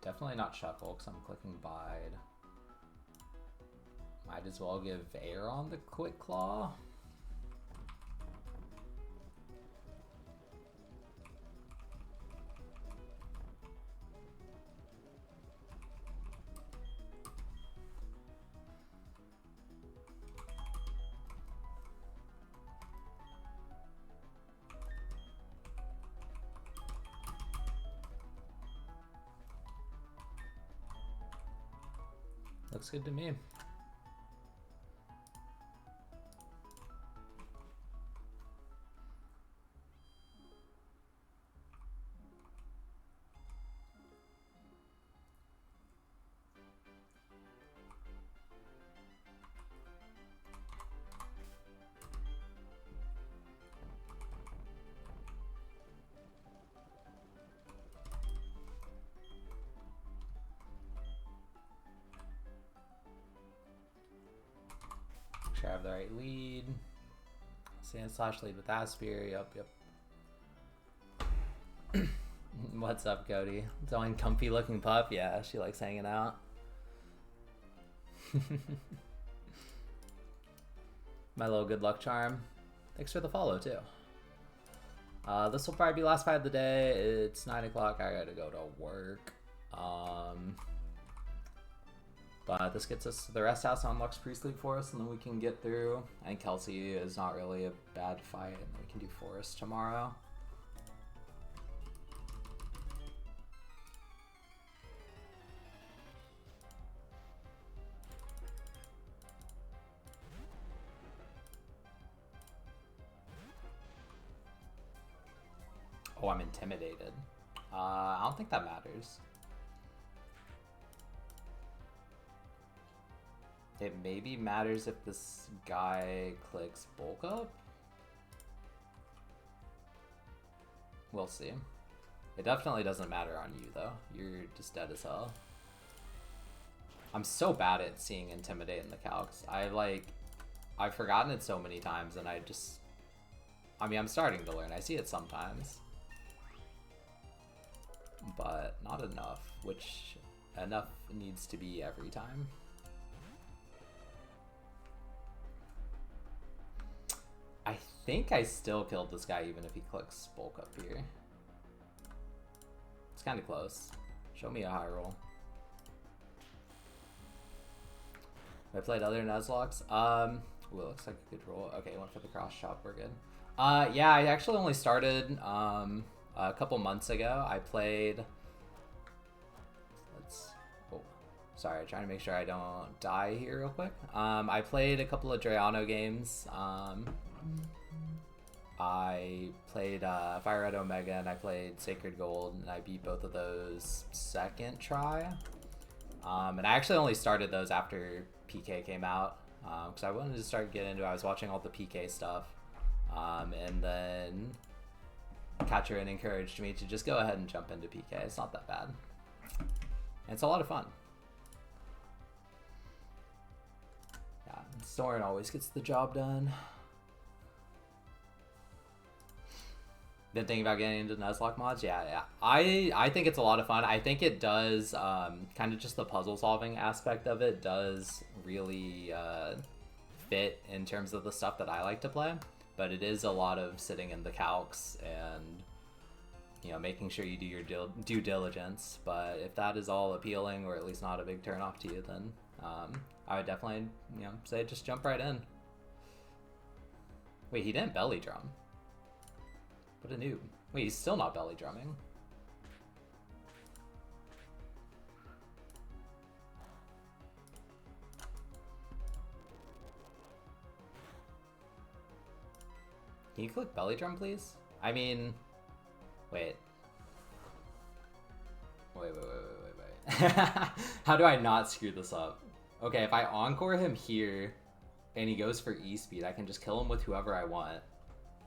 Definitely not shuffle because I'm clicking bide. Might as well give Aeron the quick claw. Looks good to me. Sure I have the right lead. Sand slash lead with Aspir. Yep. What's up, Cody? It's comfy looking pup. Yeah, she likes hanging out. My little good luck charm. Thanks for the follow too. This will probably be last fight of the day. It's 9 o'clock. I gotta go to work. But this gets us to the rest house on Lux Priest League for us, and then we can get through. I think Kelsey is not really a bad fight, and we can do Forest tomorrow. Oh, I'm intimidated. I don't think that matters. It maybe matters if this guy clicks bulk up. We'll see. It definitely doesn't matter on you though. You're just dead as hell. I'm so bad at seeing intimidate in the calcs. I've forgotten it so many times, and I mean, I'm starting to learn. I see it sometimes, but not enough, which enough needs to be every time. I think I still killed this guy even if he clicks bulk up here. It's kind of close. Show me a high roll. Have I played other Nuzlockes? Ooh, it looks like a good roll. Okay, went for the cross chop. We're good. Yeah, I actually only started a couple months ago. I played. Sorry, trying to make sure I don't die here real quick. I played a couple of Drayano games. I played Fire Red Omega, and I played Sacred Gold, and I beat both of those second try. And I actually only started those after PK came out, because I wanted to start getting into it. I was watching all the PK stuff, and then Katrin encouraged me to just go ahead and jump into PK. It's not that bad. And it's a lot of fun. Yeah, Soren always gets the job done. Been thinking about getting into Nuzlocke mods? Yeah. I think it's a lot of fun. I think it does, kind of just the puzzle solving aspect of it does really fit in terms of the stuff that I like to play. But it is a lot of sitting in the calcs and, you know, making sure you do your due diligence. But if that is all appealing, or at least not a big turnoff to you, then I would definitely, you know, say just jump right in. Wait, he didn't belly drum. What a noob. Wait, he's still not belly drumming. Can you click belly drum, please? I mean, wait. Wait. How do I not screw this up? Okay, if I encore him here and he goes for E-speed, I can just kill him with whoever I want.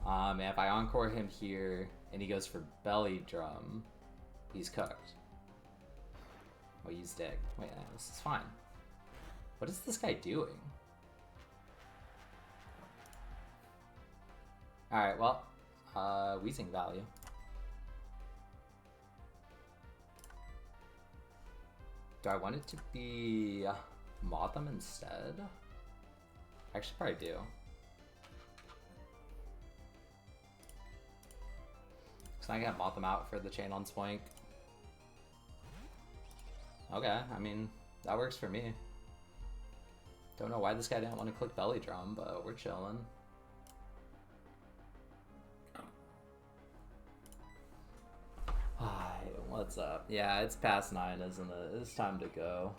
And if I encore him here and he goes for belly drum, he's cooked. Oh, he's dead. Wait, this is fine. What is this guy doing? Alright, well, Wheezing value. Do I want it to be Motham instead? I actually probably do. So I got Motham out for the chain on Spoink. Okay, I mean, that works for me. Don't know why this guy didn't want to click belly drum, but we're chilling. Hi, what's up? Yeah, it's past 9, isn't it? It's time to go.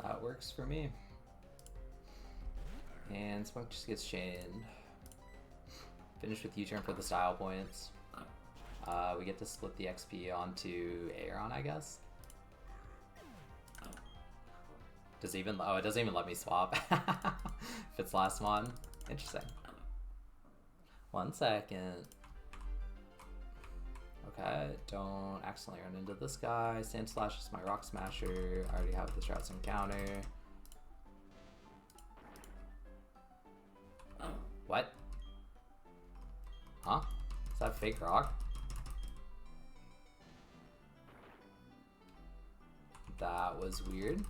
That works for me. And Smoke just gets chained. Finish with U-turn for the style points. We get to split the XP onto Aeron, I guess. Does it even? Oh, it doesn't even let me swap. If it's last one, interesting. 1 second. Okay, don't accidentally run into this guy. Sand Slash is my Rock Smasher. I already have this Routes encounter. What? Huh? Is that fake rock? That was weird.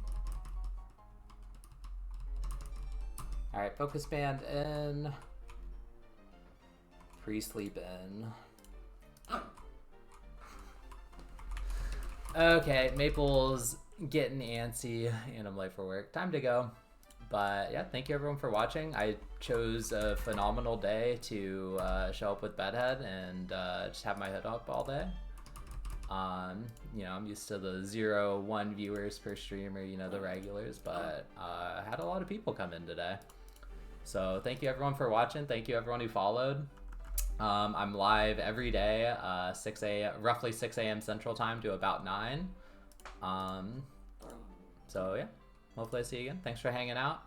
Alright, Focus Band in. Pre-sleep in. Okay, Maple's getting antsy and I'm late for work. Time to go. But yeah, thank you everyone for watching. I chose a phenomenal day to show up with Bedhead and just have my head up all day. You know, I'm used to the 0-1 viewers per stream or, you know, the regulars, but I had a lot of people come in today. So thank you everyone for watching. Thank you everyone who followed. I'm live every day, roughly 6 a.m. Central Time to about 9. So yeah, hopefully I see you again. Thanks for hanging out.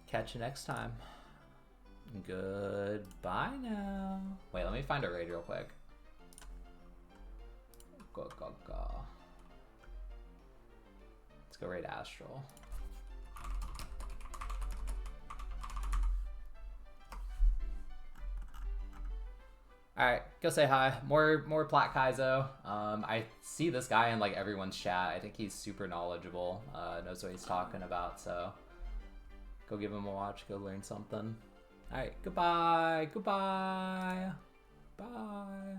Catch you next time. Goodbye now. Wait, let me find a raid real quick. Go. Let's go raid Astral. Alright, go say hi. More Plat Kaizo. I see this guy in like everyone's chat. I think he's super knowledgeable, knows what he's talking about, so go give him a watch, go learn something. Alright, goodbye. Bye.